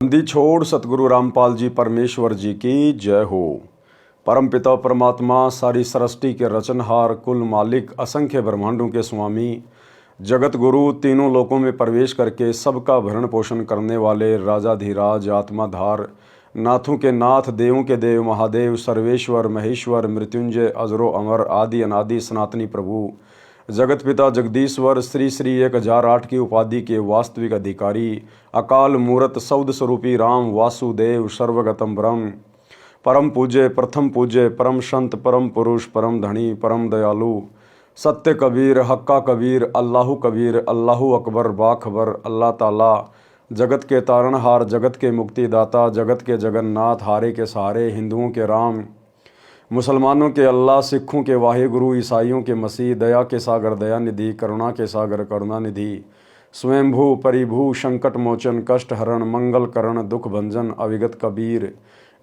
बंदी छोड़ सतगुरु रामपाल जी परमेश्वर जी की जय हो। परमपिता परमात्मा सारी सृष्टि के रचनहार, कुल मालिक, असंख्य ब्रह्मांडों के स्वामी, जगत गुरु, तीनों लोकों में प्रवेश करके सबका भरण पोषण करने वाले राजाधिराज, आत्माधार, नाथों के नाथ, देवों के देव, महादेव, सर्वेश्वर, महेश्वर, मृत्युंजय, अजरो अमर, आदि अनादि सनातनी प्रभु, जगत पिता जगदीश्वर, श्री श्री 1008 की उपाधि के वास्तविक अधिकारी, अकाल मूरत सौद स्वरूपी राम वासुदेव, सर्वगतम ब्रह्म, परम पूज्य, प्रथम पूज्य, परम संत, परम पुरुष, परम धनी, परम दयालु, सत्य कबीर, हक्का कबीर, अल्लाहु कबीर, अल्लाहु अकबर, बाखबर, अल्लाह ताला, जगत के तारणहार, जगत के मुक्तिदाता, जगत के जगन्नाथ, हारे के सहारे, हिंदुओं के राम, मुसलमानों के अल्लाह, सिखों के वाहिगुरु, ईसाइयों के मसीह, दया के सागर दया निधि, करुणा के सागर करुणा निधि, स्वयंभू परिभू, संकट मोचन, कष्ट हरण, मंगल करण, दुख भंजन, अविगत कबीर,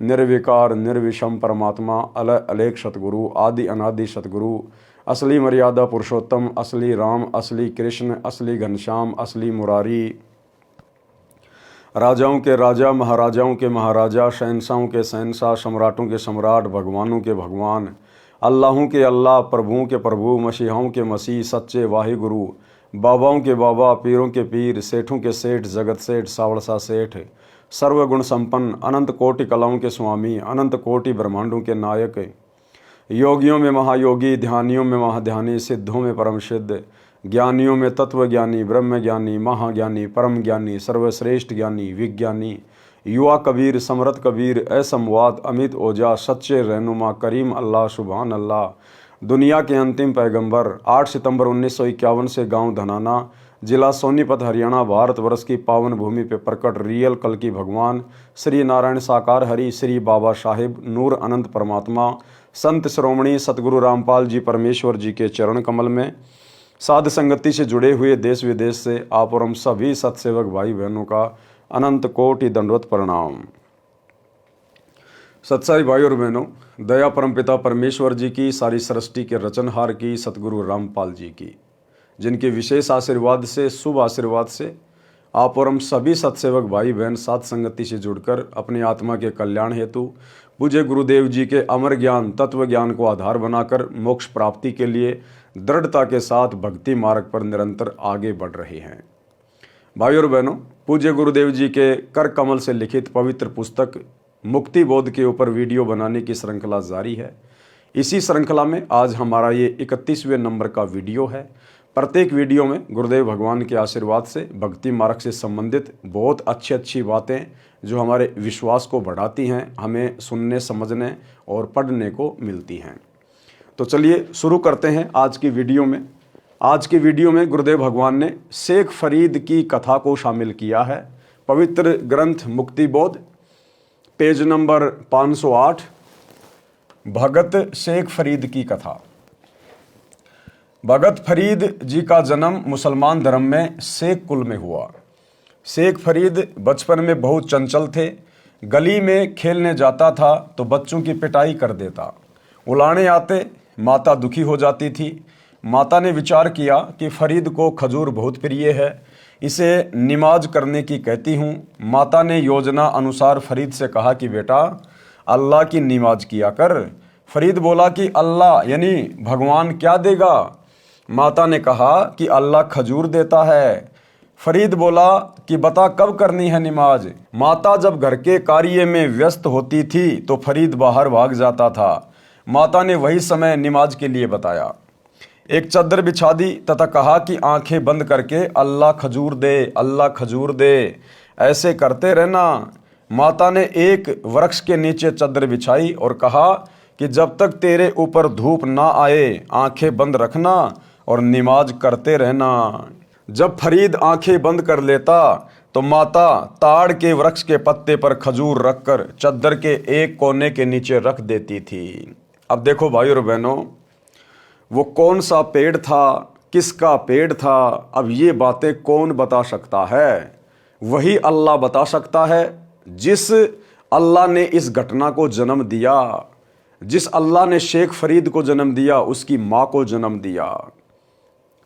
निर्विकार निर्विषम परमात्मा, अलय अलेख सतगुरु, आदि अनादि सतगुरु, असली मर्यादा पुरुषोत्तम, असली राम, असली कृष्ण, असली घनश्याम, असली मुरारी, राजाओं के राजा, महाराजाओं के महाराजा, शहंशाहों के शहंशाह, सम्राटों के सम्राट, भगवानों के भगवान, अल्लाहों के अल्लाह, प्रभुओं के प्रभु, मसीहाओं के मसीह, सच्चे वाहिगुरु, बाबाओं के बाबा, पीरों के पीर, सेठों के सेठ, जगत सेठ, सावड़सा सेठ, सर्वगुण संपन्न, अनंत कोटि कलाओं के स्वामी, अनंत कोटि ब्रह्मांडों के नायक, योगियों में महायोगी, ध्यानियों में महाध्यानी, सिद्धों में परम सिद्ध, ज्ञानियों में तत्वज्ञानी, ब्रह्म ज्ञानी, महाज्ञानी, परम ज्ञानी, सर्वश्रेष्ठ ज्ञानी, विज्ञानी, युवा कबीर, समरथ कबीर, असमवाद, अमित ओजा, सच्चे रहनुमा, करीम अल्लाह, सुभान अल्लाह, दुनिया के अंतिम पैगंबर, 8 सितंबर 1951 से गांव धनाना, जिला सोनीपत, हरियाणा, भारतवर्ष की पावन भूमि पे प्रकट रियल कल की भगवान, श्री नारायण साकार हरि, श्री बाबा साहिब नूर अनंत परमात्मा, संत श्रोमणी सतगुरु रामपाल जी परमेश्वर जी के चरण कमल में साध संगति से जुड़े हुए देश विदेश से आप और हम सभी सत्सेवक भाई बहनों का अनंत कोटि दंडवत प्रणाम। सत्साई भाई और बहनों, दया परमपिता परमेश्वर जी की, सारी सृष्टि के रचनहार की, सतगुरु रामपाल जी की, जिनके विशेष आशीर्वाद से, शुभ आशीर्वाद से आप और हम सभी सत्सेवक भाई बहन साथ संगति से जुड़कर अपनी आत्मा के कल्याण हेतु पूज्य गुरुदेव जी के अमर ज्ञान, तत्व ज्ञान को आधार बनाकर मोक्ष प्राप्ति के लिए दृढ़ता के साथ भक्ति मार्ग पर निरंतर आगे बढ़ रहे हैं। भाई और बहनों, पूज्य गुरुदेव जी के कर कमल से लिखित पवित्र पुस्तक मुक्ति बोध के ऊपर वीडियो बनाने की श्रृंखला जारी है। इसी श्रृंखला में आज हमारा ये 31वें नंबर का वीडियो है। प्रत्येक वीडियो में गुरुदेव भगवान के आशीर्वाद से भक्ति मार्ग से संबंधित बहुत अच्छी बातें जो हमारे विश्वास को बढ़ाती हैं, हमें सुनने, समझने और पढ़ने को मिलती हैं। तो चलिए शुरू करते हैं आज की वीडियो में। आज की वीडियो में गुरुदेव भगवान ने शेख फरीद की कथा को शामिल किया है। पवित्र ग्रंथ मुक्ति बोध, पेज नंबर 508, भगत शेख फरीद की कथा। भगत फरीद जी का जन्म मुसलमान धर्म में शेख कुल में हुआ। शेख फरीद बचपन में बहुत चंचल थे। गली में खेलने जाता था तो बच्चों की पिटाई कर देता। उलाने आते, माता दुखी हो जाती थी। माता ने विचार किया कि फरीद को खजूर बहुत प्रिय है, इसे निमाज करने की कहती हूँ। माता ने योजना अनुसार फरीद से कहा कि बेटा अल्लाह की निमाज किया कर। फरीद बोला कि अल्लाह यानी भगवान क्या देगा? माता ने कहा कि अल्लाह खजूर देता है। फरीद बोला कि बता कब करनी है नमाज? माता जब घर के कार्य में व्यस्त होती थी तो फरीद बाहर भाग जाता था। माता ने वही समय नमाज के लिए बताया। एक चादर बिछा दी तथा कहा कि आंखें बंद करके अल्लाह खजूर दे, अल्लाह खजूर दे, ऐसे करते रहना। माता ने एक वृक्ष के नीचे चादर बिछाई और कहा कि जब तक तेरे ऊपर धूप ना आए आंखें बंद रखना और नमाज करते रहना। जब फरीद आंखें बंद कर लेता तो माता ताड़ के वृक्ष के पत्ते पर खजूर रखकर चादर के एक कोने के नीचे रख देती थी। अब देखो भाई और बहनों, वो कौन सा पेड़ था, किसका पेड़ था, अब ये बातें कौन बता सकता है? वही अल्लाह बता सकता है। जिस अल्लाह ने इस घटना को जन्म दिया, जिस अल्लाह ने शेख फरीद को जन्म दिया, उसकी माँ को जन्म दिया।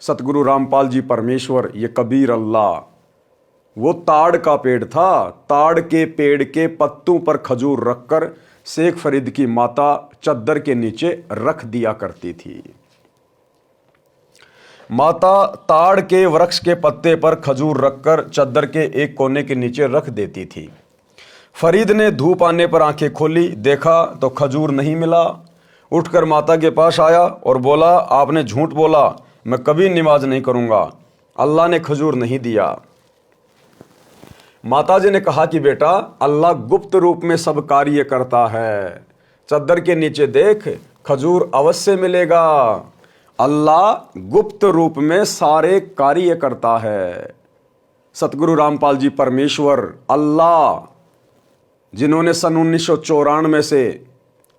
सतगुरु रामपाल जी परमेश्वर, ये कबीर अल्लाह, वो ताड़ का पेड़ था। ताड़ के पेड़ के पत्तों पर खजूर रखकर शेख फरीद की माता चद्दर के नीचे रख दिया करती थी। माता ताड़ के वृक्ष के पत्ते पर खजूर रखकर चद्दर के एक कोने के नीचे रख देती थी। फरीद ने धूप आने पर आंखें खोली, देखा तो खजूर नहीं मिला। उठकर माता के पास आया और बोला, आपने झूठ बोला, मैं कभी नमाज नहीं करूंगा, अल्लाह ने खजूर नहीं दिया। माताजी ने कहा कि बेटा, अल्लाह गुप्त रूप में सब कार्य करता है, चद्दर के नीचे देख, खजूर अवश्य मिलेगा। अल्लाह गुप्त रूप में सारे कार्य करता है। सतगुरु रामपाल जी परमेश्वर अल्लाह, जिन्होंने सन 1994 से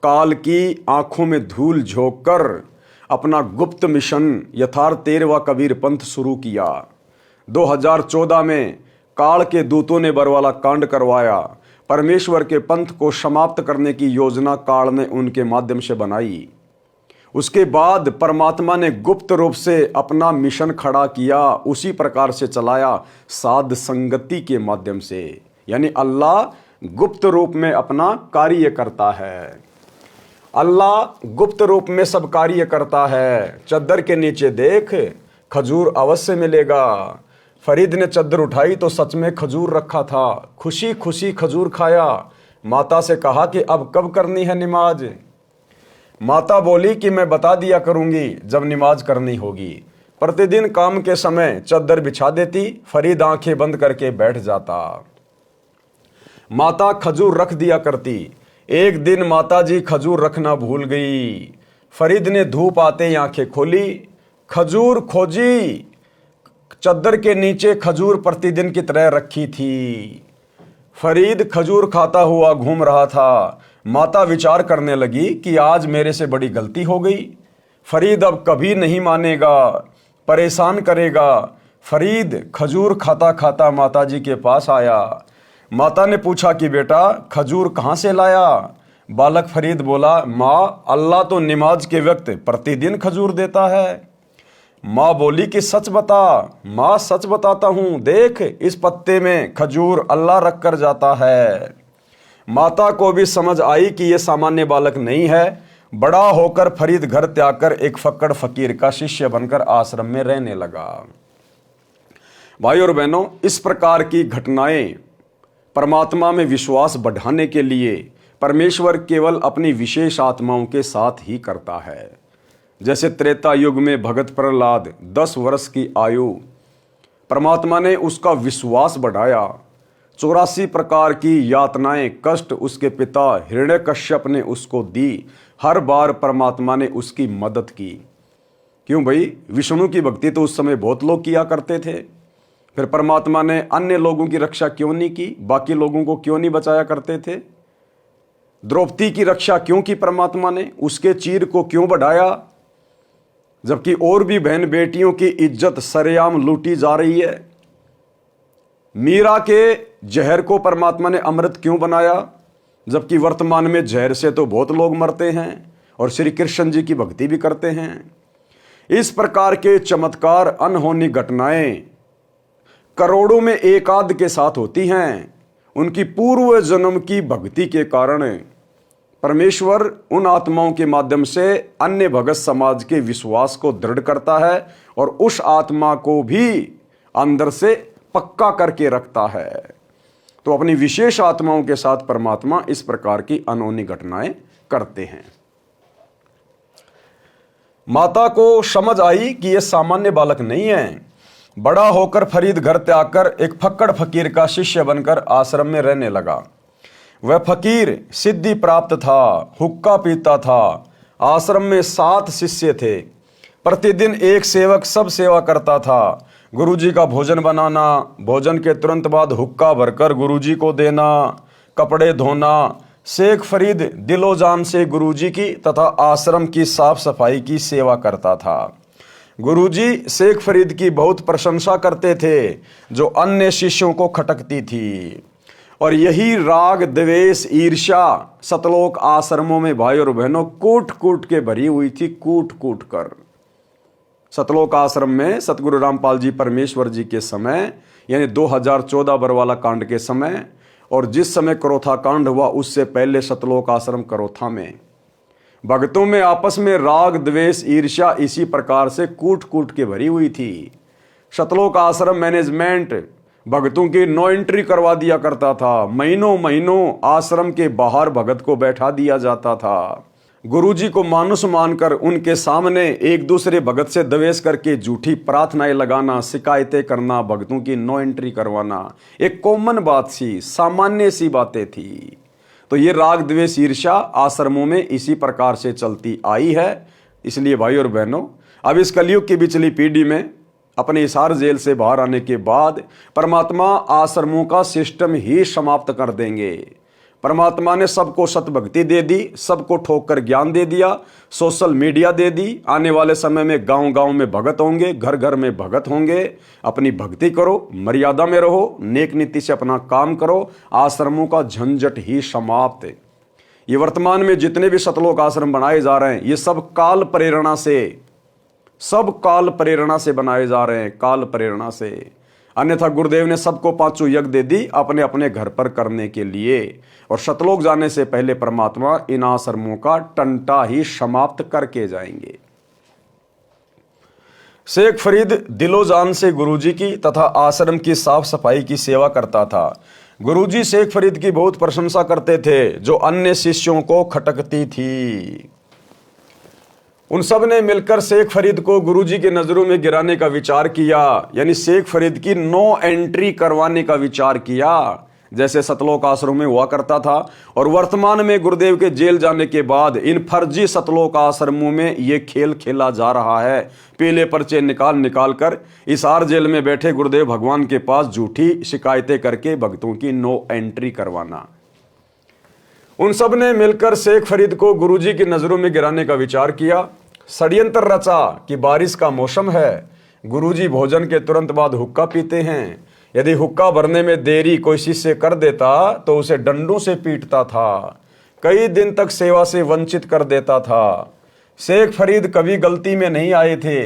काल की आंखों में धूल झोंक कर अपना गुप्त मिशन यथार्थ 13वां कबीर पंथ शुरू किया। 2014 में काल के दूतों ने बरवाला कांड करवाया। परमेश्वर के पंथ को समाप्त करने की योजना काल ने उनके माध्यम से बनाई। उसके बाद परमात्मा ने गुप्त रूप से अपना मिशन खड़ा किया, उसी प्रकार से चलाया, साध संगति के माध्यम से। यानी अल्लाह गुप्त रूप में अपना कार्य करता है। अल्लाह गुप्त रूप में सब कार्य करता है। चद्दर के नीचे देख, खजूर अवश्य मिलेगा। फरीद ने चद्दर उठाई तो सच में खजूर रखा था। खुशी खुशी खजूर खाया। माता से कहा कि अब कब करनी है नमाज। माता बोली कि मैं बता दिया करूंगी जब नमाज करनी होगी। प्रतिदिन काम के समय चद्दर बिछा देती, फरीद आंखें बंद करके बैठ जाता। माता खजूर रख दिया करती। एक दिन माताजी खजूर रखना भूल गई। फरीद ने धूप आते ही आंखें खोली, खजूर खोजी। चद्दर के नीचे खजूर प्रतिदिन की तरह रखी थी। फरीद खजूर खाता हुआ घूम रहा था। माता विचार करने लगी कि आज मेरे से बड़ी गलती हो गई। फरीद अब कभी नहीं मानेगा, परेशान करेगा। फरीद खजूर खाता खाता माताजी के पास आया। माता ने पूछा कि बेटा, खजूर कहाँ से लाया। बालक फरीद बोला, माँ, अल्लाह तो नमाज के वक्त प्रतिदिन खजूर देता है। माँ बोली कि सच बता। माँ, सच बताता हूँ, देख, इस पत्ते में खजूर अल्लाह रख कर जाता है। माता को भी समझ आई कि यह सामान्य बालक नहीं है। बड़ा होकर फरीद घर त्याग कर एक फक्कड़ फकीर का शिष्य बनकर आश्रम में रहने लगा। भाई और बहनों, इस प्रकार की घटनाएं परमात्मा में विश्वास बढ़ाने के लिए परमेश्वर केवल अपनी विशेष आत्माओं के साथ ही करता है। जैसे त्रेता युग में भगत प्रहलाद 10 वर्ष की आयु, परमात्मा ने उसका विश्वास बढ़ाया। 84 प्रकार की यातनाएं, कष्ट उसके पिता हिरण्यकश्यप ने उसको दी। हर बार परमात्मा ने उसकी मदद की। क्यों भाई, विष्णु की भक्ति तो उस समय बहुत लोग किया करते थे। फिर परमात्मा ने अन्य लोगों की रक्षा क्यों नहीं की? बाकी लोगों को क्यों नहीं बचाया करते थे? द्रौपदी की रक्षा क्यों की परमात्मा ने? उसके चीर को क्यों बढ़ाया? जबकि और भी बहन बेटियों की इज्जत सरेआम लूटी जा रही है। मीरा के जहर को परमात्मा ने अमृत क्यों बनाया? जबकि वर्तमान में जहर से तो बहुत लोग मरते हैं और श्री कृष्ण जी की भक्ति भी करते हैं। इस प्रकार के चमत्कार, अनहोनी घटनाएं करोड़ों में एक आध के साथ होती हैं। उनकी पूर्व जन्म की भक्ति के कारण परमेश्वर उन आत्माओं के माध्यम से अन्य भगत समाज के विश्वास को दृढ़ करता है और उस आत्मा को भी अंदर से पक्का करके रखता है। तो अपनी विशेष आत्माओं के साथ परमात्मा इस प्रकार की अनहोनी घटनाएं करते हैं। माता को समझ आई कि यह सामान्य बालक नहीं है। बड़ा होकर फरीद घर त्याग कर एक फक्कड़ फकीर का शिष्य बनकर आश्रम में रहने लगा। वह फकीर सिद्धि प्राप्त था, हुक्का पीता था। आश्रम में 7 शिष्य थे। प्रतिदिन एक सेवक सब सेवा करता था। गुरुजी का भोजन बनाना, भोजन के तुरंत बाद हुक्का भरकर गुरुजी को देना, कपड़े धोना। शेख फरीद दिलो जान से गुरुजी की तथा आश्रम की साफ सफाई की सेवा करता था। गुरुजी शेख फरीद की बहुत प्रशंसा करते थे, जो अन्य शिष्यों को खटकती थी। और यही राग, द्वेष, ईर्ष्या सतलोक आश्रमों में भाई और बहनों कूट कूट के भरी हुई थी, कूट कूट कर। सतलोक आश्रम में सतगुरु रामपाल जी परमेश्वर जी के समय यानी 2014 बरवाला कांड के समय, और जिस समय करोथा कांड हुआ उससे पहले सतलोक आश्रम करोथा में भक्तों में आपस में राग द्वेष ईर्ष्या इसी प्रकार से कूट कूट के भरी हुई थी। सतलोक आश्रम मैनेजमेंट भक्तों की नो एंट्री करवा दिया करता था। महीनों महीनों आश्रम के बाहर भगत को बैठा दिया जाता था। गुरुजी को मानुष मानकर उनके सामने एक दूसरे भगत से द्वेष करके झूठी प्रार्थनाएं लगाना, शिकायतें करना, भक्तों की नो एंट्री करवाना एक कॉमन बात सी, सामान्य सी बातें थी। तो ये राग द्वेष ईर्ष्या आश्रमों में इसी प्रकार से चलती आई है। इसलिए भाई और बहनों, अब इस कलयुग की बिचली पीढ़ी में अपने हिसार जेल से बाहर आने के बाद परमात्मा आश्रमों का सिस्टम ही समाप्त कर देंगे। परमात्मा ने सबको सतभक्ति दे दी, सबको ठोक कर ज्ञान दे दिया, सोशल मीडिया दे दी। आने वाले समय में गांव गांव में भगत होंगे, घर घर में भगत होंगे। अपनी भक्ति करो, मर्यादा में रहो, नेक नीति से अपना काम करो, आश्रमों का झंझट ही समाप्त। ये वर्तमान में जितने भी सतलोक आश्रम बनाए जा रहे हैं, ये सब काल प्रेरणा से बनाए जा रहे हैं, काल प्रेरणा से। अन्यथा गुरुदेव ने सबको 5 यज्ञ दे दी अपने अपने घर पर करने के लिए, और सतलोक जाने से पहले परमात्मा इन आश्रमों का टंटा ही समाप्त करके जाएंगे। शेख फरीद दिलो जान से गुरुजी की तथा आश्रम की साफ सफाई की सेवा करता था। गुरुजी शेख फरीद की बहुत प्रशंसा करते थे, जो अन्य शिष्यों को खटकती थी। उन सब ने मिलकर शेख फरीद को गुरुजी की नजरों में गिराने का विचार किया, यानी शेख फरीद की नो एंट्री करवाने का विचार किया, जैसे सतलोक आश्रम में हुआ करता था। और वर्तमान में गुरुदेव के जेल जाने के बाद इन फर्जी सतलोक आश्रमों में ये खेल खेला जा रहा है। पीले पर्चे निकाल कर हिसार जेल में बैठे गुरुदेव भगवान के पास झूठी शिकायतें करके भक्तों की नो एंट्री करवाना। उन सब ने मिलकर शेख फरीद को गुरुजी की नजरों में गिराने का विचार किया। षड्यंत्र रचा कि बारिश का मौसम है, गुरुजी भोजन के तुरंत बाद हुक्का पीते हैं। यदि हुक्का भरने में देरी कोई शिष्य कर देता तो उसे डंडों से पीटता था, कई दिन तक सेवा से वंचित कर देता था। शेख फरीद कभी गलती में नहीं आए थे।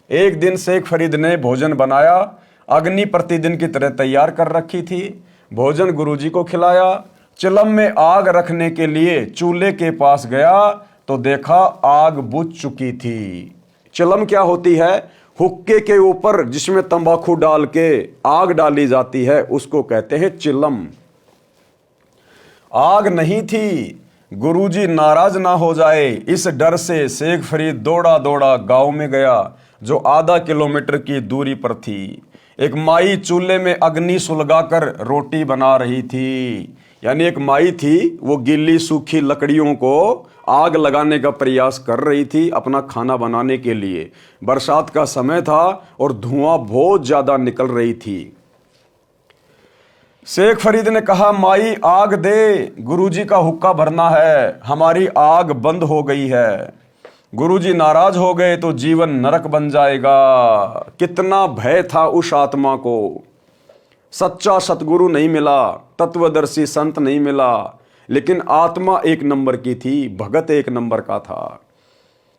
एक दिन शेख फरीद ने भोजन बनाया, अग्नि प्रतिदिन की तरह तैयार कर रखी थी। भोजन गुरुजी को खिलाया। चिलम में आग रखने के लिए चूल्हे के पास गया तो देखा आग बुझ चुकी थी। चिलम क्या होती है? हुक्के के ऊपर जिसमें तंबाकू डाल के आग डाली जाती है, उसको कहते हैं चिलम। आग नहीं थी। गुरुजी नाराज ना हो जाए, इस डर से शेख फरीद दौड़ा दौड़ा गांव में गया, जो आधा किलोमीटर की दूरी पर थी। एक माई चूल्हे में अग्नि सुलगाकर रोटी बना रही थी, यानी एक माई थी, वो गीली सूखी लकड़ियों को आग लगाने का प्रयास कर रही थी अपना खाना बनाने के लिए। बरसात का समय था और धुआं बहुत ज्यादा निकल रही थी। शेख फरीद ने कहा, माई आग दे, गुरुजी का हुक्का भरना है, हमारी आग बंद हो गई है। गुरुजी नाराज हो गए तो जीवन नरक बन जाएगा। कितना भय था उस आत्मा को। सच्चा सतगुरु नहीं मिला, तत्वदर्शी संत नहीं मिला, लेकिन आत्मा एक नंबर की थी, भगत एक नंबर का था।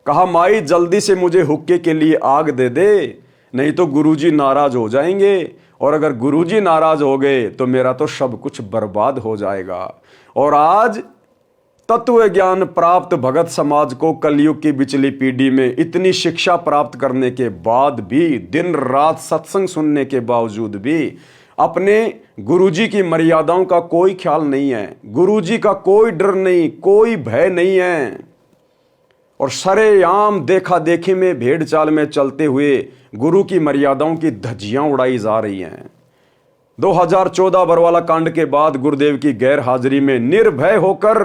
कहा, माई जल्दी से मुझे हुक्के के लिए आग दे दे, नहीं तो गुरुजी नाराज हो जाएंगे, और अगर गुरुजी नाराज हो गए तो मेरा तो सब कुछ बर्बाद हो जाएगा। और आज तत्व ज्ञान प्राप्त भगत समाज को कलयुग की बिचली पीढ़ी में इतनी शिक्षा प्राप्त करने के बाद भी, दिन रात सत्संग सुनने के बावजूद भी अपने गुरुजी की मर्यादाओं का कोई ख्याल नहीं है, गुरुजी का कोई डर नहीं, कोई भय नहीं है, और सरेआम देखा देखी में भेड़ चाल में चलते हुए गुरु की मर्यादाओं की धज्जियां उड़ाई जा रही हैं। 2014 बरवाला कांड के बाद गुरुदेव की गैर हाजिरी में निर्भय होकर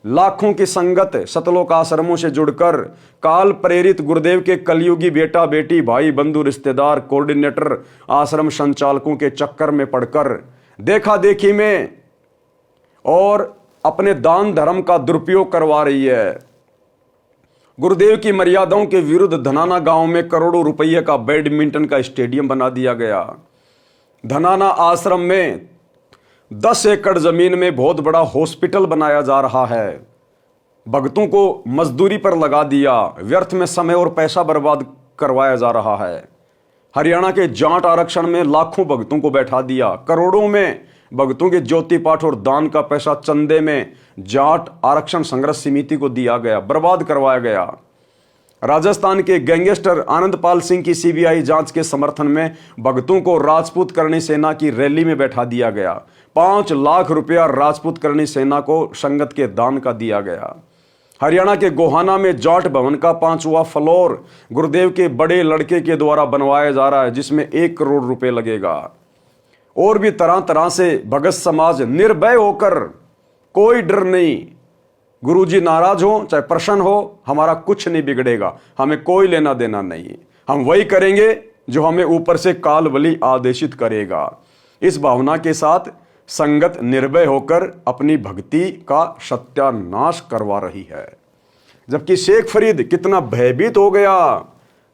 लाखों की संगत सतलोक आश्रमों से जुड़कर काल प्रेरित गुरुदेव के कलयुगी बेटा बेटी भाई बंधु रिश्तेदार कोऑर्डिनेटर आश्रम संचालकों के चक्कर में पड़कर देखा देखी में और अपने दान धर्म का दुरुपयोग करवा रही है। गुरुदेव की मर्यादाओं के विरुद्ध धनाना गांव में करोड़ों रुपये का बैडमिंटन का स्टेडियम बना दिया गया। धनाना आश्रम में 10 एकड़ जमीन में बहुत बड़ा हॉस्पिटल बनाया जा रहा है। भक्तों को मजदूरी पर लगा दिया, व्यर्थ में समय और पैसा बर्बाद करवाया जा रहा है। हरियाणा के जाट आरक्षण में लाखों भक्तों को बैठा दिया। करोड़ों में भक्तों के ज्योति पाठ और दान का पैसा चंदे में जाट आरक्षण संघर्ष समिति को दिया गया, बर्बाद करवाया गया। राजस्थान के गैंगस्टर आनंदपाल सिंह की सीबीआई जांच के समर्थन में भक्तों को राजपूत करणी सेना की रैली में बैठा दिया गया। 5 लाख रुपया राजपूत करणी सेना को संगत के दान का दिया गया। हरियाणा के गोहाना में जाट भवन का 5वां फ्लोर गुरुदेव के बड़े लड़के के द्वारा बनवाया जा रहा है, जिसमें 1 करोड़ रुपए लगेगा। और भी तरह तरह से भगत समाज निर्भय होकर, कोई डर नहीं, गुरुजी नाराज हो चाहे प्रसन्न हो, हमारा कुछ नहीं बिगड़ेगा, हमें कोई लेना देना नहीं, हम वही करेंगे जो हमें ऊपर से काल बलि आदेशित करेगा। इस भावना के साथ संगत निर्भय होकर अपनी भक्ति का सत्यानाश करवा रही है। जबकि शेख फरीद कितना भयभीत हो गया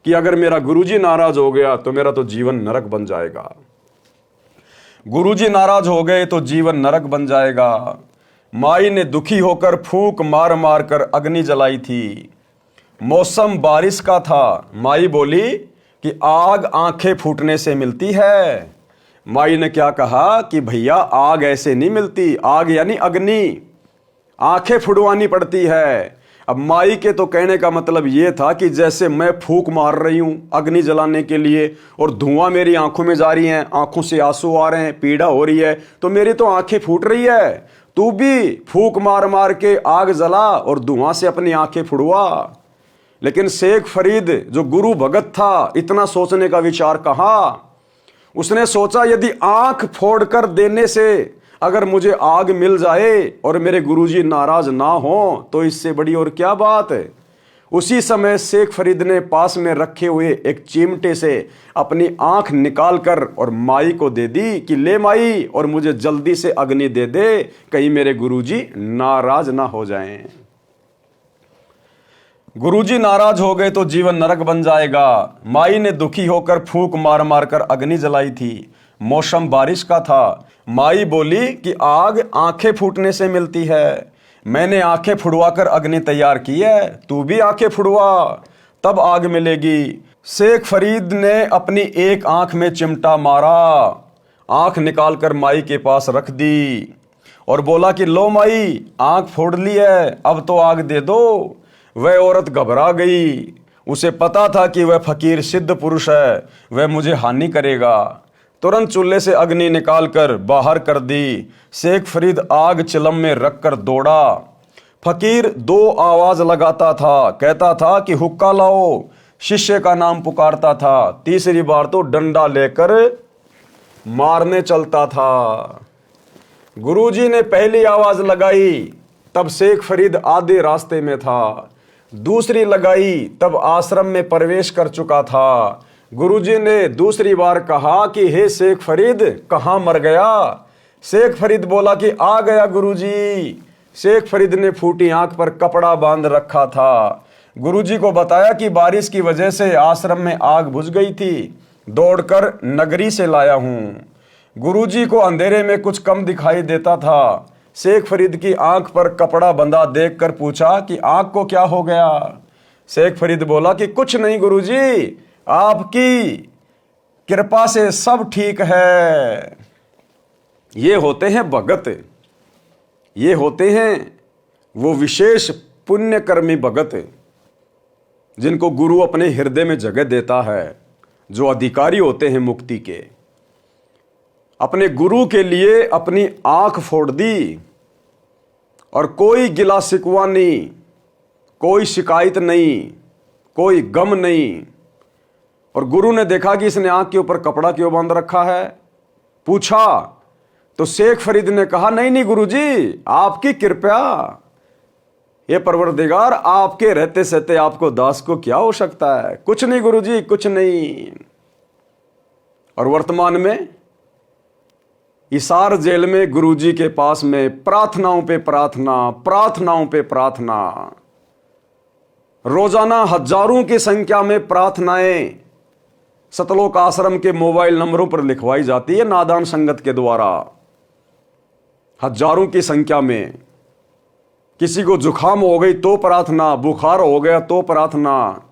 कि अगर मेरा गुरुजी नाराज हो गया तो मेरा तो जीवन नरक बन जाएगा, गुरुजी नाराज हो गए तो जीवन नरक बन जाएगा। माई ने दुखी होकर फूंक मार मार कर अग्नि जलाई थी। मौसम बारिश का था। माई बोली कि आग आंखें फूटने से मिलती है। माई ने क्या कहा कि भैया आग ऐसे नहीं मिलती, आग यानी अग्नि, आंखें फुड़वानी पड़ती है। अब माई के तो कहने का मतलब यह था कि जैसे मैं फूंक मार रही हूं अग्नि जलाने के लिए और धुआं मेरी आंखों में जा रही है, आंखों से आंसू आ रहे हैं, पीड़ा हो रही है, तो मेरी तो आंखें फूट रही है, तू भी फूंक मार मार के आग जला और धुआं से अपनी आंखें फुड़वा। लेकिन शेख फरीद जो गुरु भगत था, इतना सोचने का विचार कहा। उसने सोचा यदि आंख फोड़कर देने से अगर मुझे आग मिल जाए और मेरे गुरुजी नाराज ना हो तो इससे बड़ी और क्या बात है। उसी समय शेख फरीद ने पास में रखे हुए एक चिमटे से अपनी आंख निकालकर और माई को दे दी कि ले माई, और मुझे जल्दी से अग्नि दे दे, कहीं मेरे गुरुजी नाराज ना हो जाएं। गुरुजी नाराज हो गए तो जीवन नरक बन जाएगा। माई ने दुखी होकर फूंक मार मार कर अग्नि जलाई थी। मौसम बारिश का था। माई बोली कि आग आंखें फूटने से मिलती है। मैंने आंखें फुड़वाकर अग्नि तैयार की है, तू भी आंखें फुड़वा, तब आग मिलेगी। शेख फरीद ने अपनी एक आंख में चिमटा मारा, आंख निकालकर माई के पास रख दी और बोला कि लो माई, आंख फोड़ ली है, अब तो आग दे दो। वह औरत घबरा गई। उसे पता था कि वह फकीर सिद्ध पुरुष है, वह मुझे हानि करेगा। तुरंत चूल्हे से अग्नि निकालकर बाहर कर दी। शेख फरीद आग चिलम में रखकर दौड़ा। फकीर 2 आवाज लगाता था, कहता था कि हुक्का लाओ, शिष्य का नाम पुकारता था। तीसरी बार तो डंडा लेकर मारने चलता था। गुरुजी ने पहली आवाज लगाई तब शेख फरीद आधे रास्ते में था। दूसरी लगाई तब आश्रम में प्रवेश कर चुका था। गुरुजी ने दूसरी बार कहा कि हे शेख फरीद, कहाँ मर गया। शेख फरीद बोला कि आ गया गुरुजी। शेख फरीद ने फूटी आंख पर कपड़ा बांध रखा था। गुरुजी को बताया कि बारिश की वजह से आश्रम में आग बुझ गई थी, दौड़कर नगरी से लाया हूं। गुरुजी को अंधेरे में कुछ कम दिखाई देता था। शेख फरीद की आंख पर कपड़ा बंधा देखकर पूछा कि आंख को क्या हो गया। शेख फरीद बोला कि कुछ नहीं गुरुजी, आपकी कृपा से सब ठीक है। ये होते हैं भगत, ये होते हैं वो विशेष पुण्यकर्मी भगत जिनको गुरु अपने हृदय में जगह देता है, जो अधिकारी होते हैं मुक्ति के। अपने गुरु के लिए अपनी आंख फोड़ दी और कोई गिला शिकवा नहीं, कोई शिकायत नहीं, कोई गम नहीं। और गुरु ने देखा कि इसने आंख के ऊपर कपड़ा क्यों बांध रखा है, पूछा तो शेख फरीद ने कहा नहीं नहीं गुरुजी, आपकी कृपा, ये परवरदिगार, आपके रहते सहते आपको दास को क्या हो सकता है, कुछ नहीं गुरुजी, कुछ नहीं। और वर्तमान में हिसार जेल में गुरुजी के पास में प्रार्थनाओं पे प्रार्थना, प्रार्थनाओं पे प्रार्थना, रोजाना हजारों की संख्या में प्रार्थनाएं सतलोक आश्रम के मोबाइल नंबरों पर लिखवाई जाती है नादान संगत के द्वारा। हजारों की संख्या में किसी को जुखाम हो गई तो प्रार्थना, बुखार हो गया तो प्रार्थना।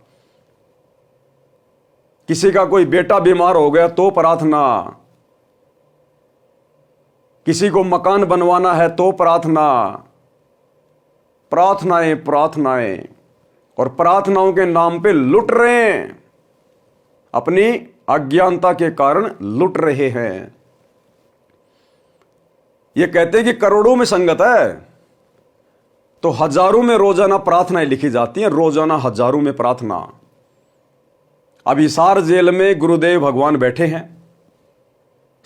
किसी का कोई बेटा बीमार हो गया तो प्रार्थना, किसी को मकान बनवाना है तो प्रार्थना, प्रार्थनाएं प्रार्थनाएं, और प्रार्थनाओं के नाम पे लुट रहे हैं, अपनी अज्ञानता के कारण लुट रहे हैं। ये कहते हैं कि करोड़ों में संगत है, तो हजारों में रोजाना प्रार्थनाएं लिखी जाती हैं, रोजाना हजारों में प्रार्थना। अब हिसार जेल में गुरुदेव भगवान बैठे हैं,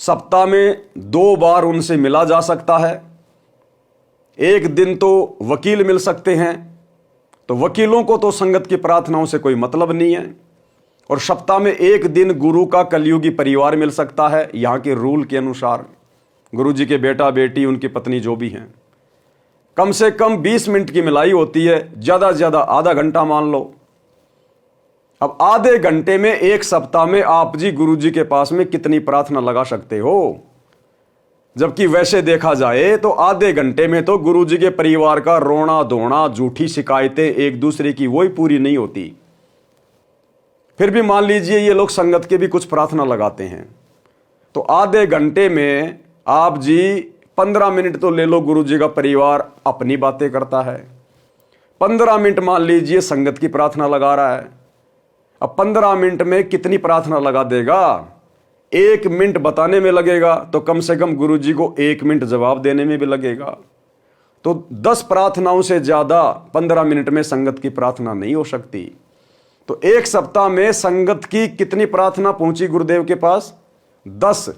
सप्ताह में 2 बार उनसे मिला जा सकता है, एक दिन तो वकील मिल सकते हैं, तो वकीलों को तो संगत की प्रार्थनाओं से कोई मतलब नहीं है, और सप्ताह में 1 दिन गुरु का कलयुगी परिवार मिल सकता है, यहां के रूल के अनुसार, गुरु जी के बेटा बेटी उनकी पत्नी जो भी हैं। कम से कम 20 मिनट की मिलाई होती है, ज्यादा से ज्यादा आधा घंटा मान लो। अब आधे घंटे में एक सप्ताह में आप जी गुरु जी के पास में कितनी प्रार्थना लगा सकते हो? जबकि वैसे देखा जाए तो आधे घंटे में तो गुरु जी के परिवार का रोना धोना, झूठी शिकायतें एक दूसरे की वही पूरी नहीं होती। फिर भी मान लीजिए ये लोग संगत के भी कुछ प्रार्थना लगाते हैं, तो आधे घंटे में आप जी 15 मिनट तो ले लो, गुरु जी का परिवार अपनी बातें करता है, 15 मिनट मान लीजिए संगत की प्रार्थना लगा रहा है। अब 15 मिनट में कितनी प्रार्थना लगा देगा? 1 मिनट बताने में लगेगा, तो कम से कम गुरु जी को 1 मिनट जवाब देने में भी लगेगा। तो 10 प्रार्थनाओं से ज्यादा 15 मिनट में संगत की प्रार्थना नहीं हो सकती। तो एक सप्ताह में संगत की कितनी प्रार्थना पहुंची गुरुदेव के पास? 10।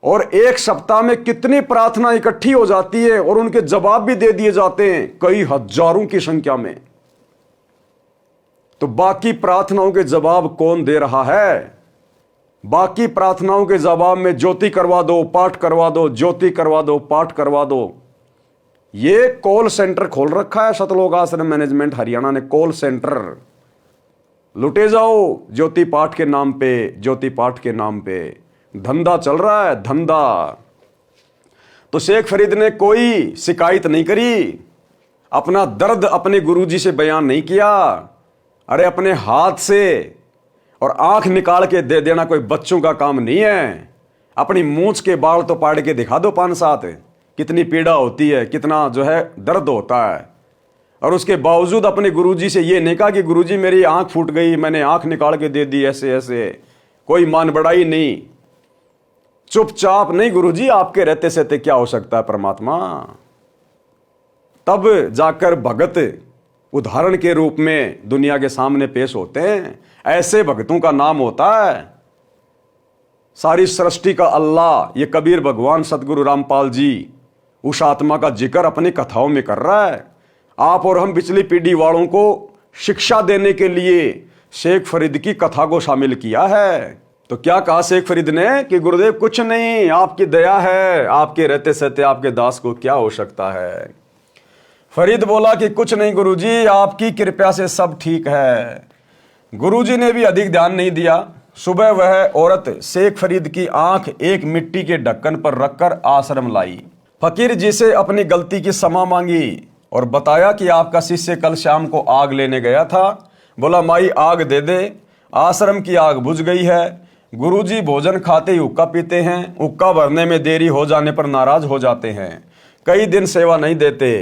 और एक सप्ताह में कितनी प्रार्थना इकट्ठी हो जाती है और उनके जवाब भी दे दिए जाते हैं, कई हजारों की संख्या में। तो बाकी प्रार्थनाओं के जवाब कौन दे रहा है? बाकी प्रार्थनाओं के जवाब में ज्योति करवा दो, पाठ करवा दो, ज्योति करवा दो, पाठ करवा दो। ये कॉल सेंटर खोल रखा है सतलोक आश्रम मैनेजमेंट हरियाणा ने, कॉल सेंटर। लुटे जाओ ज्योति पाठ के नाम पे, ज्योति पाठ के नाम पे धंधा चल रहा है, धंधा। तो शेख फरीद ने कोई शिकायत नहीं करी, अपना दर्द अपने गुरुजी से बयान नहीं किया। अरे अपने हाथ से और आंख निकाल के दे देना कोई बच्चों का काम नहीं है। अपनी मूंछ के बाल तो पाड़ के दिखा दो 5-7, कितनी पीड़ा होती है, कितना जो है दर्द होता है। और उसके बावजूद अपने गुरुजी से ये नहीं कहा कि गुरुजी मेरी आंख फूट गई, मैंने आंख निकाल के दे दी, ऐसे ऐसे कोई मान बढ़ाई नहीं। चुपचाप नहीं, गुरुजी आपके रहते सहते क्या हो सकता है परमात्मा। तब जाकर भगत उदाहरण के रूप में दुनिया के सामने पेश होते हैं। ऐसे भक्तों का नाम होता है सारी सृष्टि का अल्लाह। ये कबीर भगवान सतगुरु रामपाल जी उस आत्मा का जिक्र अपनी कथाओं में कर रहा है। आप और हम पिछली पीढ़ी वालों को शिक्षा देने के लिए शेख फरीद की कथा को शामिल किया है। तो क्या कहा शेख फरीद ने कि गुरुदेव कुछ नहीं, आपकी दया है, आपके रहते सहते आपके दास को क्या हो सकता है। फरीद बोला कि कुछ नहीं गुरुजी, आपकी कृपा से सब ठीक है। गुरुजी ने भी अधिक ध्यान नहीं दिया। सुबह वह औरत शेख फरीद की आंख एक मिट्टी के ढक्कन पर रखकर आश्रम लाई। फकीर जी से अपनी गलती की क्षमा मांगी और बताया कि आपका शिष्य कल शाम को आग लेने गया था। बोला माई आग दे दे। आश्रम की आग बुझ गई है। गुरुजी भोजन खाते ही हुक्का पीते हैं। हुक्का भरने में देरी हो जाने पर नाराज हो जाते हैं। कई दिन सेवा नहीं देते।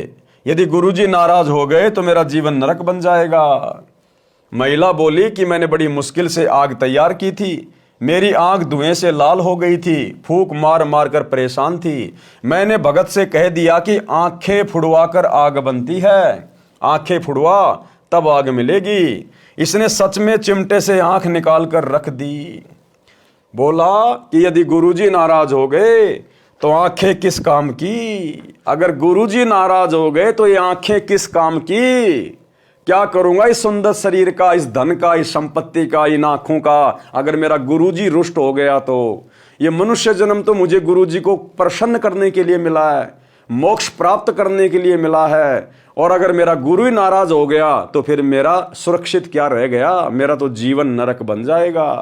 यदि गुरुजी नाराज हो गए तो मेरा जीवन नरक बन जाएगा। महिला बोली कि मैंने बड़ी मुश्किल से आग तैयार की थी। मेरी आंख धुएं से लाल हो गई थी, फूंक मार मार कर परेशान थी। मैंने भगत से कह दिया कि आंखें फुड़वा कर आग बनती है, आंखें फुड़वा तब आग मिलेगी। इसने सच में चिमटे से आंख निकाल कर रख दी। बोला कि यदि गुरुजी नाराज हो गए तो आंखें किस काम की। अगर गुरुजी नाराज हो गए तो ये आंखें किस काम की। क्या करूंगा इस सुंदर शरीर का, इस धन का, इस संपत्ति का, इन आंखों का। अगर मेरा गुरुजी रुष्ट हो गया तो ये मनुष्य जन्म तो मुझे गुरुजी को प्रसन्न करने के लिए मिला है, मोक्ष प्राप्त करने के लिए मिला है। और अगर मेरा गुरु ही नाराज हो गया तो फिर मेरा सुरक्षित क्या रह गया, मेरा तो जीवन नरक बन जाएगा।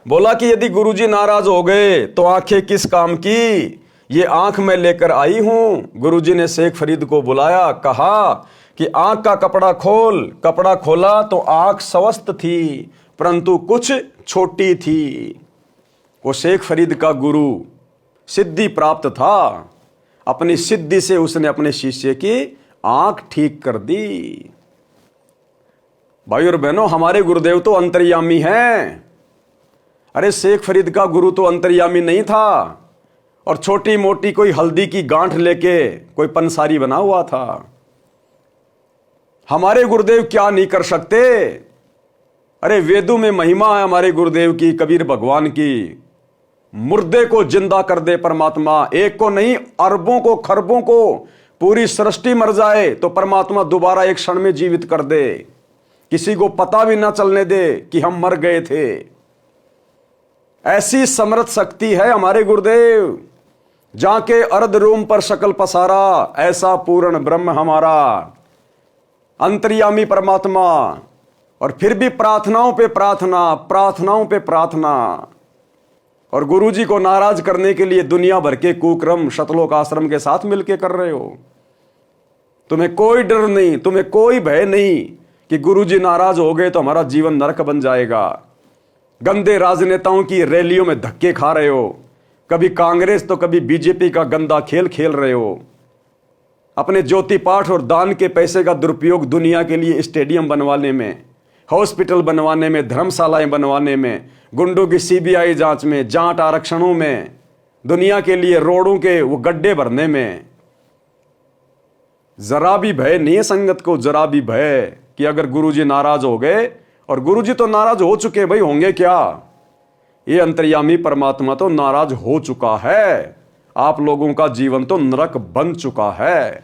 बोला कि यदि गुरुजी नाराज हो गए तो आंखें किस काम की। ये आंख मैं लेकर आई हूं। गुरुजी ने शेख फरीद को बुलाया, कहा कि आंख का कपड़ा खोला तो आंख स्वस्थ थी, परंतु कुछ छोटी थी। वो शेख फरीद का गुरु सिद्धि प्राप्त था, अपनी सिद्धि से उसने अपने शिष्य की आंख ठीक कर दी। भाई और बहनों, हमारे गुरुदेव तो अंतर्यामी हैं। अरे शेख फरीद का गुरु तो अंतर्यामी नहीं था और छोटी मोटी कोई हल्दी की गांठ लेके कोई पंसारी बना हुआ था। हमारे गुरुदेव क्या नहीं कर सकते। अरे वेदों में महिमा है हमारे गुरुदेव की, कबीर भगवान की। मुर्दे को जिंदा कर दे परमात्मा, एक को नहीं अरबों को खरबों को, पूरी सृष्टि मर जाए तो परमात्मा दोबारा एक क्षण में जीवित कर दे, किसी को पता भी ना चलने दे कि हम मर गए थे। ऐसी समर्थ शक्ति है हमारे गुरुदेव। जाके अर्ध रोम पर शकल पसारा, ऐसा पूर्ण ब्रह्म हमारा अंतर्यामी परमात्मा। और फिर भी प्रार्थनाओं पे प्रार्थना, प्रार्थनाओं पे प्रार्थना। और गुरुजी को नाराज करने के लिए दुनिया भर के कुक्रम शतलोक आश्रम के साथ मिलकर कर रहे हो। तुम्हें कोई डर नहीं, तुम्हें कोई भय नहीं कि गुरुजी नाराज हो गए तो हमारा जीवन नरक बन जाएगा। गंदे राजनेताओं की रैलियों में धक्के खा रहे हो, कभी कांग्रेस तो कभी बीजेपी का गंदा खेल खेल रहे हो। अपने ज्योति पाठ और दान के पैसे का दुरुपयोग दुनिया के लिए स्टेडियम बनवाने में, हॉस्पिटल बनवाने में, धर्मशालाएं बनवाने में, गुंडों की सीबीआई जांच में, जाट आरक्षणों में, दुनिया के लिए रोडों के वो गड्ढे भरने में। जरा भी भय नहीं है संगत को, जरा भी भय कि अगर गुरुजी नाराज हो गए, और गुरुजी तो नाराज हो चुके भाई, होंगे क्या। ये अंतर्यामी परमात्मा तो नाराज हो चुका है। आप लोगों का जीवन तो नरक बन चुका है।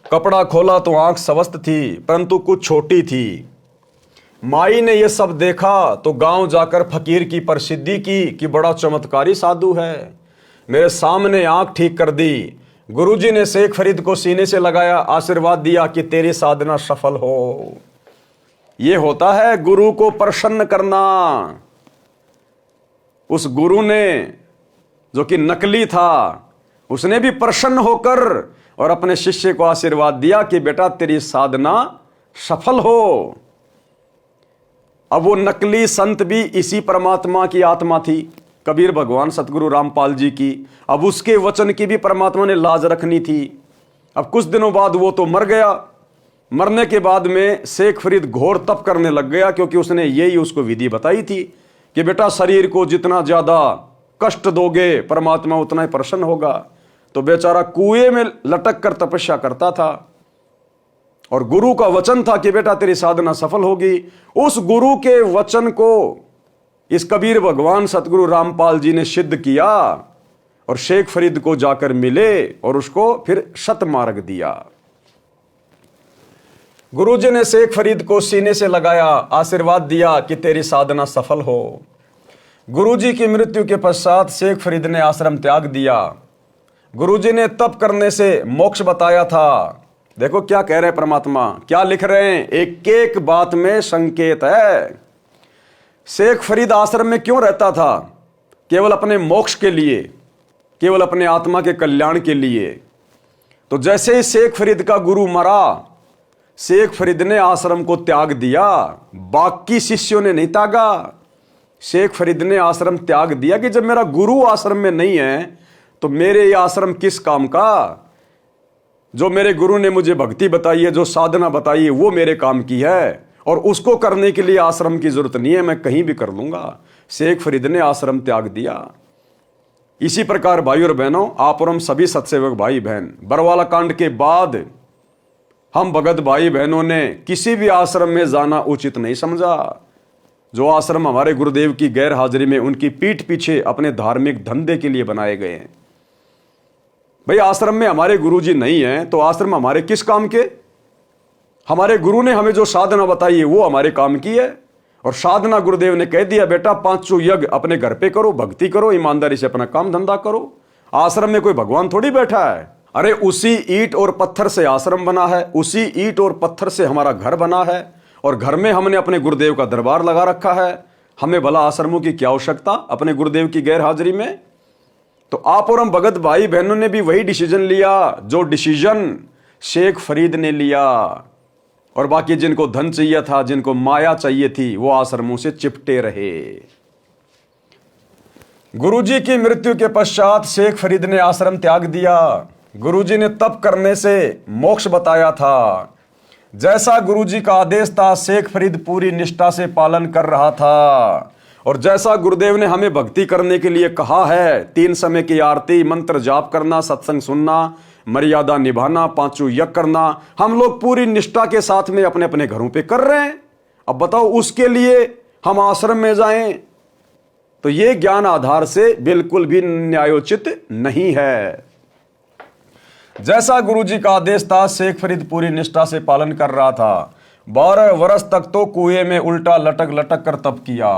कपड़ा खोला तो आंख स्वस्थ थी, परंतु कुछ छोटी थी। माई ने यह सब देखा तो गांव जाकर फकीर की प्रसिद्धि की कि बड़ा चमत्कारी साधु है। मेरे सामने आंख ठीक कर दी। गुरुजी ने शेख फरीद को सीने से लगाया, आशीर्वाद दिया कि तेरी साधना सफल हो। यह होता है गुरु को प्रसन्न करना। उस गुरु ने जो कि नकली था, उसने भी प्रसन्न होकर और अपने शिष्य को आशीर्वाद दिया कि बेटा तेरी साधना सफल हो। अब वो नकली संत भी इसी परमात्मा की आत्मा थी, कबीर भगवान सतगुरु रामपाल जी की। अब उसके वचन की भी परमात्मा ने लाज रखनी थी। अब कुछ दिनों बाद वो तो मर गया। मरने के बाद में शेख फरीद घोर तप करने लग गया, क्योंकि उसने यही उसको विधि बताई थी कि बेटा शरीर को जितना ज्यादा कष्ट दोगे परमात्मा उतना ही प्रसन्न होगा। तो बेचारा कुएं में लटक कर तपस्या करता था और गुरु का वचन था कि बेटा तेरी साधना सफल होगी। उस गुरु के वचन को इस कबीर भगवान सतगुरु रामपाल जी ने सिद्ध किया और शेख फरीद को जाकर मिले और उसको फिर शतमार्ग दिया। गुरुजी ने शेख फरीद को सीने से लगाया, आशीर्वाद दिया कि तेरी साधना सफल हो। गुरुजी की मृत्यु के पश्चात शेख फरीद ने आश्रम त्याग दिया। गुरुजी ने तप करने से मोक्ष बताया था। देखो क्या कह रहे हैं परमात्मा, क्या लिख रहे हैं, एक एक बात में संकेत है। शेख फरीद आश्रम में क्यों रहता था? केवल अपने मोक्ष के लिए, केवल अपने आत्मा के कल्याण के लिए। तो जैसे ही शेख फरीद का गुरु मरा, शेख फरीद ने आश्रम को त्याग दिया। बाकी शिष्यों ने नहीं त्यागा। शेख फरीद ने आश्रम त्याग दिया कि जब मेरा गुरु आश्रम में नहीं है तो मेरे ये आश्रम किस काम का। जो मेरे गुरु ने मुझे भक्ति बताई है, जो साधना बताई है, वो मेरे काम की है और उसको करने के लिए आश्रम की जरूरत नहीं है, मैं कहीं भी कर लूंगा। शेख फरीद ने आश्रम त्याग दिया। इसी प्रकार भाई और बहनों, आप और हम सभी सत्सेवक भाई बहन, बरवाला कांड के बाद हम भगत भाई बहनों ने किसी भी आश्रम में जाना उचित नहीं समझा। जो आश्रम हमारे गुरुदेव की गैर हाजिरी में उनकी पीठ पीछे अपने धार्मिक धंधे के लिए बनाए गए हैं। भाई आश्रम में हमारे गुरुजी नहीं हैं तो आश्रम हमारे किस काम के? हमारे गुरु ने हमें जो साधना बताई है वो हमारे काम की है। और साधना गुरुदेव ने कह दिया, बेटा 500 यज्ञ अपने घर पे करो, भक्ति करो, ईमानदारी से अपना काम धंधा करो। आश्रम में कोई भगवान थोड़ी बैठा है। अरे उसी ईंट और पत्थर से आश्रम बना है, उसी ईंट और पत्थर से हमारा घर बना है और घर में हमने अपने गुरुदेव का दरबार लगा रखा है। हमें भला आश्रमों की क्या आवश्यकता अपने गुरुदेव की गैर हाजिरी में? तो आप और हम भगत भाई बहनों ने भी वही डिसीजन लिया जो डिसीजन शेख फरीद ने लिया, और बाकी जिनको धन चाहिए था, जिनको माया चाहिए थी, वो आश्रमों से चिपटे रहे। गुरुजी की मृत्यु के पश्चात शेख फरीद ने आश्रम त्याग दिया। गुरुजी ने तप करने से मोक्ष बताया था। जैसा गुरुजी का आदेश था, शेख फरीद पूरी निष्ठा से पालन कर रहा था। और जैसा गुरुदेव ने हमें भक्ति करने के लिए कहा है, 3 समय की आरती, मंत्र जाप करना, सत्संग सुनना, मर्यादा निभाना, 5 यज्ञ करना, हम लोग पूरी निष्ठा के साथ में अपने अपने घरों पे कर रहे हैं। अब बताओ, उसके लिए हम आश्रम में जाएं तो ये ज्ञान आधार से बिल्कुल भी न्यायोचित नहीं है। जैसा गुरुजी का आदेश था, शेख फरीद पूरी निष्ठा से पालन कर रहा था। 12 वर्ष तक तो कुएं में उल्टा लटक लटक कर तप किया।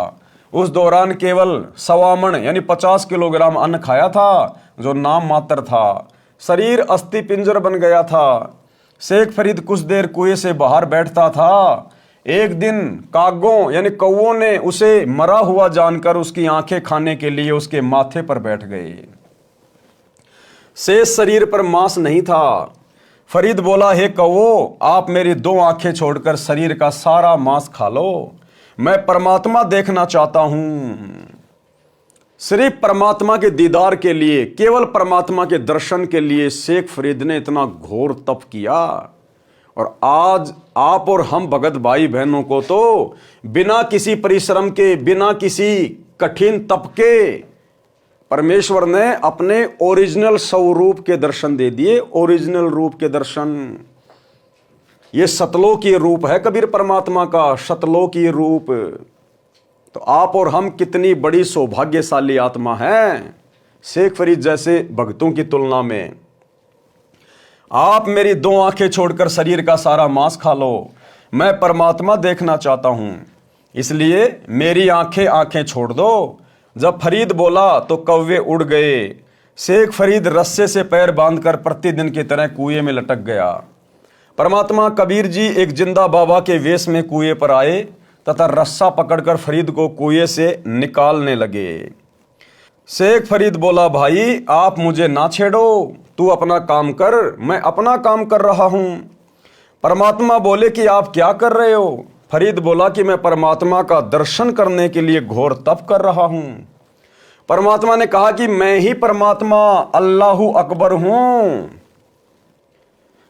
उस दौरान केवल 1.25 मन यानी 50 किलोग्राम अन्न खाया था, जो नाम मात्र था। शरीर अस्थि पिंजर बन गया था। शेख फरीद कुछ देर कुएं से बाहर बैठता था। एक दिन कागों यानी कौओं ने उसे मरा हुआ जानकर उसकी आंखें खाने के लिए उसके माथे पर बैठ गए। शेष शरीर पर मांस नहीं था। फरीद बोला, हे कौओ, आप मेरी 2 आंखें छोड़कर शरीर का सारा मांस खा लो, मैं परमात्मा देखना चाहता हूं। सिर्फ परमात्मा के दीदार के लिए, केवल परमात्मा के दर्शन के लिए शेख फरीद ने इतना घोर तप किया। और आज आप और हम भगत भाई बहनों को तो बिना किसी परिश्रम के, बिना किसी कठिन तप के परमेश्वर ने अपने ओरिजिनल स्वरूप के दर्शन दे दिए। ओरिजिनल रूप के दर्शन, ये सतलोकी रूप है कबीर परमात्मा का, सतलोकी रूप। तो आप और हम कितनी बड़ी सौभाग्यशाली आत्मा हैं शेख फरीद जैसे भक्तों की तुलना में। आप मेरी 2 आंखें छोड़कर शरीर का सारा मांस खा लो, मैं परमात्मा देखना चाहता हूं, इसलिए मेरी आंखें छोड़ दो। जब फरीद बोला तो कौवे उड़ गए। शेख फरीद रस्से से पैर बांधकर प्रतिदिन की तरह कुएं में लटक गया। परमात्मा कबीर जी एक जिंदा बाबा के वेश में कुएं पर आए तथा रस्सा पकड़कर फरीद को कुएं से निकालने लगे। शेख फरीद बोला, भाई आप मुझे ना छेड़ो, तू अपना काम कर, मैं अपना काम कर रहा हूं। परमात्मा बोले कि आप क्या कर रहे हो? फरीद बोला कि मैं परमात्मा का दर्शन करने के लिए घोर तप कर रहा हूं। परमात्मा ने कहा कि मैं ही परमात्मा अल्लाहु अकबर हूं।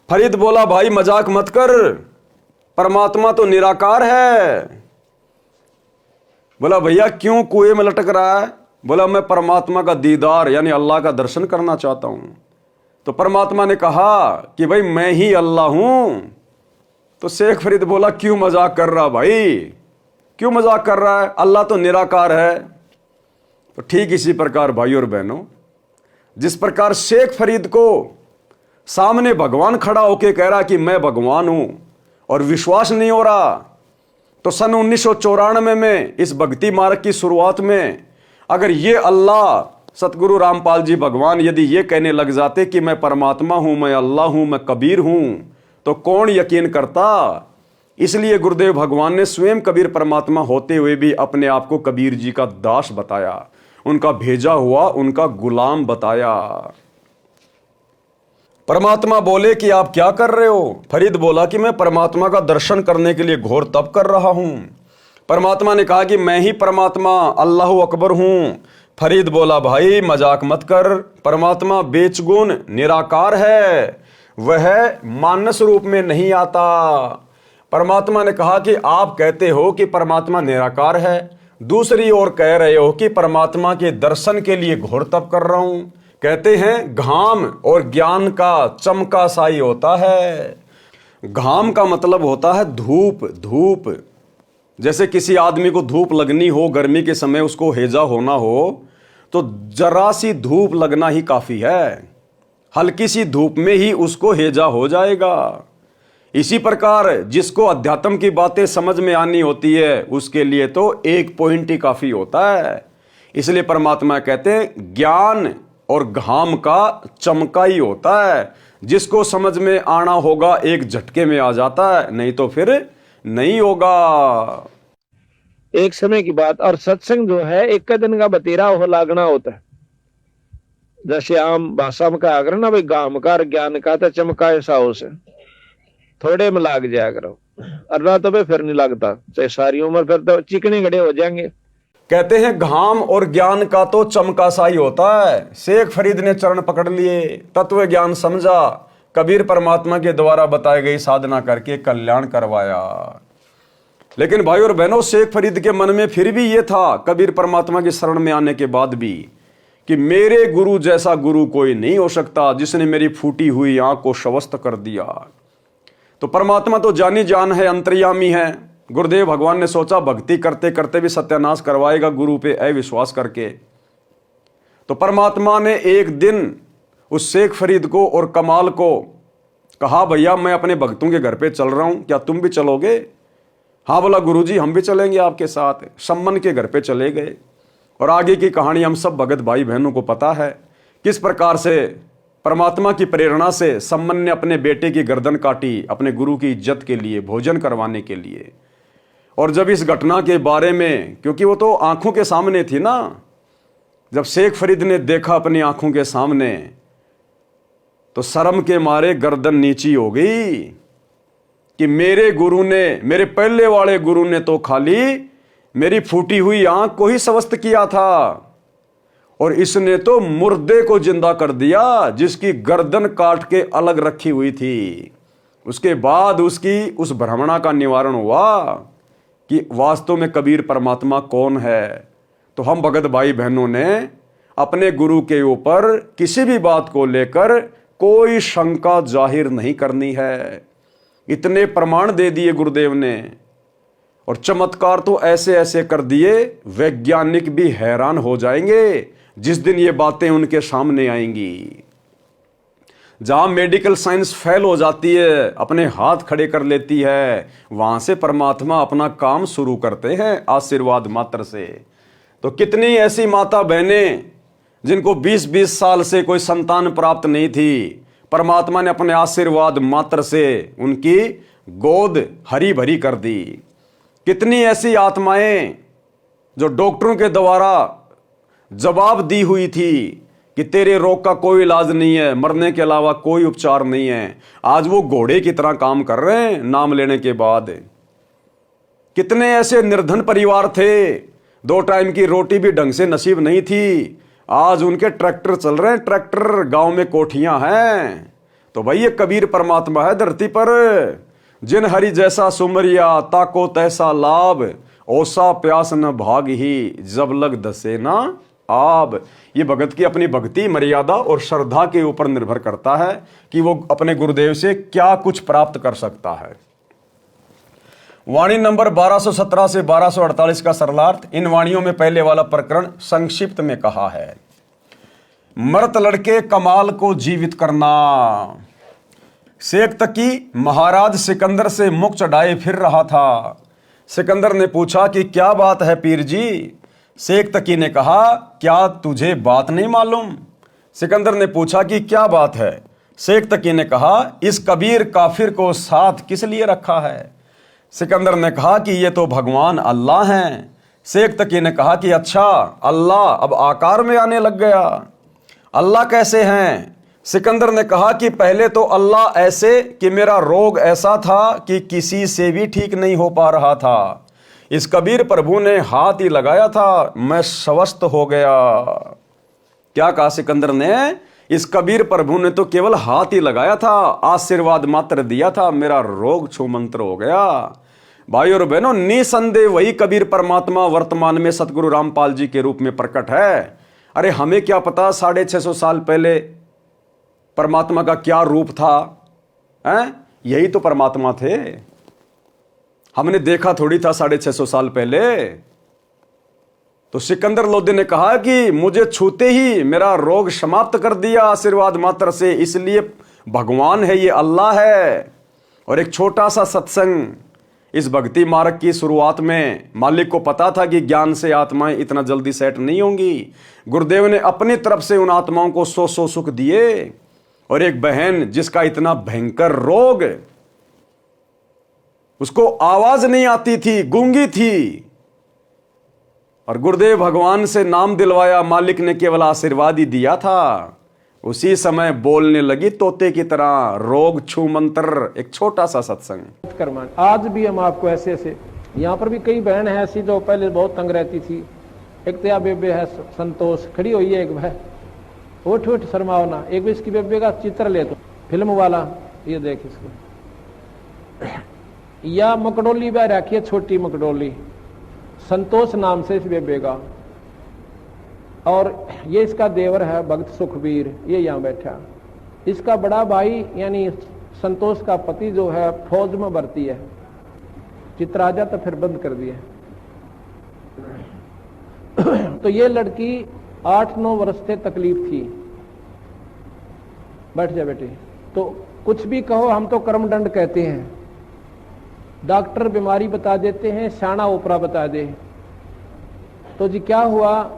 फरीद बोला, भाई मजाक मत कर, परमात्मा तो निराकार है। बोला, भैया क्यों कुएं में लटक रहा है? बोला, मैं परमात्मा का दीदार यानी अल्लाह का दर्शन करना चाहता हूं। तो परमात्मा ने कहा कि भाई मैं ही अल्लाह हूं। तो शेख फरीद बोला, क्यों मजाक कर रहा भाई, क्यों मजाक कर रहा है, अल्लाह तो निराकार है। तो ठीक इसी प्रकार भाई और बहनों, जिस प्रकार शेख फरीद को सामने भगवान खड़ा होके कह रहा कि मैं भगवान हूं और विश्वास नहीं हो रहा, तो सन 1994 में इस भक्ति मार्ग की शुरुआत में अगर ये अल्लाह सतगुरु रामपाल जी भगवान यदि ये कहने लग जाते कि मैं परमात्मा हूं, मैं अल्लाह हूं, मैं कबीर हूं, तो कौन यकीन करता। इसलिए गुरुदेव भगवान ने स्वयं कबीर परमात्मा होते हुए भी अपने आप को कबीर जी का दास बताया, उनका भेजा हुआ, उनका गुलाम बताया। परमात्मा बोले कि आप क्या कर रहे हो? फरीद बोला कि मैं परमात्मा का दर्शन करने के लिए घोर तप कर रहा हूं। परमात्मा ने कहा कि मैं ही परमात्मा अल्लाह अकबर हूं। फरीद बोला, भाई मजाक मत कर, परमात्मा बेचगुन निराकार है, वह मानस रूप में नहीं आता। परमात्मा ने कहा कि आप कहते हो कि परमात्मा निराकार है, दूसरी ओर कह रहे हो कि परमात्मा के दर्शन के लिए घोर तप कर रहा हूं। कहते हैं घाम और ज्ञान का चमका साई होता है। घाम का मतलब होता है धूप। धूप जैसे किसी आदमी को धूप लगनी हो, गर्मी के समय उसको हैजा होना हो, तो जरा सी धूप लगना ही काफी है, हल्की सी धूप में ही उसको हैजा हो जाएगा। इसी प्रकार जिसको अध्यात्म की बातें समझ में आनी होती है उसके लिए तो एक पॉइंट ही काफी होता है। इसलिए परमात्मा कहते हैं ज्ञान और घाम का चमका ही होता है, जिसको समझ में आना होगा एक झटके में आ जाता है, नहीं तो फिर नहीं होगा। एक समय की बात, और सत्संग जो है एक दिन का बतेरा हो लागना होता है। जैसे आम भाषा में कहा करो ना भाई, गामकार ज्ञान का तो चमकाए साओ से, थोड़े में लाग जाया करो, अर्रा तो भाई फिर नहीं लगता, चाहे सारी उम्र फिर तो चिकने गड़े हो जाएंगे। कहते हैं घाम और ज्ञान का तो चमका सा ही होता है। शेख फरीद ने चरण पकड़ लिए, तत्व ज्ञान समझा, कबीर परमात्मा के द्वारा बताई गई साधना करके कल्याण करवाया। लेकिन भाई और बहनों, शेख फरीद के मन में फिर भी ये था कबीर परमात्मा की शरण में आने के बाद भी कि मेरे गुरु जैसा गुरु कोई नहीं हो सकता, जिसने मेरी फूटी हुई आंख को शवस्त कर दिया। तो परमात्मा तो जानी जान है, अंतर्यामी है। गुरुदेव भगवान ने सोचा भक्ति करते करते भी सत्यानाश करवाएगा गुरु पे अविश्वास करके। तो परमात्मा ने एक दिन उस शेख फरीद को और कमाल को कहा, भैया मैं अपने भक्तों के घर पे चल रहा हूं, क्या तुम भी चलोगे? हाँ बोला, गुरुजी हम भी चलेंगे आपके साथ। सम्मन के घर पे चले गए और आगे की कहानी हम सब भगत भाई बहनों को पता है, किस प्रकार से परमात्मा की प्रेरणा से सम्मन ने अपने बेटे की गर्दन काटी अपने गुरु की इज्जत के लिए, भोजन करवाने के लिए। और जब इस घटना के बारे में, क्योंकि वो तो आंखों के सामने थी ना, जब शेख फरीद ने देखा अपनी आंखों के सामने तो शर्म के मारे गर्दन नीची हो गई कि मेरे गुरु ने, मेरे पहले वाले गुरु ने तो खाली मेरी फूटी हुई आंख को ही स्वस्थ किया था, और इसने तो मुर्दे को जिंदा कर दिया जिसकी गर्दन काट के अलग रखी हुई थी। उसके बाद उसकी उस भ्रमणा का निवारण हुआ कि वास्तव में कबीर परमात्मा कौन है। तो हम भगत भाई बहनों ने अपने गुरु के ऊपर किसी भी बात को लेकर कोई शंका जाहिर नहीं करनी है। इतने प्रमाण दे दिए गुरुदेव ने, और चमत्कार तो ऐसे ऐसे कर दिए, वैज्ञानिक भी हैरान हो जाएंगे जिस दिन ये बातें उनके सामने आएंगी। जहां मेडिकल साइंस फेल हो जाती है, अपने हाथ खड़े कर लेती है, वहां से परमात्मा अपना काम शुरू करते हैं आशीर्वाद मात्र से। तो कितनी ऐसी माता बहनें जिनको 20-20 साल से कोई संतान प्राप्त नहीं थी, परमात्मा ने अपने आशीर्वाद मात्र से उनकी गोद हरी भरी कर दी। कितनी ऐसी आत्माएं जो डॉक्टरों के द्वारा जवाब दी हुई थी कि तेरे रोग का कोई इलाज नहीं है, मरने के अलावा कोई उपचार नहीं है, आज वो घोड़े की तरह काम कर रहे हैं नाम लेने के बाद। कितने ऐसे निर्धन परिवार थे, 2 टाइम की रोटी भी ढंग से नसीब नहीं थी, आज उनके ट्रैक्टर चल रहे हैं, ट्रैक्टर, गांव में कोठियां हैं। तो भाई ये कबीर परमात्मा है धरती पर। जिन हरि जैसा सुमरिया, ताको तैसा लाभ, ओसा प्यास न भाग ही, जब लग दसे ना आब। ये भगत की अपनी भक्ति, मर्यादा और श्रद्धा के ऊपर निर्भर करता है कि वो अपने गुरुदेव से क्या कुछ प्राप्त कर सकता है। वाणी नंबर 1217 से 1248 का सरलार्थ। इन वाणियों में पहले वाला प्रकरण संक्षिप्त में कहा है। मरत लड़के कमाल को जीवित करना। शेख तकी महाराज सिकंदर से मुख चढ़ाए फिर रहा था। सिकंदर ने पूछा कि क्या बात है पीर जी? शेख तकी ने कहा, क्या तुझे बात नहीं मालूम? सिकंदर ने पूछा कि क्या बात है? शेख तकी ने कहा, इस कबीर काफिर को साथ किस लिए रखा है? सिकंदर ने कहा कि ये तो भगवान अल्लाह हैं। शेख तकी ने कहा कि अच्छा, अल्लाह अब आकार में आने लग गया, अल्लाह कैसे हैं? सिकंदर ने कहा कि पहले तो अल्लाह ऐसे कि मेरा रोग ऐसा था कि किसी से भी ठीक नहीं हो पा रहा था, इस कबीर प्रभु ने हाथ ही लगाया था, मैं स्वस्थ हो गया। क्या कहा सिकंदर ने? इस कबीर प्रभु ने तो केवल हाथ ही लगाया था, आशीर्वाद मात्र दिया था, मेरा रोग छूमंत्र हो गया। भाई और बहनों, निसंदेह वही कबीर परमात्मा वर्तमान में सतगुरु रामपाल जी के रूप में प्रकट है। अरे हमें क्या पता 650 साल पहले परमात्मा का क्या रूप था? यही तो परमात्मा थे, हमने देखा थोड़ी था 650 साल पहले। तो सिकंदर लोधी ने कहा कि मुझे छूते ही मेरा रोग समाप्त कर दिया आशीर्वाद मात्र से, इसलिए भगवान है, ये अल्लाह है। और एक छोटा सा सत्संग, इस भक्ति मार्ग की शुरुआत में मालिक को पता था कि ज्ञान से आत्माएं इतना जल्दी सेट नहीं होंगी। गुरुदेव ने अपनी तरफ से उन आत्माओं को 100 सुख दिए। और एक बहन जिसका इतना भयंकर रोग, उसको आवाज नहीं आती थी, गूंगी थी, और गुरुदेव भगवान से नाम दिलवाया, मालिक ने केवल आशीर्वाद ही दिया था। उसी समय बोलने लगी तोते की तरह, रोग छू मंत्र। एक छोटा सा सत्संग। कर्मान आज भी हम आपको ऐसे ऐसे, यहाँ पर भी कई बहन है ऐसी जो पहले बहुत तंग रहती थी। एक तो बेबे है संतोष, खड़ी हुई है एक भाई, उठ उठ शर्मावना। एक भी इसकी बेबे का चित्र ले तो फिल्म वाला, ये देख इसको। या मकडोली बह रखी है, छोटी मकडोली, संतोष नाम से इस बेबे का। और ये इसका देवर है भक्त सुखबीर, ये यहाँ बैठा। इसका बड़ा भाई यानी संतोष का पति जो है फौज में भर्ती है। चित्र आ जाता फिर बंद कर दिया। तो ये लड़की 8-9 वर्ष से तकलीफ थी। बैठ जा बेटी। तो कुछ भी कहो, हम तो कर्मदंड कहते हैं। डॉक्टर बीमारी बता देते हैं, शाना ओपरा बता दे। तो जी क्या हुआ,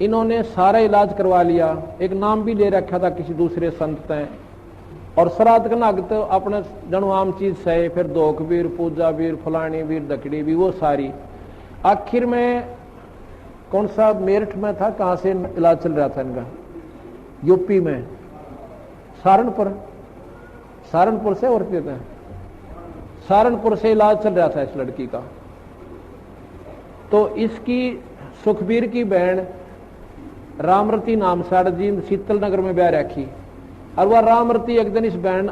इन्होंने सारा इलाज करवा लिया। एक नाम भी ले रखा था किसी दूसरे संत ने। और श्राद्ध का नाग तो अपने जनु आम चीज सहे, फिर दोख वीर, पूजा वीर, फलानी वीर, दकड़ी भी, वो सारी। आखिर में कौन सा मेरठ में था, कहां से इलाज चल रहा था इनका, यूपी में, सहारनपुर से और सहारनपुर से इलाज चल रहा था इस लड़की का। तो इसकी सुखबीर की बहन रामरती नाम साड़ जी शीतल नगर में ब्याह रखी। और वह रामरती एक दिन इस बहन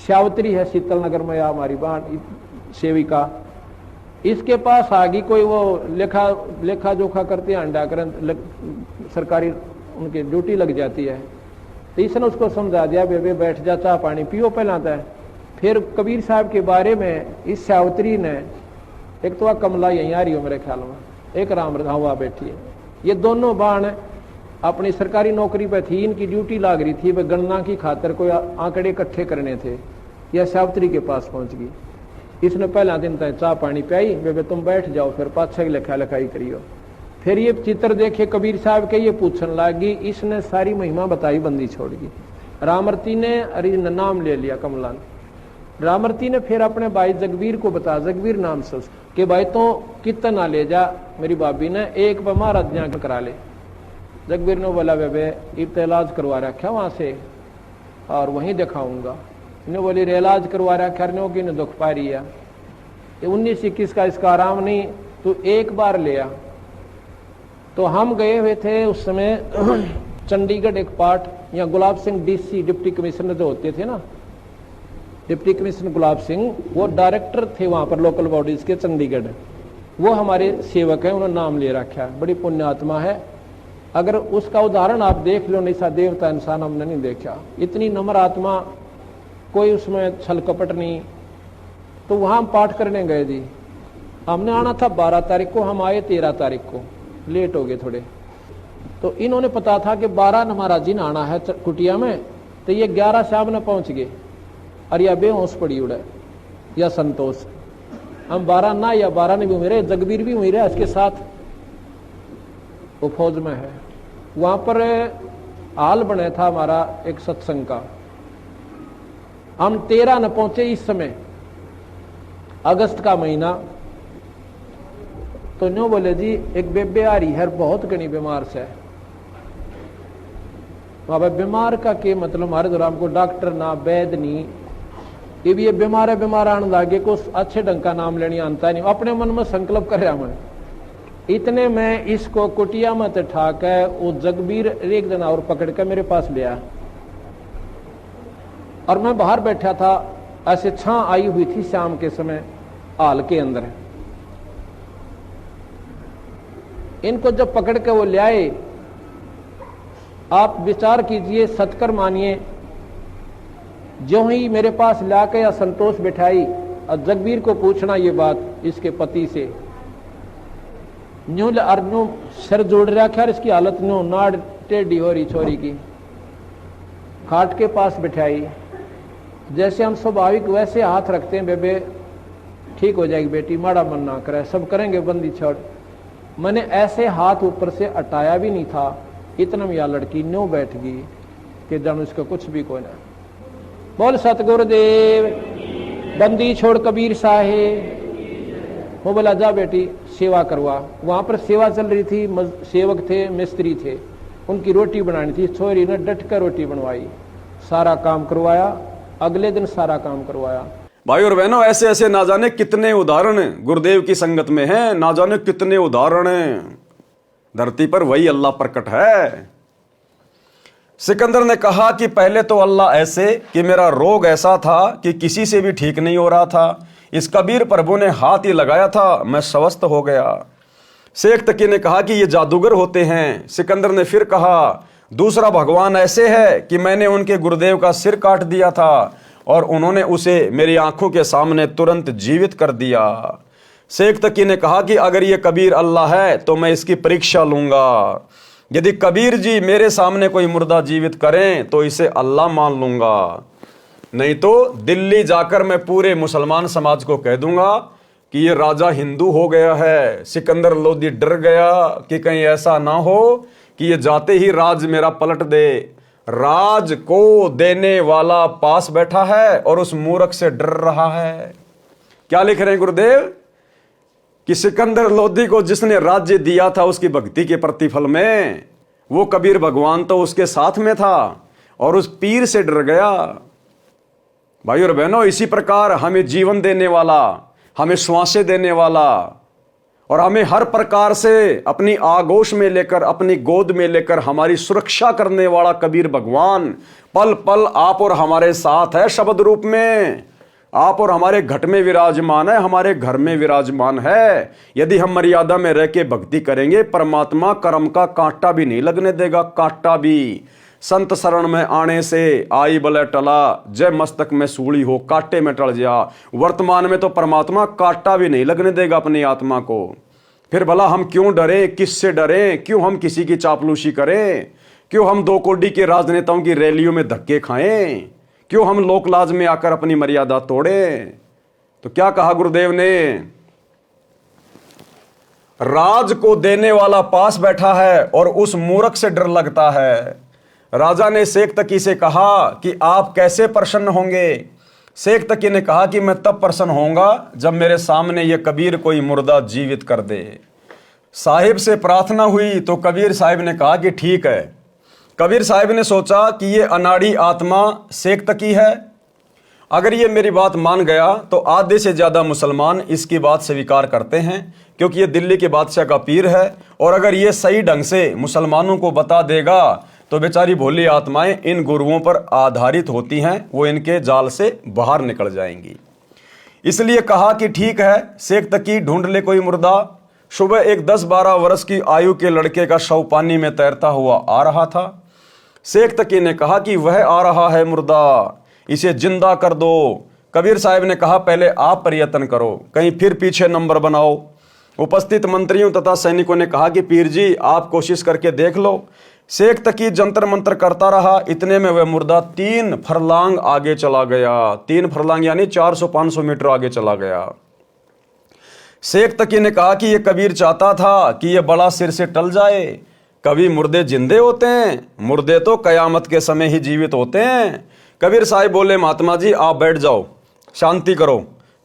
श्यावत्री है शीतल नगर में, या हमारी बहन सेविका, इसके पास आ गई। कोई वो लेखा जोखा करते हैं, अंडा कर सरकारी उनकी ड्यूटी लग जाती है। तो इसने उसको समझा दिया, बेबे बैठ जा, चाह पानी पियो पहलाता है। फिर कबीर साहब के बारे में इस श्यावत्री ने, एक तो वह कमला यहीं आ रही हो मेरे ख्याल में, एक राम हुआ बैठी है। ये दोनों बाण अपनी सरकारी नौकरी पे थी, इनकी ड्यूटी लाग रही थी, वे गणना की खातर कोई आंकड़े इकट्ठे करने थे। यह श्यावत्री के पास पहुंच गई। इसने पहला दिन तक चाह पानी पियाई, बेबे तुम बैठ जाओ, फिर पाछे लिखा लिखाई करियो। फिर ये चित्र देखे कबीर साहब के, ये पूछने लगी। इसने सारी महिमा बताई, बंदी छोड़ गई। रामरती ने अरे नाम ले लिया कमला ने। रामरती ने फिर अपने भाई जगवीर को बता, जगवीर नाम से कि भाई तो कितना ले जा, मेरी भाभी ने एक बार महाराज यहाँ करा ले। जगवीर ने बोला, बेबे इब इलाज करवा रखा वहां से और वहीं दिखाऊंगा। इन्हें बोली रे इलाज करवा रखा, कि ने दुख पा रही है, 19-21 का इसका आराम नहीं, तो एक बार ले आ। तो हम गए हुए थे उस समय चंडीगढ़ एक पार्ट, या Gulab Singh DC deputy commissioner जो होते थे ना, डिप्टी कमिश्नर गुलाब सिंह, वो डायरेक्टर थे वहां पर लोकल बॉडीज के चंडीगढ़। वो हमारे सेवक है, उन्होंने नाम ले रखा है, बड़ी पुण्यात्मा है। अगर उसका उदाहरण आप देख लो, नहीं सा देवता इंसान हमने नहीं देखा, इतनी नम्र आत्मा, कोई उसमें छल कपट नहीं। तो वहां हम पाठ करने गए जी। हमने आना था 12 तारीख को, हम आए 13 तारीख को, लेट हो गए थोड़े। तो इन्होंने पता था कि 12 न महाराज जी ने आना है कुटिया में, तो ये 11 शाम में पहुंच गए। और या बेहोश पड़ी उड़े या संतोष, हम 12 ना या 12 नहीं भी मेरे, जगबीर भी मेरे इसके साथ, वो फौज में है। वहां पर हाल बने था हमारा एक सत्संग का। हम 13 न पहुंचे इस समय, अगस्त का महीना। तो न्यू बोले जी एक बेबे आ रही है, बहुत घनी बीमार से। बाबा बीमार का के मतलब, हमारे दौरान को डॉक्टर ना वैद नहीं, ये बीमार है, बीमार आने लगे, कुछ अच्छे ढंग का नाम लेने आता नहीं। अपने मन में संकल्प कर रहा मैं। इतने में इसको कुटिया में ठा के वो जगबीर एक दिन और पकड़ के मेरे पास ले आया। और मैं बाहर बैठा था, ऐसे छां आई हुई थी शाम के समय हाल के अंदर। इनको जब पकड़ के वो ले आए, आप विचार कीजिए, सतकर मानिए, जो ही मेरे पास लाके या संतोष बिठाई और जगबीर को पूछना ये बात इसके पति से, न्यू अर्जू सिर जोड़ रखा, इसकी हालत न्यू नाड़ टेढ़ी हो रही छोरी की। खाट के पास बिठाई, जैसे हम स्वाभाविक वैसे हाथ रखते हैं, बेबे ठीक हो जाएगी बेटी, माड़ा मन ना करे, सब करेंगे, बंदी छोड़। मैंने ऐसे हाथ ऊपर से हटाया भी नहीं था, इतना में यह लड़की न्यू बैठ गई कि जानू इसका कुछ भी कोई ना। बोल सतगुरुदेव, बंदी छोड़ कबीर साहेब। वो बोला जा बेटी सेवा करवा। वहां पर सेवा चल रही थी, सेवक थे, मिस्त्री थे, उनकी रोटी बनानी थी। छोरी ने डट कर रोटी बनवाई, सारा काम करवाया, अगले दिन सारा काम करवाया। भाई और बहनों, ऐसे ऐसे ना जाने कितने उदाहरण गुरुदेव की संगत में हैं, ना जाने कितने उदाहरण धरती पर वही अल्लाह प्रकट है। सिकंदर ने कहा कि पहले तो अल्लाह ऐसे कि मेरा रोग ऐसा था कि किसी से भी ठीक नहीं हो रहा था, इस कबीर प्रभु ने हाथ ही लगाया था, मैं स्वस्थ हो गया। शेख तकी ने कहा कि ये जादूगर होते हैं। सिकंदर ने फिर कहा दूसरा भगवान ऐसे है कि मैंने उनके गुरुदेव का सिर काट दिया था और उन्होंने उसे मेरी आंखों के सामने तुरंत जीवित कर दिया। शेख तकी ने कहा कि अगर ये कबीर अल्लाह है तो मैं इसकी परीक्षा लूंगा। यदि कबीर जी मेरे सामने कोई मुर्दा जीवित करें तो इसे अल्लाह मान लूंगा, नहीं तो दिल्ली जाकर मैं पूरे मुसलमान समाज को कह दूंगा कि ये राजा हिंदू हो गया है। सिकंदर लोदी डर गया कि कहीं ऐसा ना हो कि ये जाते ही राज मेरा पलट दे। राज को देने वाला पास बैठा है और उस मूर्ख से डर रहा है। क्या लिख रहे हैं गुरुदेव कि सिकंदर लोदी को जिसने राज्य दिया था उसकी भक्ति के प्रतिफल में, वो कबीर भगवान तो उसके साथ में था और उस पीर से डर गया। भाई और बहनों, इसी प्रकार हमें जीवन देने वाला, हमें श्वासें देने वाला और हमें हर प्रकार से अपनी आगोश में लेकर, अपनी गोद में लेकर हमारी सुरक्षा करने वाला कबीर भगवान पल पल आप और हमारे साथ है। शब्द रूप में आप और हमारे घट में विराजमान है, हमारे घर में विराजमान है। यदि हम मर्यादा में रह के भक्ति करेंगे, परमात्मा कर्म का कांटा भी नहीं लगने देगा, कांटा भी। संत शरण में आने से आई बले टला, जय मस्तक में सूली हो कांटे में टल जा। वर्तमान में तो परमात्मा कांटा भी नहीं लगने देगा अपनी आत्मा को। फिर भला हम क्यों डरें, किससे डरें, क्यों हम किसी की चापलूसी करें, क्यों हम दो कोडी के राजनेताओं की रैलियों में धक्के खाएं, क्यों हम लोकलाज में आकर अपनी मर्यादा तोड़ें। तो क्या कहा गुरुदेव ने, राज को देने वाला पास बैठा है और उस मूर्ख से डर लगता है। राजा ने शेख तकी से कहा कि आप कैसे प्रसन्न होंगे। शेख तकी ने कहा कि मैं तब प्रसन्न होऊंगा जब मेरे सामने ये कबीर कोई मुर्दा जीवित कर दे। साहिब से प्रार्थना हुई तो कबीर साहिब ने कहा कि ठीक है। कबीर साहिब ने सोचा कि ये अनाड़ी आत्मा शेख तकी है, अगर ये मेरी बात मान गया तो आधे से ज़्यादा मुसलमान इसकी बात स्वीकार करते हैं, क्योंकि ये दिल्ली के बादशाह का पीर है। और अगर ये सही ढंग से मुसलमानों को बता देगा तो बेचारी भोली आत्माएं इन गुरुओं पर आधारित होती हैं, वो इनके जाल से बाहर निकल जाएंगी। इसलिए कहा कि ठीक है, शेख तकी ढूंढ ले कोई मुर्दा। सुबह एक 10-12 वर्ष की आयु के लड़के का शव पानी में तैरता हुआ आ रहा था। शेख तकी ने कहा कि वह आ रहा है मुर्दा, इसे जिंदा कर दो। कबीर साहब ने कहा पहले आप प्रयत्न करो, कहीं फिर पीछे नंबर बनाओ। उपस्थित मंत्रियों तथा सैनिकों ने कहा कि पीर जी आप कोशिश करके देख लो। शेख तकी जंतर मंतर करता रहा, इतने में वह मुर्दा 3 फरलांग आगे चला गया। 3 फरलांग यानी 400-500 मीटर आगे चला गया। शेख तकी ने कहा कि यह कबीर चाहता था कि यह बड़ा सिर से टल जाए। कभी मुर्दे जिंदे होते हैं, मुर्दे तो कयामत के समय ही जीवित होते हैं। कबीर साहब बोले महात्मा जी आप बैठ जाओ, शांति करो।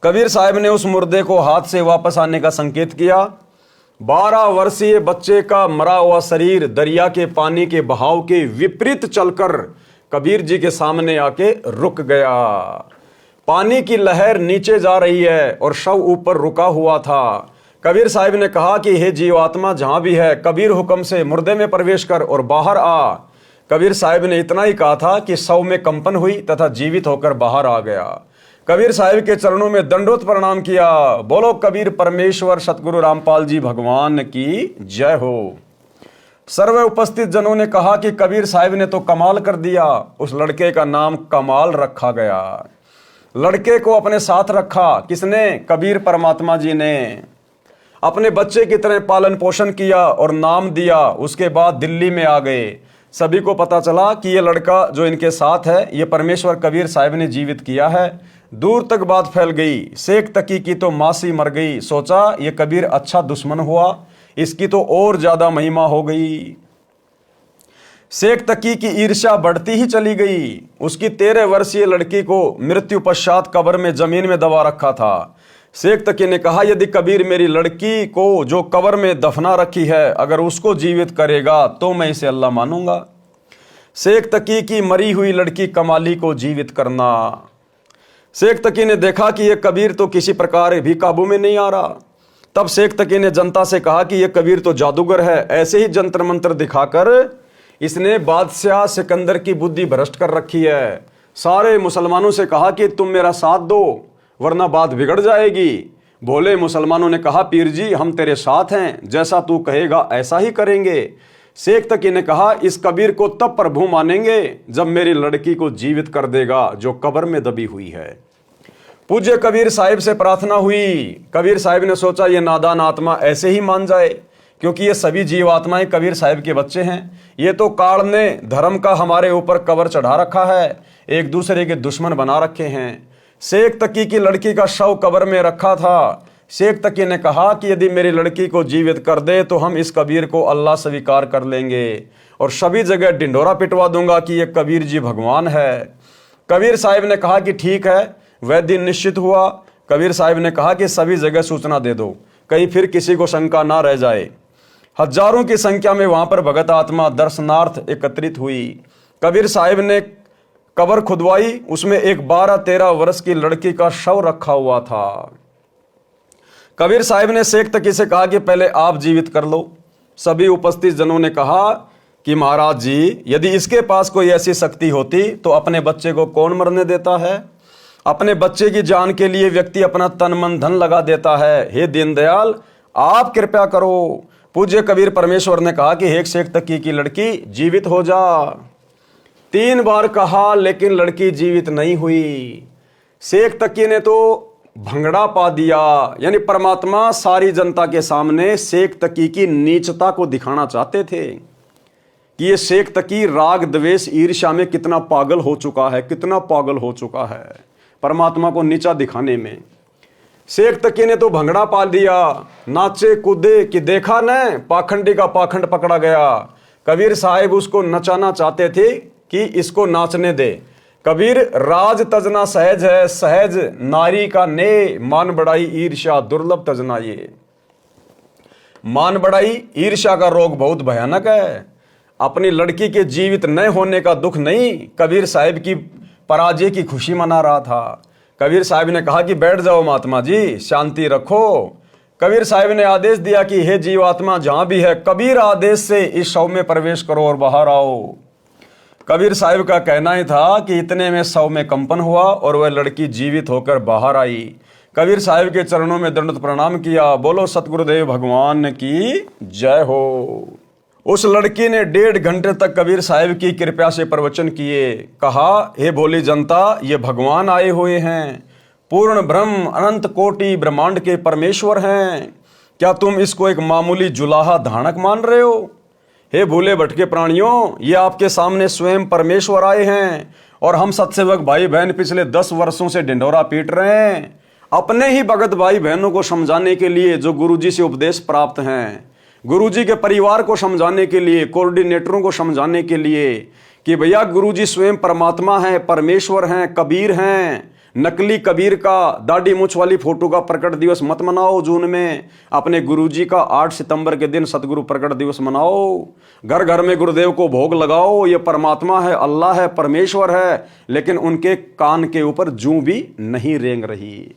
कबीर साहब ने उस मुर्दे को हाथ से वापस आने का संकेत किया। 12 वर्षीय बच्चे का मरा हुआ शरीर दरिया के पानी के बहाव के विपरीत चलकर कबीर जी के सामने आके रुक गया। पानी की लहर नीचे जा रही है और शव ऊपर रुका हुआ था। कबीर साहब ने कहा कि हे जीवात्मा जहां भी है, कबीर हुक्म से मुर्दे में प्रवेश कर और बाहर आ। कबीर साहब ने इतना ही कहा था कि शव में कंपन हुई तथा जीवित होकर बाहर आ गया। कबीर साहब के चरणों में दंडोत प्रणाम किया। बोलो कबीर परमेश्वर सतगुरु रामपाल जी भगवान की जय हो। सर्व उपस्थित जनों ने कहा कि कबीर साहब ने तो कमाल कर दिया। उस लड़के का नाम कमाल रखा गया। लड़के को अपने साथ रखा किसने? कबीर परमात्मा जी ने। अपने बच्चे की तरह पालन पोषण किया और नाम दिया। उसके बाद दिल्ली में आ गए। सभी को पता चला कि ये लड़का जो इनके साथ है ये परमेश्वर कबीर साहब ने जीवित किया है। दूर तक बात फैल गई। शेख तकी की तो मासी मर गई। सोचा ये कबीर अच्छा दुश्मन हुआ, इसकी तो और ज्यादा महिमा हो गई। शेख तकी की ईर्ष्या बढ़ती ही चली गई। उसकी 13 वर्षीय लड़की को मृत्यु पश्चात कब्र में जमीन में दबा रखा था। शेख तकी ने कहा, यदि कबीर मेरी लड़की को जो कब्र में दफना रखी है अगर उसको जीवित करेगा तो मैं इसे अल्लाह मानूंगा। शेख तकी की मरी हुई लड़की कमाली को जीवित करना। शेख तकी ने देखा कि यह कबीर तो किसी प्रकार भी काबू में नहीं आ रहा। तब शेख तकी ने जनता से कहा कि यह कबीर तो जादूगर है। ऐसे ही जंतर मंत्र दिखाकर इसने बादशाह सिकंदर की बुद्धि भ्रष्ट कर रखी है। सारे मुसलमानों से कहा कि तुम मेरा साथ दो वरना बात बिगड़ जाएगी। भोले मुसलमानों ने कहा, पीर जी हम तेरे साथ हैं, जैसा तू कहेगा ऐसा ही करेंगे। शेख तकी ने कहा, इस कबीर को तब प्रभु मानेंगे जब मेरी लड़की को जीवित कर देगा जो कब्र में दबी हुई है। पूज्य कबीर साहिब से प्रार्थना हुई। कबीर साहिब ने सोचा ये नादान आत्मा ऐसे ही मान जाए, क्योंकि ये सभी जीव आत्माएं कबीर साहिब के बच्चे हैं। ये तो काल ने धर्म का हमारे ऊपर कवर चढ़ा रखा है, एक दूसरे के दुश्मन बना रखे हैं। शेख तकी की लड़की का शव कब्र में रखा था। शेख तकी ने कहा कि यदि मेरी लड़की को जीवित कर दे तो हम इस कबीर को अल्लाह स्वीकार कर लेंगे और सभी जगह ढिंढोरा पिटवा दूंगा कि ये कबीर जी भगवान है। कबीर साहिब ने कहा कि ठीक है। वह दिन निश्चित हुआ। कबीर साहिब ने कहा कि सभी जगह सूचना दे दो, कहीं फिर किसी को शंका ना रह जाए। हजारों की संख्या में वहां पर भगत आत्मा दर्शनार्थ एकत्रित हुई। कबीर साहिब ने कब्र खुदवाई, उसमें एक 12-13 वर्ष की लड़की का शव रखा हुआ था। कबीर साहिब ने शेख तकी से कहा कि पहले आप जीवित कर लो। सभी उपस्थित जनों ने कहा कि महाराज जी, यदि इसके पास कोई ऐसी शक्ति होती तो अपने बच्चे को कौन मरने देता है? अपने बच्चे की जान के लिए व्यक्ति अपना तन मन धन लगा देता है। हे दीनदयाल, आप कृपया करो। पूज्य कबीर परमेश्वर ने कहा कि हे शेख तकी की लड़की जीवित हो जा। 3 बार कहा लेकिन लड़की जीवित नहीं हुई। शेख तकी ने तो भंगड़ा पा दिया। यानी परमात्मा सारी जनता के सामने शेख तकी की नीचता को दिखाना चाहते थे कि ये शेख तकी राग द्वेष ईर्ष्या में कितना पागल हो चुका है, कितना पागल हो चुका है परमात्मा को नीचा दिखाने में। शेख तकी ने तो भंगड़ा पा दिया, नाचे कूदे कि देखा न पाखंडी का पाखंड पकड़ा गया। कबीर साहिब उसको नचाना चाहते थे कि इसको नाचने दे। कबीर, राज तजना सहज है, सहज नारी का ने मान बढ़ाई ईर्ष्या दुर्लभ तजना। ये मान बढ़ाई ईर्ष्या का रोग बहुत भयानक है। अपनी लड़की के जीवित न होने का दुख नहीं, कबीर साहिब की पराजय की खुशी मना रहा था। कबीर साहिब ने कहा कि बैठ जाओ महात्मा जी, शांति रखो। कबीर साहिब ने आदेश दिया कि हे जीवात्मा जहां भी है, कबीर आदेश से इस शव में प्रवेश करो और बाहर आओ। कबीर साहिब का कहना ही था कि इतने में शव में कंपन हुआ और वह लड़की जीवित होकर बाहर आई। कबीर साहिब के चरणों में दंडवत प्रणाम किया। बोलो सतगुरुदेव भगवान की जय हो। उस लड़की ने 1.5 घंटे तक कबीर साहिब की कृपा से प्रवचन किए। कहा, हे भोली जनता, ये भगवान आए हुए हैं, पूर्ण ब्रह्म अनंत कोटि ब्रह्मांड के परमेश्वर हैं। क्या तुम इसको एक मामूली जुलाहा धानक मान रहे हो? हे भूले भटके प्राणियों, ये आपके सामने स्वयं परमेश्वर आए हैं और हम सत्सेवक भाई बहन पिछले 10 वर्षों से ढिंढोरा पीट रहे हैं अपने ही भगत भाई बहनों को समझाने के लिए जो गुरुजी से उपदेश प्राप्त हैं, गुरुजी के परिवार को समझाने के लिए, कोऑर्डिनेटरों को समझाने के लिए कि भैया गुरुजी स्वयं परमात्मा हैं, परमेश्वर हैं, कबीर हैं। नकली कबीर का दाढ़ी मूछ वाली फोटो का प्रकट दिवस मत मनाओ जून में। अपने गुरुजी का 8 सितंबर के दिन सतगुरु प्रकट दिवस मनाओ। घर घर में गुरुदेव को भोग लगाओ। ये परमात्मा है, अल्लाह है, परमेश्वर है, लेकिन उनके कान के ऊपर जूं भी नहीं रेंग रही।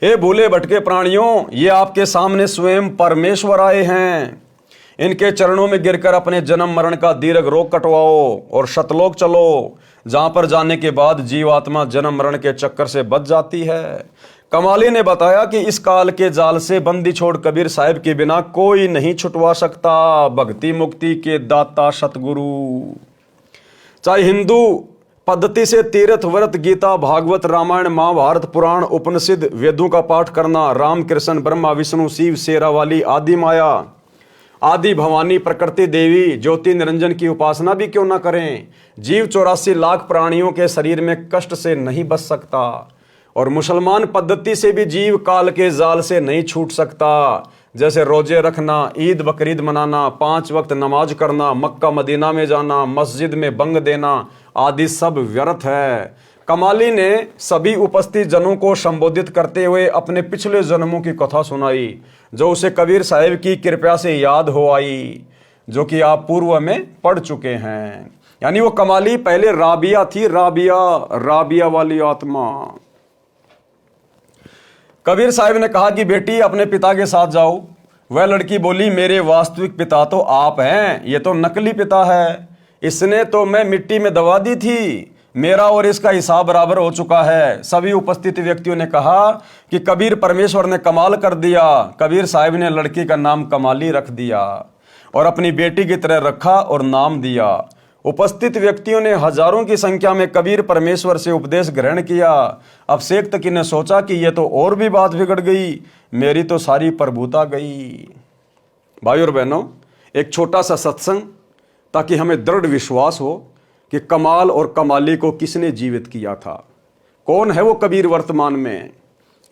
हे भूले भटके प्राणियों, ये आपके सामने स्वयं परमेश्वर आए हैं। इनके चरणों में गिरकर अपने जन्म मरण का दीर्घ रोग कटवाओ और शतलोक चलो, जहां पर जाने के बाद जीवात्मा जन्म मरण के चक्कर से बच जाती है। कमाली ने बताया कि इस काल के जाल से बंदी छोड़ कबीर साहिब के बिना कोई नहीं छुटवा सकता। भक्ति मुक्ति के दाता सतगुरु। चाहे हिंदू पद्धति से तीर्थ व्रत गीता भागवत रामायण महाभारत पुराण उपनिषद वेदों का पाठ करना, राम कृष्ण ब्रह्मा विष्णु शिव शेरावाली आदि माया आदि भवानी प्रकृति देवी ज्योति निरंजन की उपासना भी क्यों ना करें। जीव 84 लाख प्राणियों के शरीर में कष्ट से नहीं बच सकता और मुसलमान पद्धति से भी जीव काल के जाल से नहीं छूट सकता। जैसे रोजे रखना, ईद बकरीद मनाना, 5 वक्त नमाज करना, मक्का मदीना में जाना, मस्जिद में बंग देना आदि सब व्यर्थ है। कमाली ने सभी उपस्थित जनों को संबोधित करते हुए अपने पिछले जन्मों की कथा सुनाई, जो उसे कबीर साहिब की कृपा से याद हो आई, जो कि आप पूर्व में पढ़ चुके हैं। यानी वो कमाली पहले राबिया थी, राबिया वाली आत्मा। कबीर साहिब ने कहा कि बेटी अपने पिता के साथ जाओ। वह लड़की बोली, मेरे वास्तविक पिता तो आप हैं, ये तो नकली पिता है, इसने तो मैं मिट्टी में दबा दी थी, मेरा और इसका हिसाब बराबर हो चुका है। सभी उपस्थित व्यक्तियों ने कहा कि कबीर परमेश्वर ने कमाल कर दिया। कबीर साहिब ने लड़की का नाम कमाली रख दिया और अपनी बेटी की तरह रखा और नाम दिया। उपस्थित व्यक्तियों ने हजारों की संख्या में कबीर परमेश्वर से उपदेश ग्रहण किया। अब शेख तकी ने सोचा कि यह तो और भी बात बिगड़ गई, मेरी तो सारी प्रभुता गई। भाई और बहनों, एक छोटा सा सत्संग ताकि हमें दृढ़ विश्वास हो कि कमाल और कमाली को किसने जीवित किया था, कौन है वो कबीर वर्तमान में।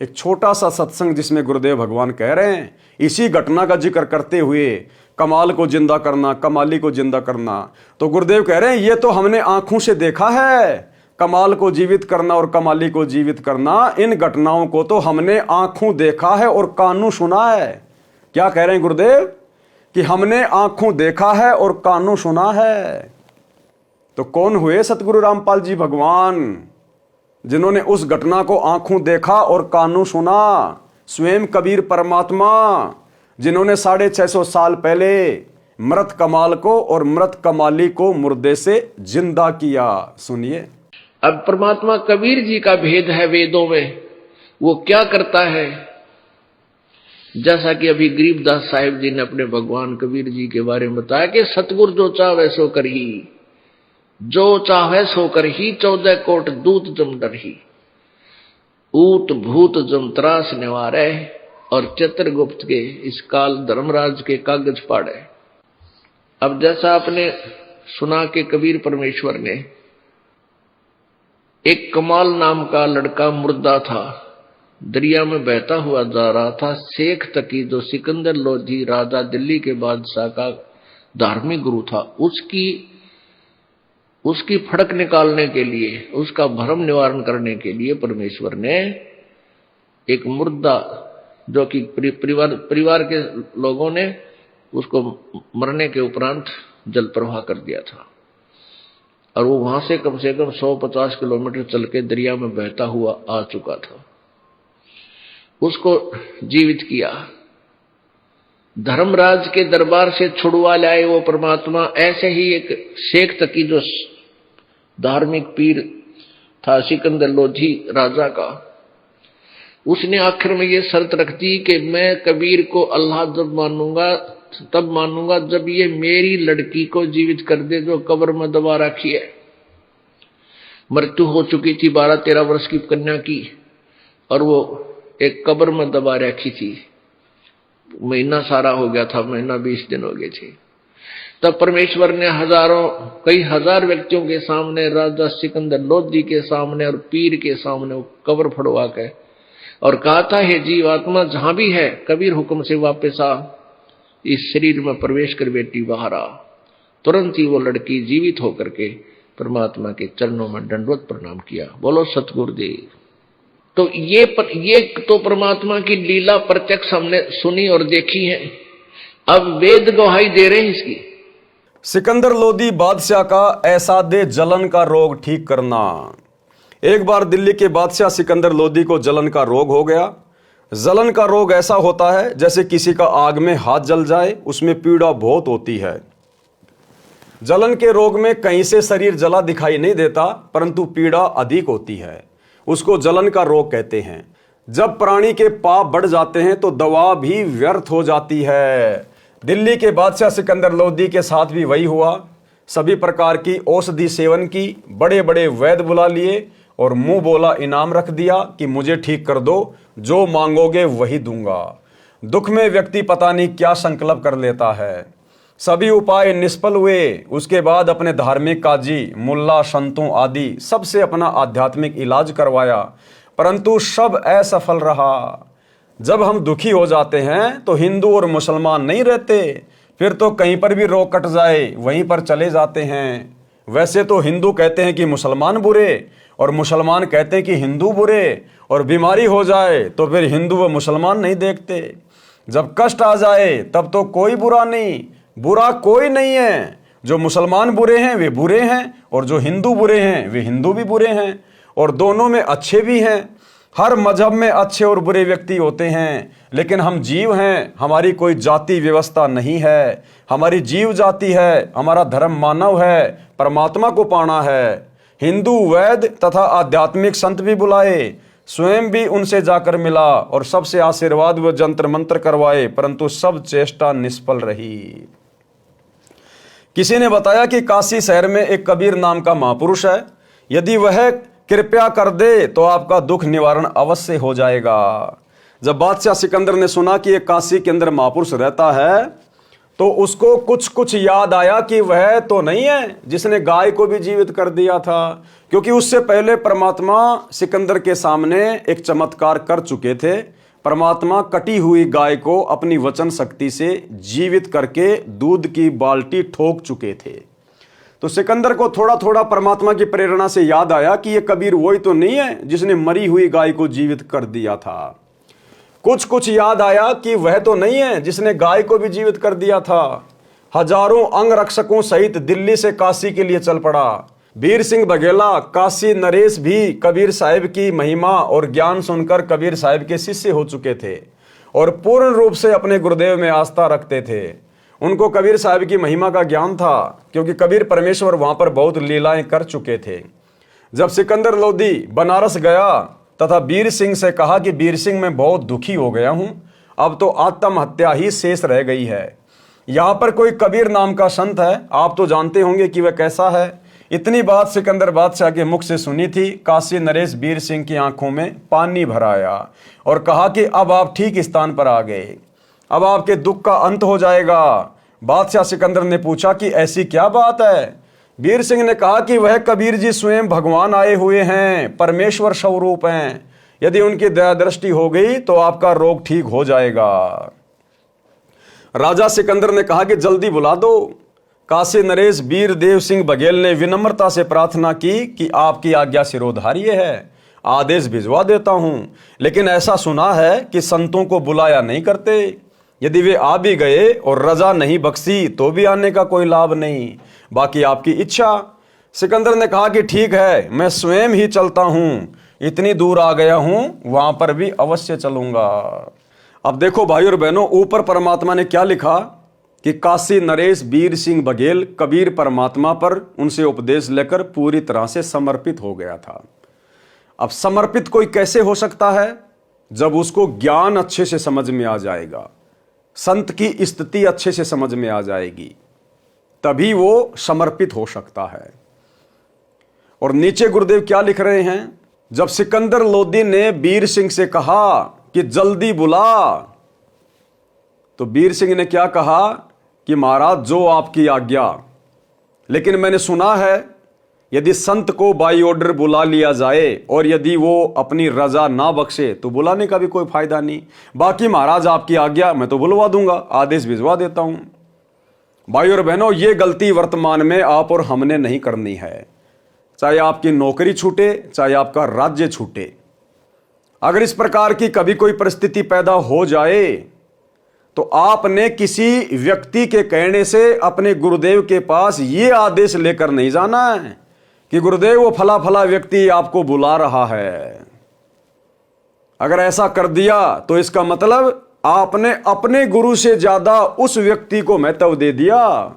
एक छोटा सा सत्संग जिसमें गुरुदेव भगवान कह रहे हैं, इसी घटना का जिक्र करते हुए कमाल को जिंदा करना, कमाली को जिंदा करना। तो गुरुदेव कह रहे हैं ये तो हमने आंखों से देखा है, कमाल को जीवित करना और कमाली को जीवित करना, इन घटनाओं को तो हमने आंखों देखा है और कानों सुना है। क्या कह रहे हैं गुरुदेव कि हमने आंखों देखा है और कानों सुना है। तो कौन हुए सतगुरु रामपाल जी भगवान, जिन्होंने उस घटना को आंखों देखा और कानों सुना? स्वयं कबीर परमात्मा, जिन्होंने 650 साल पहले मृत कमाल को और मृत कमाली को मुर्दे से जिंदा किया। सुनिए, अब परमात्मा कबीर जी का भेद है वेदों में, वो क्या करता है? जैसा कि अभी गरीबदास साहिब जी ने अपने भगवान कबीर जी के बारे में बताया कि सतगुर जो चाहे सो करही, जो चाहे सो करही, 14 कोट दूत जम डरही, ऊत भूत जम त्रास निवारे, और चित्रगुप्त के इस काल धर्मराज के कागज पाड़े। अब जैसा आपने सुना कि कबीर परमेश्वर ने, एक कमाल नाम का लड़का मुर्दा था, दरिया में बहता हुआ जा रहा था। शेख तकी जो सिकंदर लोधी राजा दिल्ली के बादशाह का धार्मिक गुरु था, उसकी फड़क निकालने के लिए, उसका भ्रम निवारण करने के लिए परमेश्वर ने एक मुर्दा, जो कि परिवार के लोगों ने उसको मरने के उपरांत जल प्रवाह कर दिया था, और वो वहां से कम 150 किलोमीटर चल के दरिया में बहता हुआ आ चुका था। उसको जीवित किया, धर्मराज के दरबार से छुड़वा लाए वो परमात्मा। ऐसे ही एक शेख तकी जो धार्मिक पीर था सिकंदर लोधी राजा का, उसने आखिर में ये शर्त रख दी कि मैं कबीर को अल्लाह तब मानूंगा जब ये मेरी लड़की को जीवित कर दे जो कब्र में दबा रखी है। मृत्यु हो चुकी थी 12-13 वर्ष की कन्या की, और वो एक कब्र में दबा रखी थी। महीना सारा हो गया था, महीना 20 दिन हो गए थे। तब परमेश्वर ने कई हजार व्यक्तियों के सामने, राजा सिकंदर लोधी के सामने और पीर के सामने कब्र फड़वा के और कहा था, हे जीवात्मा जहां भी है, कबीर हुक्म से वापस आ, इस शरीर में प्रवेश कर बेटी बाहर आ। तुरंत ही वो लड़की जीवित होकर के परमात्मा के चरणों में दंडवत प्रणाम किया। बोलो सतगुरुदेव। तो ये तो परमात्मा की लीला प्रत्यक्ष हमने सुनी और देखी है, अब वेद गवाही दे रहे हैं इसकी। सिकंदर लोधी बादशाह का ऐसा दे जलन का रोग ठीक करना। एक बार दिल्ली के बादशाह सिकंदर लोधी को जलन का रोग हो गया। जलन का रोग ऐसा होता है जैसे किसी का आग में हाथ जल जाए, उसमें पीड़ा बहुत होती है। जलन के रोग में कहीं से शरीर जला दिखाई नहीं देता, परंतु पीड़ा अधिक होती है। उसको जलन का रोग कहते हैं। जब प्राणी के पाप बढ़ जाते हैं तो दवा भी व्यर्थ हो जाती है। दिल्ली के बादशाह सिकंदर लोधी के साथ भी वही हुआ। सभी प्रकार की औषधि सेवन की, बड़े बड़े वैद्य बुला लिए और मुंह बोला इनाम रख दिया कि मुझे ठीक कर दो, जो मांगोगे वही दूंगा। दुख में व्यक्ति पता नहीं क्या संकल्प कर लेता है। सभी उपाय निष्फल हुए। उसके बाद अपने धार्मिक काजी, मुल्ला, संतों आदि सबसे अपना आध्यात्मिक इलाज करवाया, परंतु सब असफल रहा। जब हम दुखी हो जाते हैं तो हिंदू और मुसलमान नहीं रहते, फिर तो कहीं पर भी रोग कट जाए वहीं पर चले जाते हैं। वैसे तो हिंदू कहते हैं कि मुसलमान बुरे और मुसलमान कहते हैं कि हिंदू बुरे, और बीमारी हो जाए तो फिर हिंदू व मुसलमान नहीं देखते। जब कष्ट आ जाए तब तो कोई बुरा नहीं, बुरा कोई नहीं है। जो मुसलमान बुरे हैं वे बुरे हैं, और जो हिंदू बुरे हैं वे हिंदू भी बुरे हैं, और दोनों में अच्छे भी हैं। हर मजहब में अच्छे और बुरे व्यक्ति होते हैं, लेकिन हम जीव हैं, हमारी कोई जाति व्यवस्था नहीं है। हमारी जीव जाति है, हमारा धर्म मानव है, परमात्मा को पाना है। हिंदू वैद तथा आध्यात्मिक संत भी बुलाए, स्वयं भी उनसे जाकर मिला और सबसे आशीर्वाद व जंत्र मंत्र करवाए, परंतु सब चेष्टा निष्फल रही। किसी ने बताया कि काशी शहर में एक कबीर नाम का महापुरुष है, यदि वह कृपया कर दे तो आपका दुख निवारण अवश्य हो जाएगा। जब बादशाह सिकंदर ने सुना कि एक काशी के अंदर महापुरुष रहता है, तो उसको कुछ याद आया कि वह तो नहीं है जिसने गाय को भी जीवित कर दिया था, क्योंकि उससे पहले परमात्मा सिकंदर के सामने एक चमत्कार कर चुके थे। परमात्मा कटी हुई गाय को अपनी वचन शक्ति से जीवित करके दूध की बाल्टी ठोक चुके थे। तो सिकंदर को थोड़ा थोड़ा परमात्मा की प्रेरणा से याद आया कि यह कबीर वही तो नहीं है जिसने मरी हुई गाय को जीवित कर दिया था। कुछ याद आया कि वह तो नहीं है जिसने गाय को भी जीवित कर दिया था। हजारों अंगरक्षकों सहित दिल्ली से काशी के लिए चल पड़ा। वीर सिंह बघेला, काशी नरेश भी कबीर साहिब की महिमा और ज्ञान सुनकर कबीर साहिब के शिष्य हो चुके थे और पूर्ण रूप से अपने गुरुदेव में आस्था रखते थे। उनको कबीर साहिब की महिमा का ज्ञान था, क्योंकि कबीर परमेश्वर वहां पर बहुत लीलाएं कर चुके थे। जब सिकंदर लोदी बनारस गया तथा वीर सिंह से कहा कि वीर सिंह मैं बहुत दुखी हो गया हूं, अब तो आत्महत्या ही शेष रह गई है। यहां पर कोई कबीर नाम का संत है, आप तो जानते होंगे कि वह कैसा है। इतनी बात सिकंदर बादशाह के मुख से सुनी थी। काशी नरेश वीर सिंह की आंखों में पानी भर आया और कहा कि अब आप ठीक स्थान पर आ गए, अब आपके दुख का अंत हो जाएगा। बादशाह सिकंदर ने पूछा कि ऐसी क्या बात है। वीर सिंह ने कहा कि वह कबीर जी स्वयं भगवान आए हुए हैं, परमेश्वर स्वरूप हैं। यदि उनकी दया दृष्टि हो गई तो आपका रोग ठीक हो जाएगा। राजा सिकंदर ने कहा कि जल्दी बुला दो। काशी नरेश वीर देव सिंह बघेल ने विनम्रता से प्रार्थना की कि आपकी आज्ञा सिरोधार्य है, आदेश भिजवा देता हूं, लेकिन ऐसा सुना है कि संतों को बुलाया नहीं करते। यदि वे आ भी गए और रजा नहीं बख्शी तो भी आने का कोई लाभ नहीं, बाकी आपकी इच्छा। सिकंदर ने कहा कि ठीक है, मैं स्वयं ही चलता हूं, इतनी दूर आ गया हूं, वहां पर भी अवश्य चलूंगा। अब देखो भाई और बहनों, ऊपर परमात्मा ने क्या लिखा कि काशी नरेश वीर सिंह बघेल कबीर परमात्मा पर उनसे उपदेश लेकर पूरी तरह से समर्पित हो गया था। अब समर्पित कोई कैसे हो सकता है? जब उसको ज्ञान अच्छे से समझ में आ जाएगा, संत की स्थिति अच्छे से समझ में आ जाएगी, तभी वो समर्पित हो सकता है। और नीचे गुरुदेव क्या लिख रहे हैं? जब सिकंदर लोदी ने वीर सिंह से कहा कि जल्दी बुला, तो वीर सिंह ने क्या कहा कि महाराज जो आपकी आज्ञा, लेकिन मैंने सुना है यदि संत को बाई ऑर्डर बुला लिया जाए और यदि वो अपनी रजा ना बख्शे तो बुलाने का भी कोई फायदा नहीं। बाकी महाराज आपकी आज्ञा, मैं तो बुलवा दूंगा, आदेश भिजवा देता हूं। भाई और बहनों, ये गलती वर्तमान में आप और हमने नहीं करनी है। चाहे आपकी नौकरी छूटे, चाहे आपका राज्य छूटे, अगर इस प्रकार की कभी कोई परिस्थिति पैदा हो जाए तो आपने किसी व्यक्ति के कहने से अपने गुरुदेव के पास ये आदेश लेकर नहीं जाना है कि गुरुदेव वो फला फला व्यक्ति आपको बुला रहा है। अगर ऐसा कर दिया तो इसका मतलब आपने अपने गुरु से ज्यादा उस व्यक्ति को महत्व दे दिया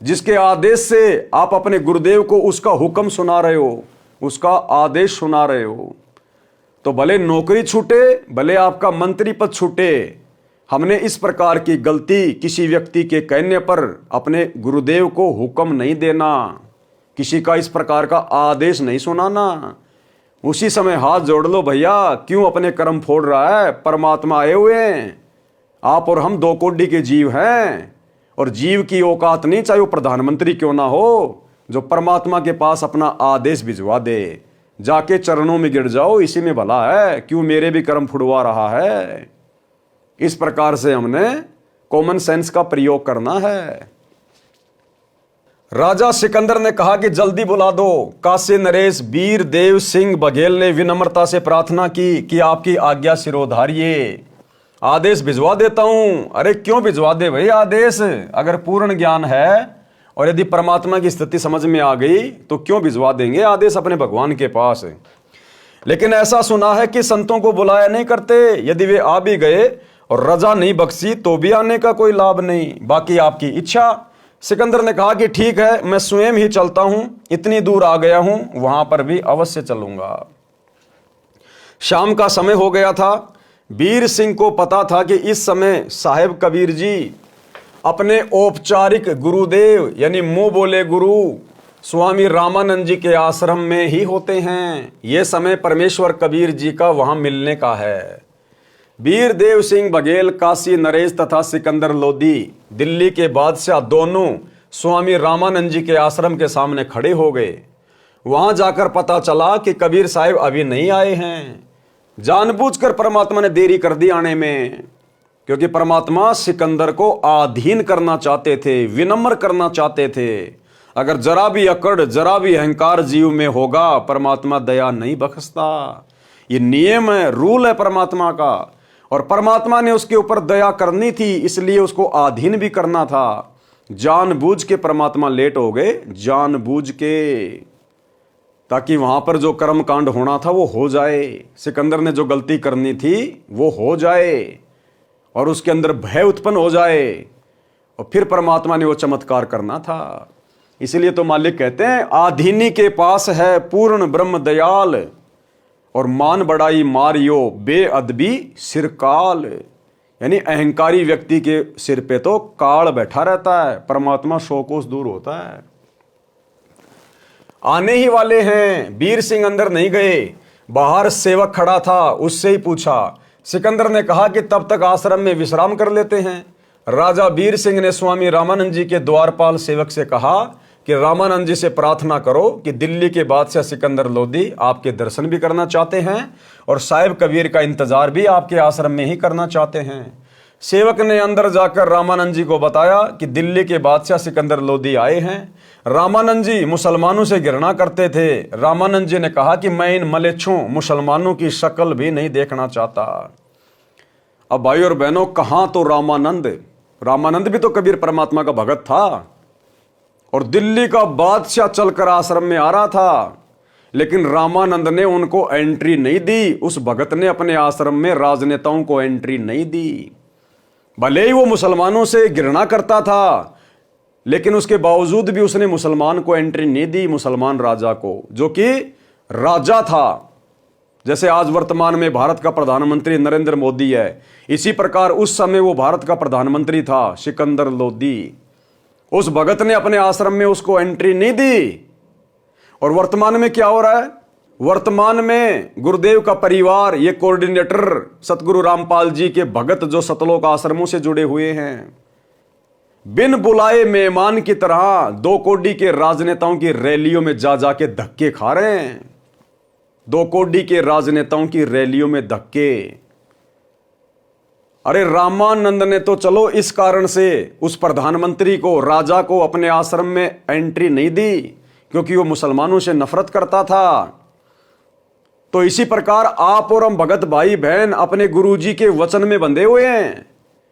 जिसके आदेश से आप अपने गुरुदेव को उसका हुक्म सुना रहे हो, उसका आदेश सुना रहे हो। तो भले नौकरी छूटे, भले आपका मंत्री पद छूटे, हमने इस प्रकार की गलती किसी व्यक्ति के कहने पर अपने गुरुदेव को हुक्म नहीं देना, किसी का इस प्रकार का आदेश नहीं सुनाना। उसी समय हाथ जोड़ लो भैया, क्यों अपने कर्म फोड़ रहा है? परमात्मा आए हुए हैं, आप और हम दो कोटि के जीव हैं, और जीव की औकात नहीं, चाहे वो प्रधानमंत्री क्यों ना हो, जो परमात्मा के पास अपना आदेश भिजवा दे। जाके चरणों में गिर जाओ, इसी में भला है, क्यों मेरे भी कर्म फुड़वा रहा है। इस प्रकार से हमने कॉमन सेंस का प्रयोग करना है। राजा सिकंदर ने कहा कि जल्दी बुला दो। काशी नरेश वीर देव सिंह बघेल ने विनम्रता से प्रार्थना की कि आपकी आज्ञा सिरोधार्य, आदेश भिजवा देता हूं। अरे क्यों भिजवा दे भाई आदेश, अगर पूर्ण ज्ञान है और यदि परमात्मा की स्थिति समझ में आ गई तो क्यों भिजवा देंगे आदेश अपने भगवान के पास। लेकिन ऐसा सुना है कि संतों को बुलाया नहीं करते, यदि वे आ भी गए और रजा नहीं बख्शी तो भी आने का कोई लाभ नहीं, बाकी आपकी इच्छा। सिकंदर ने कहा कि ठीक है, मैं स्वयं ही चलता हूं, इतनी दूर आ गया हूं, वहां पर भी अवश्य चलूंगा। शाम का समय हो गया था। वीर सिंह को पता था कि इस समय साहेब कबीर जी अपने औपचारिक गुरुदेव यानी मुंह बोले गुरु स्वामी रामानंद जी के आश्रम में ही होते हैं। यह समय परमेश्वर कबीर जी का वहां मिलने का है। वीर देव सिंह बघेल, काशी नरेश तथा सिकंदर लोधी दिल्ली के बादशाह दोनों स्वामी रामानंद जी के आश्रम के सामने खड़े हो गए। वहां जाकर पता चला कि कबीर साहिब अभी नहीं आए हैं। जानबूझकर परमात्मा ने देरी कर दी आने में, क्योंकि परमात्मा सिकंदर को अधीन करना चाहते थे, विनम्र करना चाहते थे। अगर जरा भी अकड़, जरा भी अहंकार जीव में होगा, परमात्मा दया नहीं बख्शता। ये नियम है, रूल है परमात्मा का। और परमात्मा ने उसके ऊपर दया करनी थी, इसलिए उसको अधीन भी करना था। जानबूझ के परमात्मा लेट हो गए, जानबूझ के, ताकि वहां पर जो कर्म कांड होना था वो हो जाए, सिकंदर ने जो गलती करनी थी वो हो जाए और उसके अंदर भय उत्पन्न हो जाए, और फिर परमात्मा ने वो चमत्कार करना था। इसीलिए तो मालिक कहते हैं, आधीनी के पास है पूर्ण ब्रह्म दयाल, और मान बड़ाई मारियो बेअदबी सिरकाल। यानी अहंकारी व्यक्ति के सिर पे तो काल बैठा रहता है, परमात्मा 100 कोस दूर होता है। आने ही वाले हैं। वीर सिंह अंदर नहीं गए, बाहर सेवक खड़ा था, उससे ही पूछा। सिकंदर ने कहा कि तब तक आश्रम में विश्राम कर लेते हैं। राजा वीर सिंह ने स्वामी रामानंद जी के द्वारपाल सेवक से कहा कि रामानंद जी से प्रार्थना करो कि दिल्ली के बादशाह सिकंदर लोधी आपके दर्शन भी करना चाहते हैं और साहिब कबीर का इंतजार भी आपके आश्रम में ही करना चाहते हैं। सेवक ने अंदर जाकर रामानंद जी को बताया कि दिल्ली के बादशाह सिकंदर लोधी आए हैं। रामानंद जी मुसलमानों से घृणा करते थे। रामानंद जी ने कहा कि मैं इन मलेच्छों मुसलमानों की शक्ल भी नहीं देखना चाहता। अब भाई और बहनों, कहां तो रामानंद भी तो कबीर परमात्मा का भगत था और दिल्ली का बादशाह चलकर आश्रम में आ रहा था, लेकिन रामानंद ने उनको एंट्री नहीं दी। उस भगत ने अपने आश्रम में राजनेताओं को एंट्री नहीं दी। भले ही वो मुसलमानों से घृणा करता था, लेकिन उसके बावजूद भी उसने मुसलमान को एंट्री नहीं दी, मुसलमान राजा को, जो कि राजा था। जैसे आज वर्तमान में भारत का प्रधानमंत्री नरेंद्र मोदी है, इसी प्रकार उस समय वो भारत का प्रधानमंत्री था सिकंदर लोधी। उस भगत ने अपने आश्रम में उसको एंट्री नहीं दी। और वर्तमान में क्या हो रहा है? वर्तमान में गुरुदेव का परिवार, ये कोऑर्डिनेटर सतगुरु रामपाल जी के भगत जो सतलोक आश्रमों से जुड़े हुए हैं, बिन बुलाए मेहमान की तरह 2 कोडी के राजनेताओं की रैलियों में जा जाके धक्के खा रहे हैं। 2 कोडी के राजनेताओं की रैलियों में धक्के। अरे रामानंद ने तो चलो इस कारण से उस प्रधानमंत्री को, राजा को अपने आश्रम में एंट्री नहीं दी, क्योंकि वो मुसलमानों से नफरत करता था। तो इसी प्रकार आप और हम भगत भाई बहन अपने गुरुजी के वचन में बंधे हुए हैं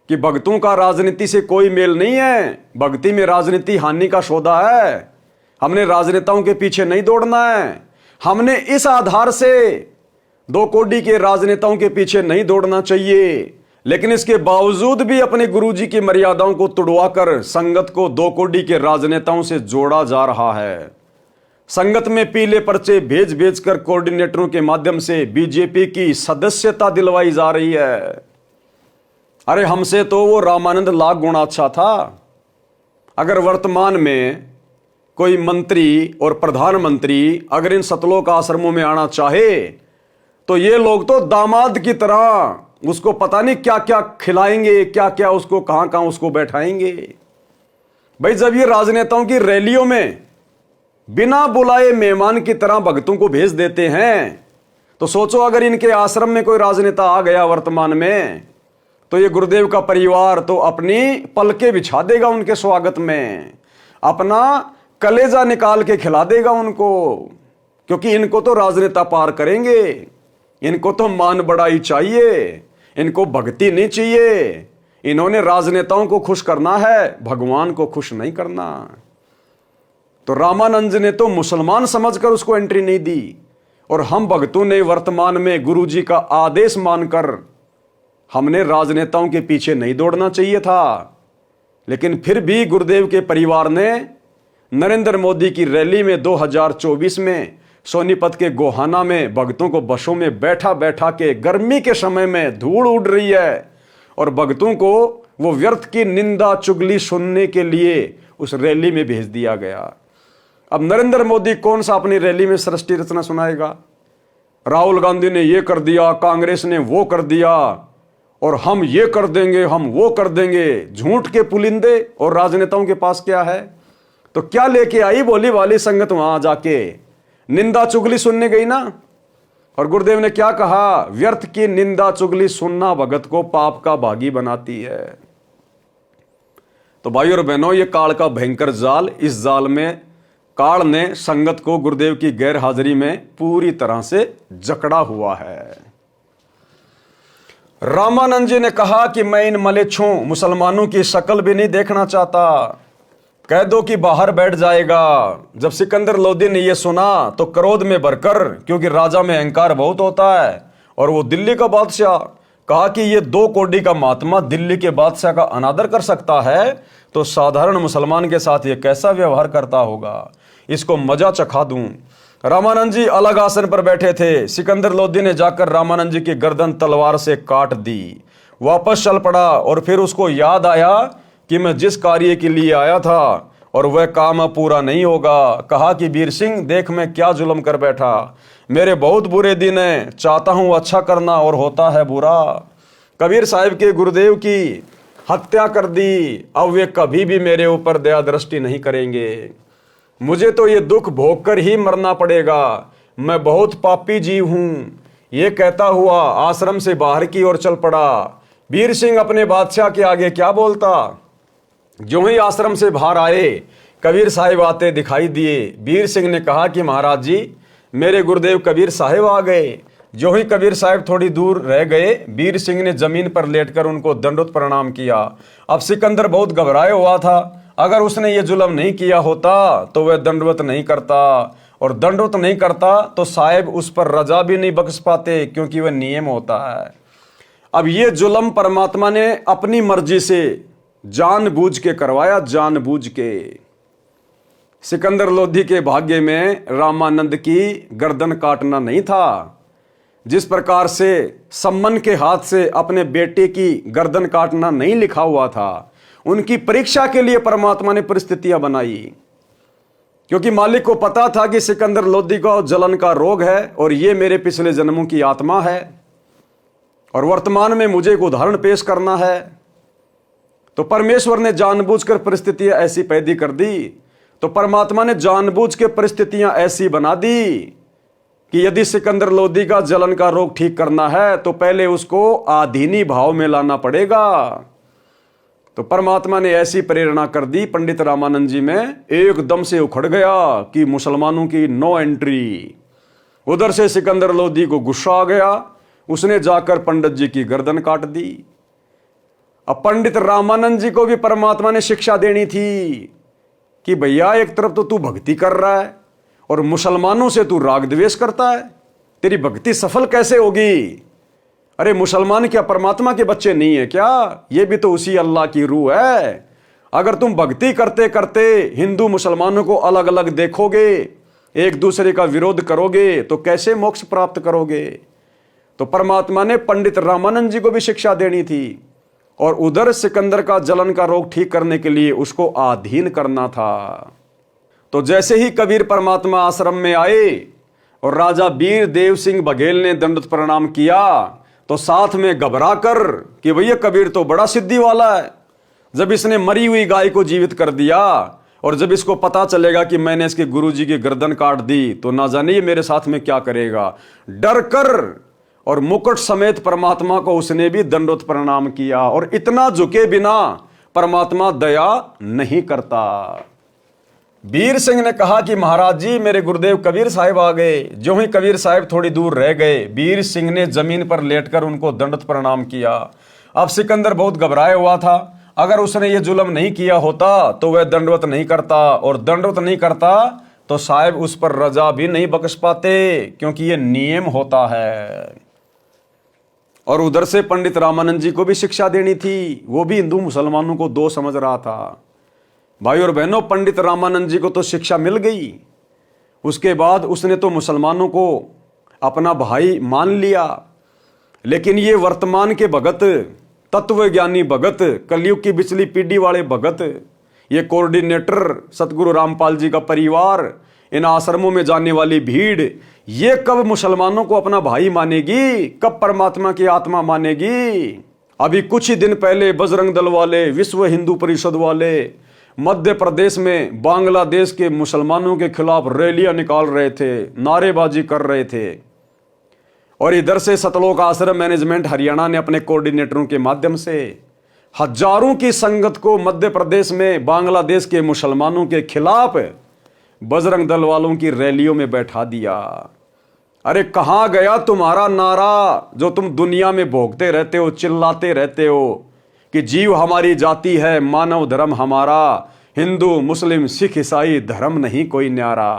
कि भक्तों का राजनीति से कोई मेल नहीं है। भक्ति में राजनीति हानि का सौदा है। हमने राजनेताओं के पीछे नहीं दौड़ना है। हमने इस आधार से 2 कोडी के राजनेताओं के पीछे नहीं दौड़ना चाहिए। लेकिन इसके बावजूद भी अपने गुरुजी की मर्यादाओं को तुड़वाकर संगत को 2 कोडी के राजनेताओं से जोड़ा जा रहा है। संगत में पीले पर्चे भेज भेज कर कोऑर्डिनेटरों के माध्यम से बीजेपी की सदस्यता दिलवाई जा रही है। अरे हमसे तो वो रामानंद लाख गुना अच्छा था। अगर वर्तमान में कोई मंत्री और प्रधानमंत्री अगर इन सतलोक आश्रमों में आना चाहे तो ये लोग तो दामाद की तरह उसको पता नहीं क्या क्या खिलाएंगे, क्या क्या उसको कहां कहां उसको बैठाएंगे। भाई जब ये राजनेताओं की रैलियों में बिना बुलाए मेहमान की तरह भक्तों को भेज देते हैं, तो सोचो अगर इनके आश्रम में कोई राजनेता आ गया वर्तमान में, तो ये गुरुदेव का परिवार तो अपनी पलके बिछा देगा उनके स्वागत में, अपना कलेजा निकाल के खिला देगा उनको, क्योंकि इनको तो राजनेता पार करेंगे, इनको तो मान बढ़ाई चाहिए, इनको भक्ति नहीं चाहिए। इन्होंने राजनेताओं को खुश करना है, भगवान को खुश नहीं करना। तो रामानंद ने तो मुसलमान समझकर उसको एंट्री नहीं दी, और हम भक्तों ने वर्तमान में गुरुजी का आदेश मानकर हमने राजनेताओं के पीछे नहीं दौड़ना चाहिए था। लेकिन फिर भी गुरुदेव के परिवार ने नरेंद्र मोदी की रैली में 2024 में सोनीपत के गोहाना में भक्तों को बसों में बैठा बैठा के, गर्मी के समय में धूल उड़ रही है, और भक्तों को वो व्यर्थ की निंदा चुगली सुनने के लिए उस रैली में भेज दिया गया। अब नरेंद्र मोदी कौन सा अपनी रैली में सृष्टि रचना सुनाएगा? राहुल गांधी ने ये कर दिया, कांग्रेस ने वो कर दिया, और हम ये कर देंगे, हम वो कर देंगे, झूठ के पुलिंदे। और राजनेताओं के पास क्या है? तो क्या लेके आई बोली वाली संगत? वहां जाके निंदा चुगली सुनने गई ना। और गुरुदेव ने क्या कहा? व्यर्थ की निंदा चुगली सुनना भगत को पाप का भागी बनाती है। तो भाई और बहनों, ये काल का भयंकर जाल, इस जाल में काल ने संगत को गुरुदेव की गैर हाजिरी में पूरी तरह से जकड़ा हुआ है। रामानंद जी ने कहा कि मैं इन मलेच्छों मुसलमानों की शक्ल भी नहीं देखना चाहता, कह दो कि बाहर बैठ जाएगा। जब सिकंदर लोदी ने यह सुना तो क्रोध में भरकर, क्योंकि राजा में अहंकार बहुत होता है और वो दिल्ली का बादशाह, कहा कि ये 2 कोड़ी का महात्मा दिल्ली के बादशाह का अनादर कर सकता है, तो साधारण मुसलमान के साथ ये कैसा व्यवहार करता होगा, इसको मजा चखा दूं। रामानंद जी अलग आसन पर बैठे थे। सिकंदर लोदी ने जाकर रामानंद जी की गर्दन तलवार से काट दी, वापस चल पड़ा। और फिर उसको याद आया कि मैं जिस कार्य के लिए आया था और वह काम अब पूरा नहीं होगा। कहा कि वीर सिंह, देख मैं क्या जुल्म कर बैठा, मेरे बहुत बुरे दिन हैं, चाहता हूं अच्छा करना और होता है बुरा। कबीर साहिब के गुरुदेव की हत्या कर दी, अब वे कभी भी मेरे ऊपर दया दृष्टि नहीं करेंगे। मुझे तो ये दुख भोग कर ही मरना पड़ेगा, मैं बहुत पापी जीव हूं। ये कहता हुआ आश्रम से बाहर की ओर चल पड़ा। वीर सिंह अपने बादशाह के आगे क्या बोलता? जो ही आश्रम से बाहर आए, कबीर साहिब आते दिखाई दिए। वीर सिंह ने कहा कि महाराज जी, मेरे गुरुदेव कबीर साहिब आ गए। जो ही कबीर साहिब थोड़ी दूर रह गए, वीर सिंह ने जमीन पर लेटकर उनको दंडवत प्रणाम किया। अब सिकंदर बहुत घबराया हुआ था, अगर उसने ये जुल्म नहीं किया होता तो वह दंडवत नहीं करता, और दंडवत नहीं करता तो साहिब उस पर रजा भी नहीं बख्श पाते, क्योंकि वह नियम होता है। अब ये जुल्म परमात्मा ने अपनी मर्जी से जानबूझ के करवाया, जानबूझ के। सिकंदर लोधी के भाग्य में रामानंद की गर्दन काटना नहीं था। जिस प्रकार से सम्मन के हाथ से अपने बेटे की गर्दन काटना नहीं लिखा हुआ था, उनकी परीक्षा के लिए परमात्मा ने परिस्थितियां बनाई, क्योंकि मालिक को पता था कि सिकंदर लोधी को जलन का रोग है और ये मेरे पिछले जन्मों की आत्मा है, और वर्तमान में मुझे एक उदाहरण पेश करना है। तो परमेश्वर ने जानबूझकर परिस्थितियां ऐसी पैदा कर दी। तो परमात्मा ने जानबूझ के परिस्थितियां ऐसी बना दी कि यदि सिकंदर लोधी का जलन का रोग ठीक करना है तो पहले उसको आधीनी भाव में लाना पड़ेगा। तो परमात्मा ने ऐसी प्रेरणा कर दी पंडित रामानंद जी में, एकदम से उखड़ गया कि मुसलमानों की नो एंट्री। उधर से सिकंदर लोधी को गुस्सा आ गया, उसने जाकर पंडित जी की गर्दन काट दी। अब पंडित रामानंद जी को भी परमात्मा ने शिक्षा देनी थी कि भैया, एक तरफ तो तू भक्ति कर रहा है और मुसलमानों से तू राग द्वेष करता है, तेरी भक्ति सफल कैसे होगी? अरे मुसलमान क्या परमात्मा के बच्चे नहीं है क्या? ये भी तो उसी अल्लाह की रूह है। अगर तुम भक्ति करते करते हिंदू मुसलमानों को अलग अलग देखोगे, एक दूसरे का विरोध करोगे, तो कैसे मोक्ष प्राप्त करोगे? तो परमात्मा ने पंडित रामानंद जी को भी शिक्षा देनी थी, और उधर सिकंदर का जलन का रोग ठीक करने के लिए उसको अधीन करना था। तो जैसे ही कबीर परमात्मा आश्रम में आए और राजा वीर देव सिंह बघेल ने दंडवत प्रणाम किया, तो साथ में घबरा कर कि भैया कबीर तो बड़ा सिद्धि वाला है, जब इसने मरी हुई गाय को जीवित कर दिया और जब इसको पता चलेगा कि मैंने इसके गुरुजी की गर्दन काट दी तो ना जाने ये मेरे साथ में क्या करेगा। डर कर और मुकुट समेत परमात्मा को उसने भी दंडवत प्रणाम किया, और इतना झुके बिना परमात्मा दया नहीं करता। वीर सिंह ने कहा कि महाराज जी मेरे गुरुदेव कबीर साहब आ गए। जो ही कबीर साहब थोड़ी दूर रह गए, वीर सिंह ने जमीन पर लेटकर उनको दंडवत प्रणाम किया। अब सिकंदर बहुत घबराया हुआ था। अगर उसने ये जुल्म नहीं किया होता तो वह दंडवत नहीं करता, और दंडवत नहीं करता तो साहब उस पर रजा भी नहीं बख्श पाते, क्योंकि ये नियम होता है। और उधर से पंडित रामानंद जी को भी शिक्षा देनी थी। वो भी हिंदू मुसलमानों को दो समझ रहा था। भाई और बहनों, पंडित रामानंद जी को तो शिक्षा मिल गई। उसके बाद उसने तो मुसलमानों को अपना भाई मान लिया। लेकिन ये वर्तमान के भगत, तत्वज्ञानी भगत, कलयुग की बिचली पीढ़ी वाले भगत, ये कोऑर्डिनेटर सतगुरु रामपाल जी का परिवार, इन आश्रमों में जाने वाली भीड़, ये कब मुसलमानों को अपना भाई मानेगी, कब परमात्मा की आत्मा मानेगी। अभी कुछ ही दिन पहले बजरंग दल वाले, विश्व हिंदू परिषद वाले मध्य प्रदेश में बांग्लादेश के मुसलमानों के खिलाफ रैलियां निकाल रहे थे, नारेबाजी कर रहे थे। और इधर से सतलोक आश्रम मैनेजमेंट हरियाणा ने अपने कोऑर्डिनेटरों के माध्यम से हजारों की संगत को मध्य प्रदेश में बांग्लादेश के मुसलमानों के खिलाफ बजरंग दल वालों की रैलियों में बैठा दिया। अरे कहां गया तुम्हारा नारा जो तुम दुनिया में भोगते रहते हो, चिल्लाते रहते हो कि जीव हमारी जाति है, मानव धर्म हमारा, हिंदू मुस्लिम सिख ईसाई धर्म नहीं कोई न्यारा।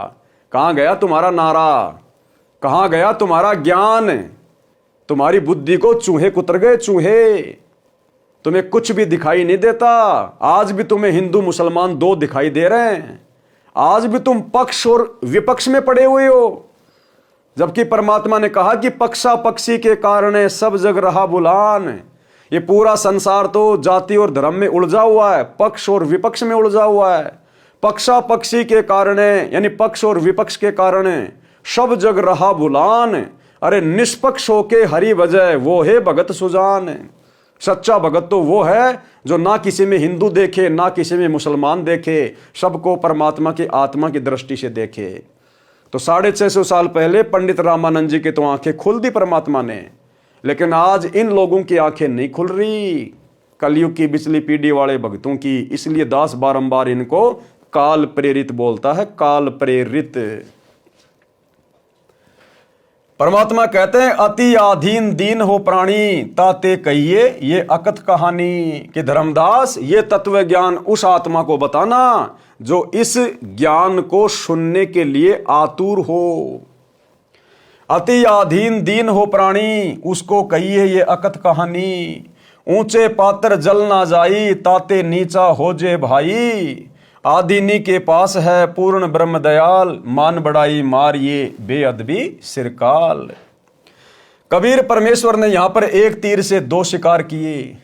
कहां गया तुम्हारा नारा, कहां गया तुम्हारा ज्ञान। तुम्हारी बुद्धि को चूहे कुतर गए, चूहे। तुम्हें कुछ भी दिखाई नहीं देता। आज भी तुम्हें हिंदू मुसलमान दो दिखाई दे रहे हैं। आज भी तुम पक्ष और विपक्ष में पड़े हुए हो, जबकि परमात्मा ने कहा कि पक्षा पक्षी के कारण सब जग रहा बुलान। ये पूरा संसार तो जाति और धर्म में उलझा हुआ है, पक्ष और विपक्ष में उलझा हुआ है। पक्षा पक्षी के कारण, यानी पक्ष और विपक्ष के कारण सब जग रहा बुलान। अरे निष्पक्ष होके हरि बजाय वो है भगत सुजान। सच्चा भगत तो वो है जो ना किसी में हिंदू देखे, ना किसी में मुसलमान देखे, सबको परमात्मा की आत्मा की दृष्टि से देखे। तो 650 साल पहले पंडित रामानंद जी की तो आंखें खोल दी परमात्मा ने, लेकिन आज इन लोगों की आंखें नहीं खुल रही, कलयुग की बिचली पीढ़ी वाले भक्तों की। इसलिए दास बारंबार इनको काल प्रेरित बोलता है, काल प्रेरित। परमात्मा कहते हैं अति आधीन दीन हो प्राणी, ताते कहिए ये अकथ कहानी। कि धर्मदास ये तत्व ज्ञान उस आत्मा को बताना जो इस ज्ञान को सुनने के लिए आतुर हो। अति आधीन दीन हो प्राणी, उसको कहिए ये अकथ कहानी। ऊंचे पात्र जल ना जाई, ताते नीचा हो जे भाई। आदिनी के पास है पूर्ण ब्रह्म दयाल, मान बढ़ाई मार ये बेअदबी सिरकाल। कबीर परमेश्वर ने यहां पर एक तीर से दो शिकार किए।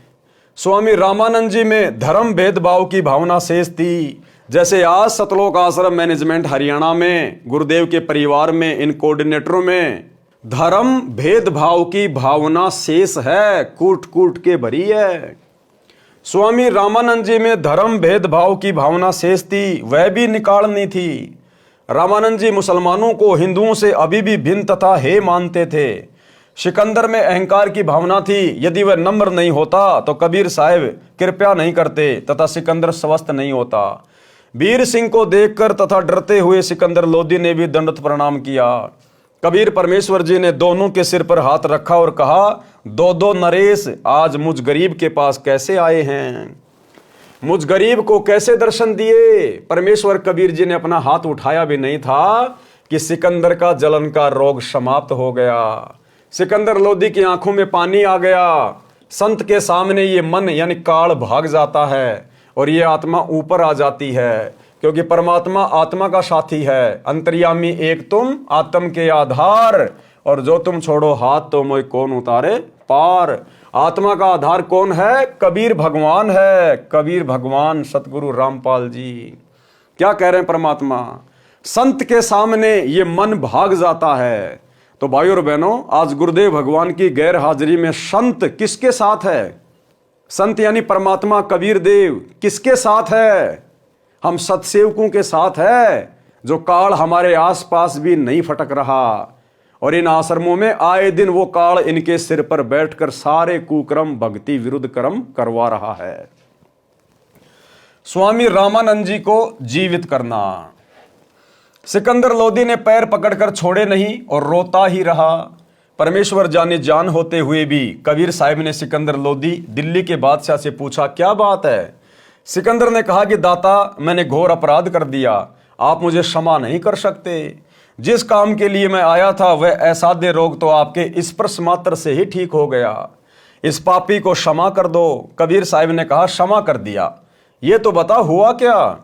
स्वामी रामानंद जी में धर्म भेदभाव की भावना शेष थी, जैसे आज सतलोक आश्रम मैनेजमेंट हरियाणा में गुरुदेव के परिवार में इन कोऑर्डिनेटरों में धर्म भेदभाव की भावना शेष है, कूट कूट के भरी है। स्वामी रामानंद जी में धर्म भेदभाव की भावना शेष थी, वह भी निकालनी थी। रामानंद जी मुसलमानों को हिंदुओं से अभी भी भिन्न तथा हे मानते थे। सिकंदर में अहंकार की भावना थी, यदि वह नम्र नहीं होता तो कबीर साहब कृपया नहीं करते तथा सिकंदर स्वस्थ नहीं होता। वीर सिंह को देखकर तथा डरते हुए सिकंदर लोदी ने भी दंडवत प्रणाम किया। कबीर परमेश्वर जी ने दोनों के सिर पर हाथ रखा और कहा, दो दो नरेश आज मुझ गरीब के पास कैसे आए हैं, मुझ गरीब को कैसे दर्शन दिए। परमेश्वर कबीर जी ने अपना हाथ उठाया भी नहीं था कि सिकंदर का जलन का रोग समाप्त हो गया। सिकंदर लोदी की आंखों में पानी आ गया। संत के सामने ये मन यानी काल भाग जाता है और ये आत्मा ऊपर आ जाती है, क्योंकि परमात्मा आत्मा का साथी है। अंतर्यामी एक तुम, आत्म के आधार, और जो तुम छोड़ो हाथ तो मोय कौन उतारे पार। आत्मा का आधार कौन है? कबीर भगवान है। कबीर भगवान सतगुरु रामपाल जी क्या कह रहे हैं? परमात्मा संत के सामने ये मन भाग जाता है। तो भाई और बहनों, आज गुरुदेव भगवान की गैर हाजिरी में संत किसके साथ है? संत यानी परमात्मा कबीर देव किसके साथ है? हम सतसेवकों के साथ है, जो काल हमारे आसपास भी नहीं फटक रहा। और इन आश्रमों में आए दिन वो काल इनके सिर पर बैठकर सारे कुकर्म भक्ति विरुद्ध कर्म करवा रहा है। स्वामी रामानंद जी को जीवित करना। सिकंदर लोदी ने पैर पकड़कर छोड़े नहीं और रोता ही रहा। परमेश्वर जाने जान होते हुए भी कबीर साहिब ने सिकंदर लोदी दिल्ली के बादशाह से पूछा, क्या बात है? सिकंदर ने कहा कि दाता, मैंने घोर अपराध कर दिया, आप मुझे क्षमा नहीं कर सकते। जिस काम के लिए मैं आया था वह असाध्य रोग तो आपके स्पर्श मात्र से ही ठीक हो गया। इस पापी को क्षमा कर दो। कबीर साहिब ने कहा, क्षमा कर दिया, ये तो बता हुआ क्या?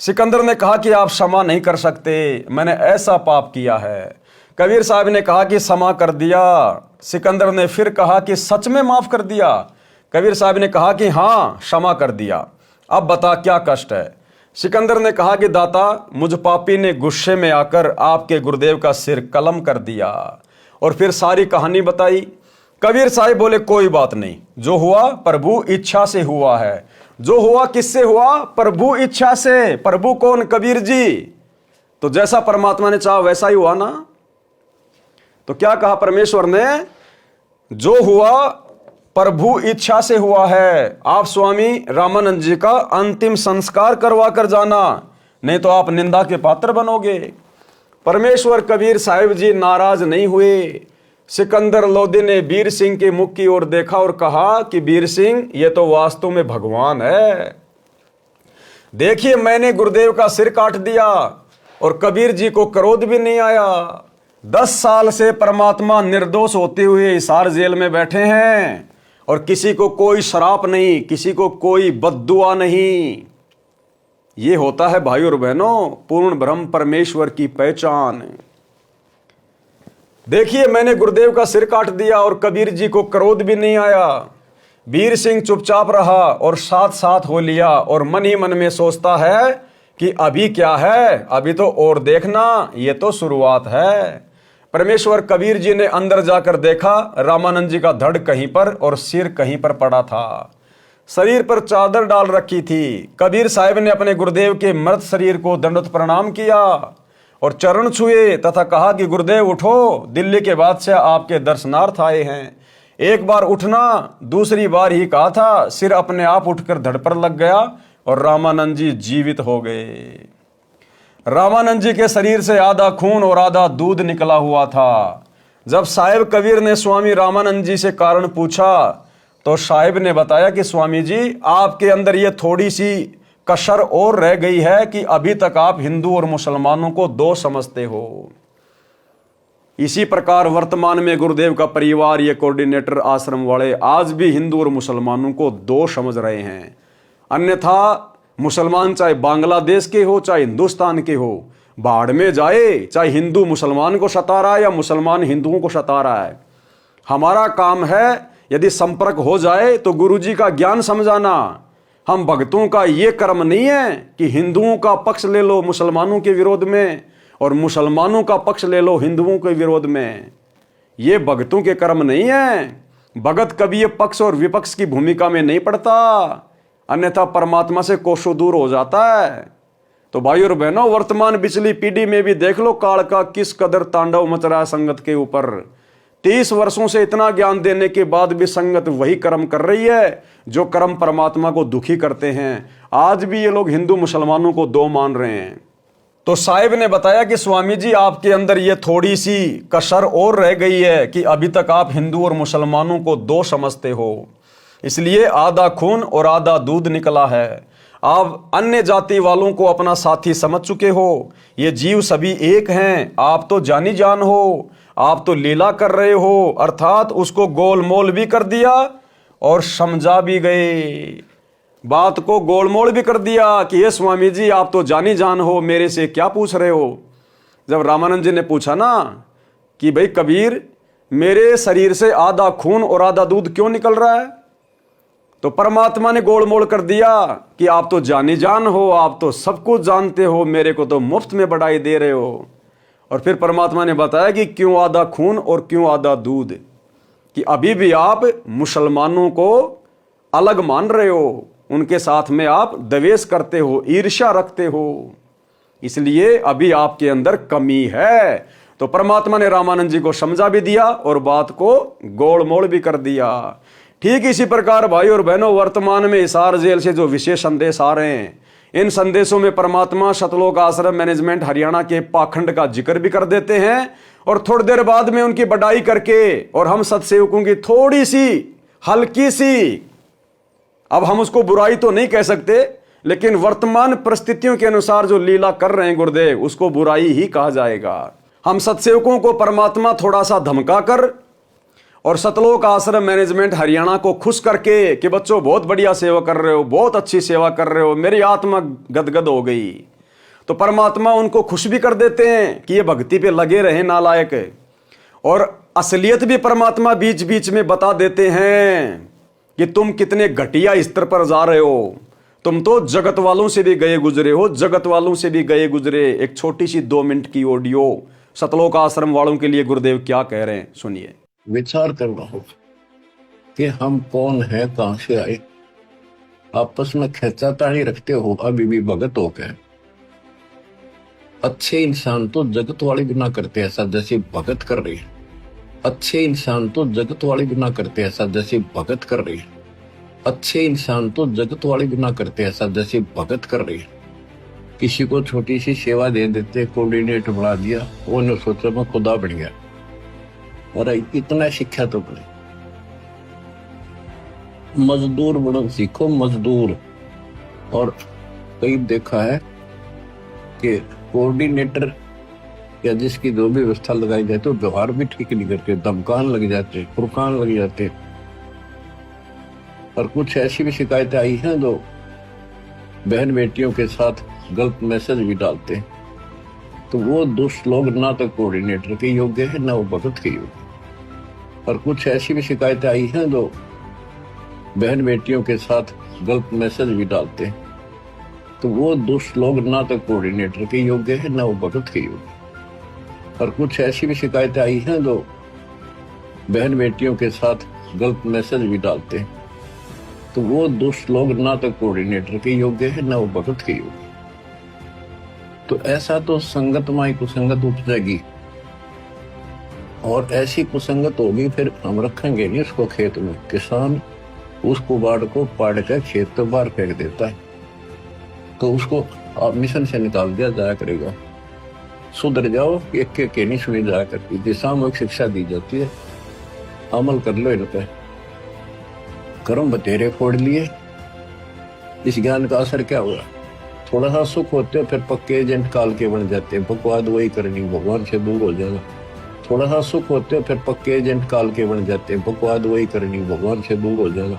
सिकंदर ने कहा कि आप क्षमा नहीं कर सकते, मैंने ऐसा पाप किया है। कबीर साहब ने कहा कि क्षमा कर दिया। सिकंदर ने फिर कहा कि सच में माफ कर दिया? कबीर साहब ने कहा कि हाँ, क्षमा कर दिया। अब बता क्या कष्ट है? सिकंदर ने कहा कि दाता, मुझ पापी ने गुस्से में आकर आपके गुरुदेव का सिर कलम कर दिया। और फिर सारी कहानी बताई। कबीर साहब बोले, कोई बात नहीं, जो हुआ प्रभु इच्छा से हुआ है। जो हुआ किससे हुआ? प्रभु इच्छा से। प्रभु कौन? कबीर जी। तो जैसा परमात्मा ने चाहा वैसा ही हुआ ना। तो क्या कहा परमेश्वर ने? जो हुआ प्रभु इच्छा से हुआ है। आप स्वामी रामानंद जी का अंतिम संस्कार करवा कर जाना, नहीं तो आप निंदा के पात्र बनोगे। परमेश्वर कबीर साहिब जी नाराज नहीं हुए। सिकंदर लोदी ने वीर सिंह के मुख की ओर देखा और कहा कि वीर सिंह, ये तो वास्तव में भगवान है। देखिए, मैंने गुरुदेव का सिर काट दिया और कबीर जी को क्रोध भी नहीं आया। 10 साल से परमात्मा निर्दोष होते हुए हिसार जेल में बैठे हैं और किसी को कोई श्राप नहीं, किसी को कोई बद्दुआ नहीं। ये होता है भाई और बहनों पूर्ण ब्रह्म परमेश्वर की पहचान। देखिए, मैंने गुरुदेव का सिर काट दिया और कबीर जी को क्रोध भी नहीं आया। वीर सिंह चुपचाप रहा और साथ साथ हो लिया और मन ही मन में सोचता है कि अभी क्या है, अभी तो और देखना, ये तो शुरुआत है। परमेश्वर कबीर जी ने अंदर जाकर देखा, रामानंद जी का धड़ कहीं पर और सिर कहीं पर पड़ा था। शरीर पर चादर डाल रखी थी। कबीर साहिब ने अपने गुरुदेव के मृत शरीर को दंडवत प्रणाम किया और चरण छुए तथा कहा कि गुरुदेव उठो, दिल्ली के बादशाह आपके दर्शनार्थ आए हैं। एक बार उठना, दूसरी बार ही कहा था, सिर अपने आप उठकर धड़ पर लग गया और रामानंद जी जीवित हो गए। रामानंद जी के शरीर से आधा खून और आधा दूध निकला हुआ था। जब साहिब कबीर ने स्वामी रामानंद जी से कारण पूछा तो साहिब ने बताया कि स्वामी जी, आपके अंदर ये थोड़ी सी कसर और रह गई है कि अभी तक आप हिंदू और मुसलमानों को दो समझते हो। इसी प्रकार वर्तमान में गुरुदेव का परिवार, ये कोऑर्डिनेटर आश्रम वाले आज भी हिंदू और मुसलमानों को दो समझ रहे हैं। अन्यथा मुसलमान चाहे बांग्लादेश के हो चाहे हिंदुस्तान के हो, बाढ़ में जाए, चाहे हिंदू मुसलमान को सता रहा है या मुसलमान हिंदुओं को सता रहा है। हमारा काम है, यदि संपर्क हो जाए तो गुरुजी का ज्ञान समझाना। हम भक्तों का ये कर्म नहीं है कि हिंदुओं का पक्ष ले लो मुसलमानों के विरोध में और मुसलमानों का पक्ष ले लो हिंदुओं के विरोध में। ये भक्तों के कर्म नहीं है। भगत कभी ये पक्ष और विपक्ष की भूमिका में नहीं पड़ता, अन्यथा परमात्मा से कोसों दूर हो जाता है। तो भाई और बहनों, वर्तमान पिछली पीढ़ी में भी देख लो काल का किस कदर तांडव मच रहा है संगत के ऊपर। 30 वर्षों से इतना ज्ञान देने के बाद भी संगत वही कर्म कर रही है जो कर्म परमात्मा को दुखी करते हैं। आज भी ये लोग हिंदू मुसलमानों को दो मान रहे हैं। तो साहिब ने बताया कि स्वामी जी, आपके अंदर ये थोड़ी सी कसर और रह गई है कि अभी तक आप हिंदू और मुसलमानों को दो समझते हो, इसलिए आधा खून और आधा दूध निकला है। आप अन्य जाति वालों को अपना साथी समझ चुके हो। ये जीव सभी एक हैं। आप तो जानी जान हो, आप तो लीला कर रहे हो, अर्थात उसको गोलमोल भी कर दिया और समझा भी गए। बात को गोलमोल भी कर दिया कि ये स्वामी जी, आप तो जानी जान हो, मेरे से क्या पूछ रहे हो। जब रामानंद जी ने पूछा ना कि भाई कबीर, मेरे शरीर से आधा खून और आधा दूध क्यों निकल रहा है, तो परमात्मा ने गोलमोल कर दिया कि आप तो जानी जान हो, आप तो सब कुछ जानते हो, मेरे को तो मुफ्त में बढ़ाई दे रहे हो। और फिर परमात्मा ने बताया कि क्यों आधा खून और क्यों आधा दूध, कि अभी भी आप मुसलमानों को अलग मान रहे हो, उनके साथ में आप द्वेष करते हो, ईर्ष्या रखते हो, इसलिए अभी आपके अंदर कमी है। तो परमात्मा ने रामानंद जी को समझा भी दिया और बात को गोलमोल भी कर दिया। ठीक इसी प्रकार भाई और बहनों, वर्तमान में हिसार जेल से जो विशेष संदेश आ रहे हैं, इन संदेशों में परमात्मा सतलोक आश्रम मैनेजमेंट हरियाणा के पाखंड का जिक्र भी कर देते हैं और थोड़ी देर बाद में उनकी बड़ाई करके और हम सत्सेवकों की थोड़ी सी हल्की सी, अब हम उसको बुराई तो नहीं कह सकते, लेकिन वर्तमान परिस्थितियों के अनुसार जो लीला कर रहे हैं गुरुदेव, उसको बुराई ही कहा जाएगा। हम सत्सेवकों को परमात्मा थोड़ा सा धमका कर और सतलोक आश्रम मैनेजमेंट हरियाणा को खुश करके कि बच्चों बहुत बढ़िया सेवा कर रहे हो, बहुत अच्छी सेवा कर रहे हो, मेरी आत्मा गदगद हो गई, तो परमात्मा उनको खुश भी कर देते हैं कि ये भक्ति पे लगे रहे नालायक। और असलियत भी परमात्मा बीच बीच में बता देते हैं कि तुम कितने घटिया स्तर पर जा रहे हो, तुम तो जगत वालों से भी गए गुजरे हो, जगत वालों से भी गए गुजरे। एक छोटी सी 2 मिनट की ऑडियो सतलोक आश्रम वालों के लिए गुरुदेव क्या कह रहे हैं, सुनिए। विचार करना होगा कि हम कौन है, कहां से आए। आपस में खेचातानी रखते हो अभी भी भगत हो गए। अच्छे इंसान तो जगत वाले भी ना करते ऐसा जैसे भगत कर रही है। अच्छे इंसान तो जगत वाले भी ना करते ऐसा जैसे भगत कर रही है। अच्छे इंसान तो जगत वाले भी ना करते ऐसा जैसे भगत कर रही है। किसी को छोटी सी सेवा दे देते, कोऑर्डिनेटर बना दिया, वो ने सोचा मैं खुदा बन गया। अरे इतना शिक्षा तो बने, मजदूर बनो सीखो, मजदूर। और कई देखा है कि कोऑर्डिनेटर या जिसकी जो भी व्यवस्था लगाई जाए तो व्यवहार भी ठीक नहीं करते, धमकान लग जाते, फुरकान लग जाते। और कुछ ऐसी भी शिकायतें आई हैं जो बहन बेटियों के साथ गलत मैसेज भी डालते हैं, तो वो दुष्ट लोग ना तो कोऑर्डिनेटर के योग्य है ना वो भगत के योग्य। और कुछ ऐसी भी शिकायतें आई हैं जो बहन बेटियों के साथ गलत मैसेज भी डालते हैं, तो वो दुष्ट लोग ना तो कोऑर्डिनेटर के योग्य है ना वो भगत के योग्य। और कुछ ऐसी भी शिकायतें आई हैं जो बहन बेटियों के साथ गलत मैसेज भी डालते हैं, तो वो दुष्ट लोग ना तो कोऑर्डिनेटर के योग्य है ना वो भगत के योग्य। तो ऐसा तो संगत माई कुसंगत उपजेगी, और ऐसी कुसंगत होगी फिर हम रखेंगे नहीं उसको खेत में। किसान उस कुबाड़ को पाड़ कर खेत तो बाहर फेंक देता है, तो उसको आप मिशन से निकाल दिया जाया करेगा। सुधर जाओ, एक के नहीं सुनी जाया करती थी, सामूहिक शिक्षा दी जाती है, अमल कर लो इन पे। कर्म बतेरे फोड़ लिए, इस ज्ञान का असर क्या हुआ? थोड़ा सा सुख होते हो फिर पक्के एजेंट काल के बन जाते हैं, बकवाद वही करनी, भगवान से दूर हो जाना। थोड़ा सा सुख होते हो फिर पक्के एजेंट काल के बन जाते हैं, बकवाद वही करनी, भगवान से दूर हो जाना।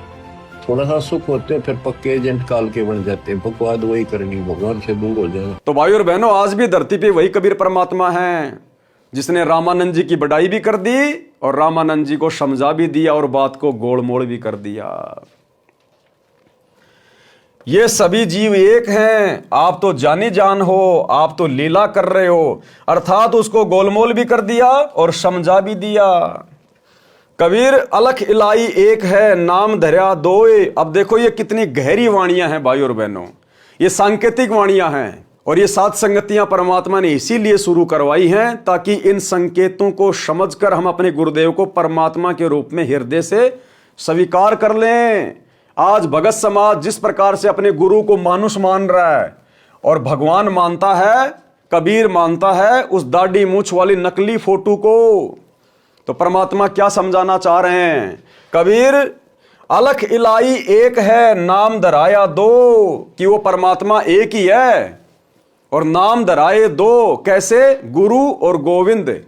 थोड़ा सा सुख होते हो फिर पक्के एजेंट काल के बन जाते हैं, बकवाद वही करनी, भगवान से दूर हो जाना। तो भाई और बहनों, आज भी धरती पे वही कबीर परमात्मा है जिसने रामानंद जी की बड़ाई भी कर दी और रामानंद जी को समझा भी दिया और बात को गोड़ मोड़ भी कर दिया। ये सभी जीव एक हैं, आप तो जानी जान हो, आप तो लीला कर रहे हो, अर्थात उसको गोलमोल भी कर दिया और समझा भी दिया। कबीर अलख इलाई एक है, नाम धर्या दोए। अब देखो ये कितनी गहरी वाणियां हैं भाई और बहनों, ये सांकेतिक वाणियां हैं। और ये 7 संगतियां परमात्मा ने इसीलिए शुरू करवाई हैं ताकि इन संकेतों को समझकर हम अपने गुरुदेव को परमात्मा के रूप में हृदय से स्वीकार कर लें। आज भगत समाज जिस प्रकार से अपने गुरु को मानुष मान रहा है और भगवान मानता है, कबीर मानता है उस दाढ़ी मूछ वाली नकली फोटो को, तो परमात्मा क्या समझाना चाह रहे हैं? कबीर अलख इलाई एक है, नाम धराया दो, कि वो परमात्मा एक ही है और नाम धराए दो। कैसे? गुरु और गोविंद।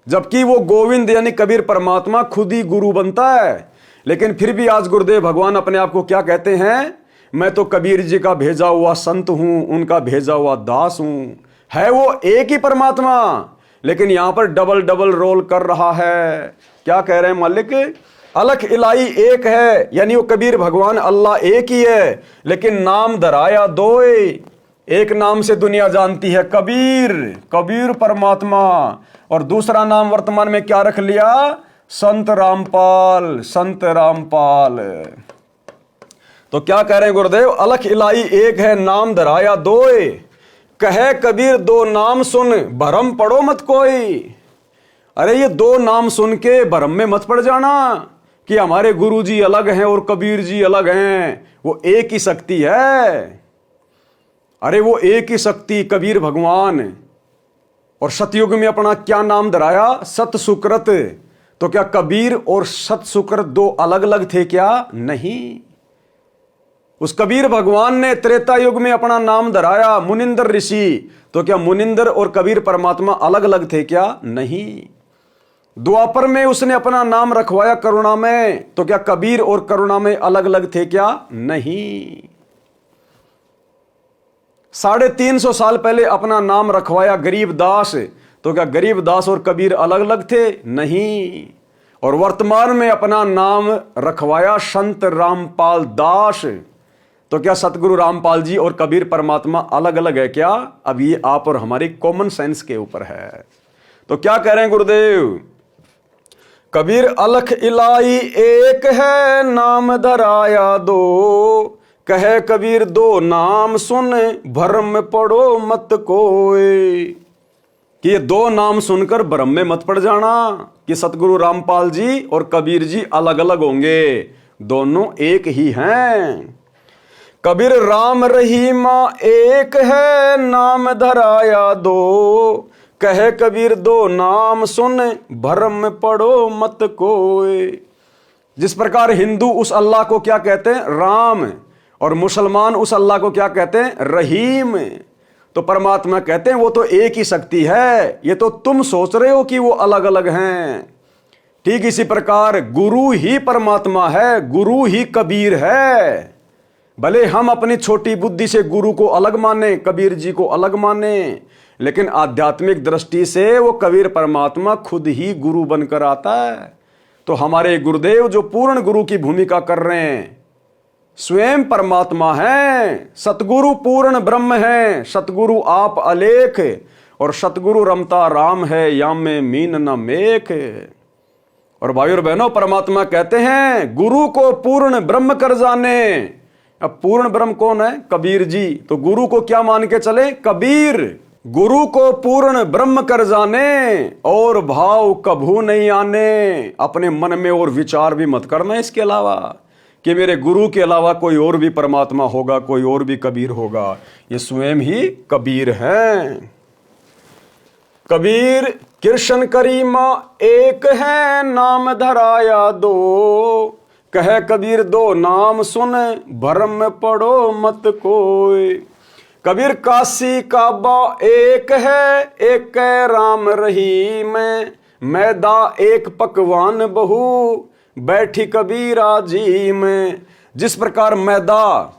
जबकि वो गोविंद यानी कबीर परमात्मा खुद ही गुरु बनता है, लेकिन फिर भी आज गुरुदेव भगवान अपने आप को क्या कहते हैं? मैं तो कबीर जी का भेजा हुआ संत हूं, उनका भेजा हुआ दास हूं। है वो एक ही परमात्मा, लेकिन यहां पर डबल डबल रोल कर रहा है। क्या कह रहे हैं मालिक? अलख इलाई एक है, यानी वो कबीर भगवान अल्लाह एक ही है, लेकिन नाम धराया दोए। एक नाम से दुनिया जानती है कबीर, कबीर परमात्मा, और दूसरा नाम वर्तमान में क्या रख लिया? संत रामपाल, संत रामपाल। तो क्या कह रहे हैं गुरुदेव? अलख इलाई एक है, नाम धराया दोए। कहे कबीर दो नाम सुन, भरम पड़ो मत कोई। अरे ये 2 नाम सुन के भरम में मत पड़ जाना कि हमारे गुरुजी अलग हैं और कबीर जी अलग हैं। वो एक ही शक्ति है। अरे वो एक ही शक्ति कबीर भगवान। और सतयुग में अपना क्या नाम धराया? सत सुकृत। तो क्या कबीर और सत सुकृत दो अलग अलग थे क्या? नहीं। उस कबीर भगवान ने त्रेता युग में अपना नाम धराया मुनिंदर ऋषि। तो क्या मुनिंदर और कबीर परमात्मा अलग अलग थे क्या? नहीं। द्वापर में उसने अपना नाम रखवाया करुणामय। तो क्या कबीर और करुणामय अलग अलग थे क्या? नहीं। 350 साल पहले अपना नाम रखवाया गरीबदास। तो क्या गरीबदास और कबीर अलग अलग थे? नहीं। और वर्तमान में अपना नाम रखवाया संत रामपाल दास। तो क्या सतगुरु रामपाल जी और कबीर परमात्मा अलग अलग है क्या? अब ये आप और हमारी कॉमन सेंस के ऊपर है। तो क्या कह रहे हैं गुरुदेव? कबीर अलख इलाई एक है, नाम धराया दो। कहे कबीर दो नाम सुन, भ्रम पड़ो मत कोई। कि ये दो नाम सुनकर भ्रम में मत पड़ जाना कि सतगुरु रामपाल जी और कबीर जी अलग अलग होंगे। दोनों एक ही हैं। कबीर राम रहीमा एक है, नाम धराया दो। कहे कबीर दो नाम सुन, भ्रम पड़ो मत कोई। जिस प्रकार हिंदू उस अल्लाह को क्या कहते हैं? राम। और मुसलमान उस अल्लाह को क्या कहते हैं? रहीम। तो परमात्मा कहते हैं वो तो एक ही शक्ति है। ये तो तुम सोच रहे हो कि वो अलग अलग हैं। ठीक इसी प्रकार गुरु ही परमात्मा है, गुरु ही कबीर है। भले हम अपनी छोटी बुद्धि से गुरु को अलग माने, कबीर जी को अलग माने, लेकिन आध्यात्मिक दृष्टि से वो कबीर परमात्मा खुद ही गुरु बनकर आता है। तो हमारे गुरुदेव जो पूर्ण गुरु की भूमिका कर रहे हैं, स्वयं परमात्मा है। सतगुरु पूर्ण ब्रह्म है। सतगुरु आप अलेख और सतगुरु रमता राम है, याम में मीन न मेख। और भाई और बहनों, परमात्मा कहते हैं गुरु को पूर्ण ब्रह्म कर जाने। अब पूर्ण ब्रह्म कौन है? कबीर जी। तो गुरु को क्या मान के चले? कबीर। गुरु को पूर्ण ब्रह्म कर जाने और भाव कभू नहीं आने। अपने मन में और विचार भी मत करना इसके अलावा कि मेरे गुरु के अलावा कोई और भी परमात्मा होगा, कोई और भी कबीर होगा। ये स्वयं ही कबीर हैं। कबीर कृष्ण करीमा एक है, नाम धराया दो। कहे कबीर दो नाम सुन, भ्रम पड़ो मत कोई। कबीर काशी काबा एक है, एक राम रहीम। मैदा एक पकवान बहु, बैठी कबीरा जी में। जिस प्रकार मैदा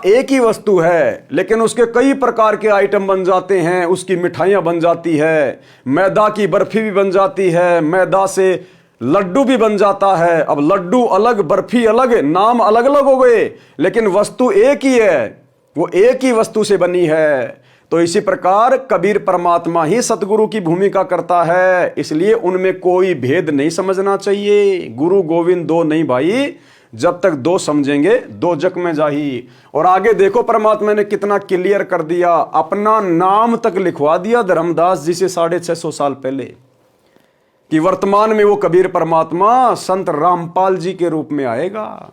एक ही वस्तु है, लेकिन उसके कई प्रकार के आइटम बन जाते हैं। उसकी मिठाइयां बन जाती है, मैदा की बर्फी भी बन जाती है, मैदा से लड्डू भी बन जाता है। अब लड्डू अलग, बर्फी अलग, नाम अलग अलग हो गए, लेकिन वस्तु एक ही है। वो एक ही वस्तु से बनी है। तो इसी प्रकार कबीर परमात्मा ही सतगुरु की भूमिका करता है। इसलिए उनमें कोई भेद नहीं समझना चाहिए। गुरु गोविंद दो नहीं भाई, जब तक दो समझेंगे दो जग में जाही। और आगे देखो परमात्मा ने कितना क्लियर कर दिया, अपना नाम तक लिखवा दिया धर्मदास जी से 650 साल पहले कि वर्तमान में वो कबीर परमात्मा संत रामपाल जी के रूप में आएगा।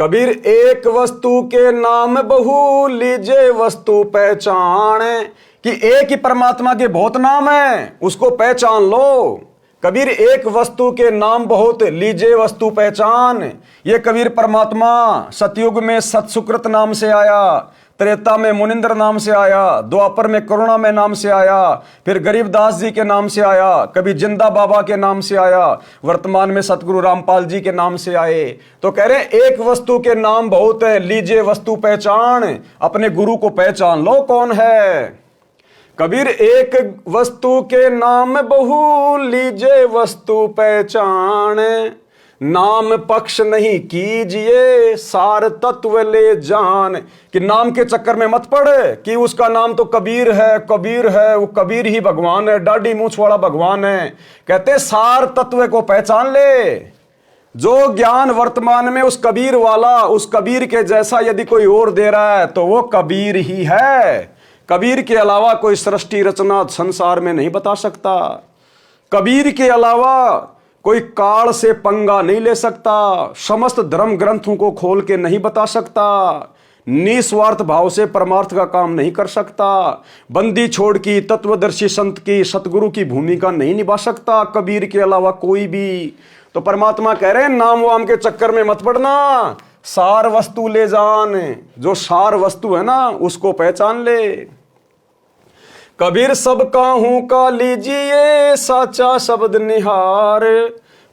कबीर एक वस्तु के नाम बहु, लीजे वस्तु पहचान। कि एक ही परमात्मा के बहुत नाम है, उसको पहचान लो। कबीर एक वस्तु के नाम बहुत, लीजे वस्तु पहचान। ये कबीर परमात्मा सतयुग में सतसुकृत नाम से आया, त्रेता में मुनिंदर नाम से आया, द्वापर में करुणा में नाम से आया, फिर गरीबदास जी के नाम से आया, कभी जिंदा बाबा के नाम से आया, वर्तमान में सतगुरु रामपाल जी के नाम से आए। तो कह रहे एक वस्तु के नाम बहुत है, लीजिए वस्तु पहचान। अपने गुरु को पहचान लो कौन है। कबीर एक वस्तु के नाम बहु, लीजिए वस्तु पहचान। नाम पक्ष नहीं कीजिए, सार तत्व ले जान। कि नाम के चक्कर में मत पड़े कि उसका नाम तो कबीर है, कबीर है, वो कबीर ही भगवान है, डाडी मूछ वाला भगवान है। कहते सार तत्व को पहचान ले। जो ज्ञान वर्तमान में उस कबीर वाला, उस कबीर के जैसा यदि कोई और दे रहा है तो वो कबीर ही है। कबीर के अलावा कोई सृष्टि रचना संसार में नहीं बता सकता। कबीर के अलावा कोई काल से पंगा नहीं ले सकता, समस्त धर्म ग्रंथों को खोल के नहीं बता सकता, निस्वार्थ भाव से परमार्थ का काम नहीं कर सकता, बंदी छोड़ की तत्वदर्शी संत की सतगुरु की भूमिका नहीं निभा सकता कबीर के अलावा कोई भी। तो परमात्मा कह रहे हैं नाम वाम के चक्कर में मत पड़ना, सार वस्तु ले जान, जो सार वस्तु है ना उसको पहचान ले। कबीर सब काहू का लीजिए साचा शब्द निहार,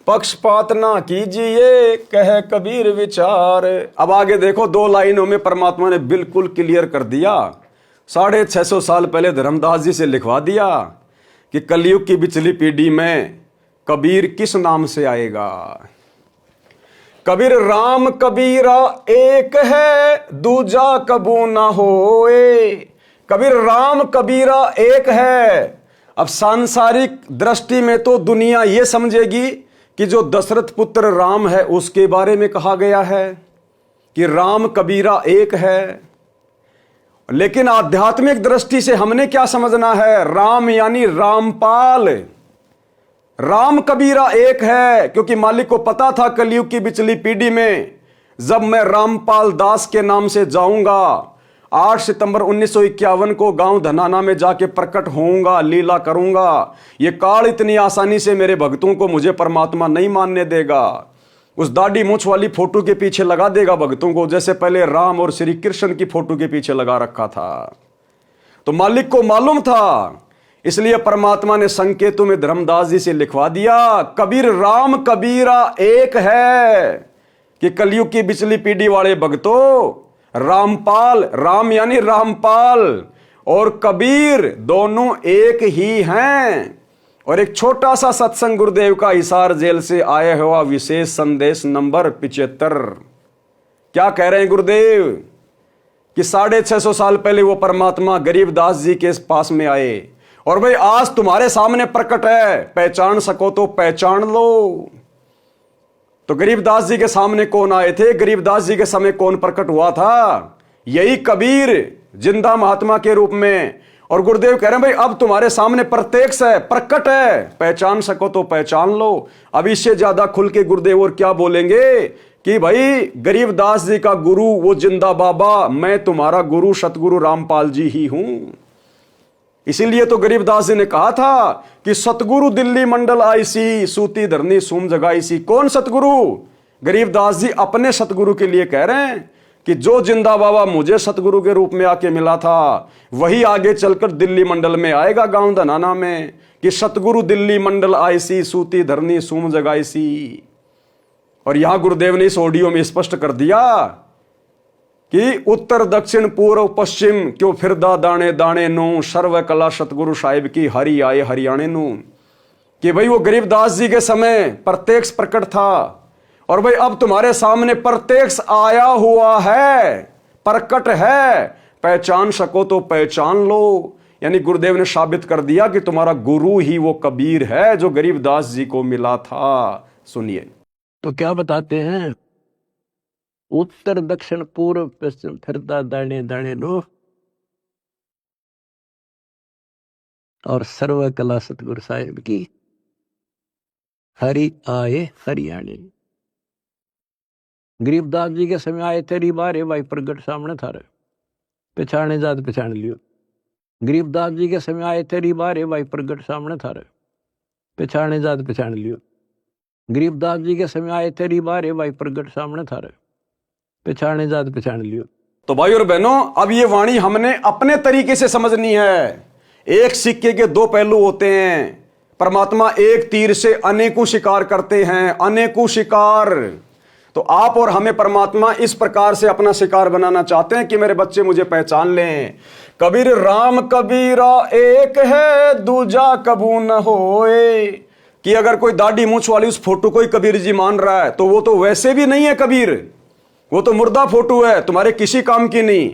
पक्षपात ना कीजिए कहे कबीर विचार। अब आगे देखो 2 लाइनों में परमात्मा ने बिल्कुल क्लियर कर दिया। 650 साल पहले धर्मदास जी से लिखवा दिया कि कलयुग की बिचली पीढ़ी में कबीर किस नाम से आएगा। कबीर राम कबीरा एक है दूजा कबू ना होए। कबीर राम कबीरा एक है। अब सांसारिक दृष्टि में तो दुनिया यह समझेगी कि जो दशरथ पुत्र राम है उसके बारे में कहा गया है कि राम कबीरा एक है, लेकिन आध्यात्मिक दृष्टि से हमने क्या समझना है, राम यानी रामपाल। राम कबीरा एक है क्योंकि मालिक को पता था कलयुग की बिचली पीढ़ी में जब मैं रामपाल दास के नाम से जाऊंगा, 8 सितंबर 1951 को गांव धनाना में जाके प्रकट होऊंगा, लीला करूंगा, ये काल इतनी आसानी से मेरे भक्तों को मुझे परमात्मा नहीं मानने देगा। उस दाढ़ी मूछ वाली फोटो के पीछे लगा देगा भक्तों को, जैसे पहले राम और श्री कृष्ण की फोटो के पीछे लगा रखा था। तो मालिक को मालूम था, इसलिए परमात्मा ने संकेतों में धर्मदास जी से लिखवा दिया कबीर राम कबीरा एक है, कि कलयुग की बिचली पीढ़ी वाले भक्तों रामपाल, राम यानी रामपाल और कबीर दोनों एक ही हैं। और एक छोटा सा सत्संग गुरुदेव का हिसार जेल से आया हुआ विशेष संदेश नंबर 75। क्या कह रहे हैं गुरुदेव कि 650 साल पहले वो परमात्मा गरीबदास जी के पास में आए और भाई आज तुम्हारे सामने प्रकट है, पहचान सको तो पहचान लो। तो गरीबदास जी के सामने कौन आए थे, गरीबदास जी के समय कौन प्रकट हुआ था, यही कबीर जिंदा महात्मा के रूप में। और गुरुदेव कह रहे हैं भाई अब तुम्हारे सामने प्रत्यक्ष है, प्रकट है, पहचान सको तो पहचान लो। अब इससे ज्यादा खुल के गुरुदेव और क्या बोलेंगे कि भाई गरीबदास जी का गुरु वो जिंदा बाबा, मैं तुम्हारा गुरु सतगुरु रामपाल जी ही हूं। इसीलिए तो गरीबदास जी ने कहा था कि सतगुरु दिल्ली मंडल आईसी सूती धरनी सूम जगाईसी। कौन सतगुरु? गरीबदास जी अपने सतगुरु के लिए कह रहे हैं कि जो जिंदा बाबा मुझे सतगुरु के रूप में आके मिला था वही आगे चलकर दिल्ली मंडल में आएगा गांव धनाना में कि सतगुरु दिल्ली मंडल आईसी सूती धरनी सूम जगाईसी। और यहां गुरुदेव ने इस ऑडियो में स्पष्ट कर दिया कि उत्तर दक्षिण पूर्व पश्चिम क्यों फिरदा दाने दाने नू, सर्व कला सतगुरु साहिब की हरि आए हरियाणे नू। कि भाई वो गरीबदास जी के समय प्रत्यक्ष प्रकट था और भाई अब तुम्हारे सामने प्रत्यक्ष आया हुआ है, प्रकट है, पहचान सको तो पहचान लो। यानी गुरुदेव ने साबित कर दिया कि तुम्हारा गुरु ही वो कबीर है जो गरीबदास जी को मिला था। सुनिए तो क्या बताते हैं, उत्तर दक्षिण पूर्व पश्चिम फिरता दाने दाने नो, और सर्व कला सतगुरु साहिब की हरि आए हरियाणे। गरीबदास जी के समय आए तेरी बारे भाई प्रगट सामने थारे, पहचाने जात पहचान लियो। गरीबदास जी के समय आए तेरी बारे भाई प्रगट सामने थारे, पहचाने जात पहचान लियो। गरीबदास जी के समय आए तेरी बारे भाई प्रगट सामने थारे, पहचाने जात पहचान लियो। तो भाई और बहनों अब ये वाणी हमने अपने तरीके से समझनी है। एक सिक्के के 2 पहलू होते हैं। परमात्मा एक तीर से अनेकों शिकार करते हैं, अनेकों शिकार। तो आप और हमें परमात्मा इस प्रकार से अपना शिकार बनाना चाहते हैं कि मेरे बच्चे मुझे पहचान लें। कबीर राम कबीरा एक है दूजा कबू न होए। कि अगर कोई दाढ़ी मूछ वाली उस फोटो को ही कबीर जी मान रहा है तो वो तो वैसे भी नहीं है कबीर, वो तो मुर्दा फोटो है, तुम्हारे किसी काम की नहीं।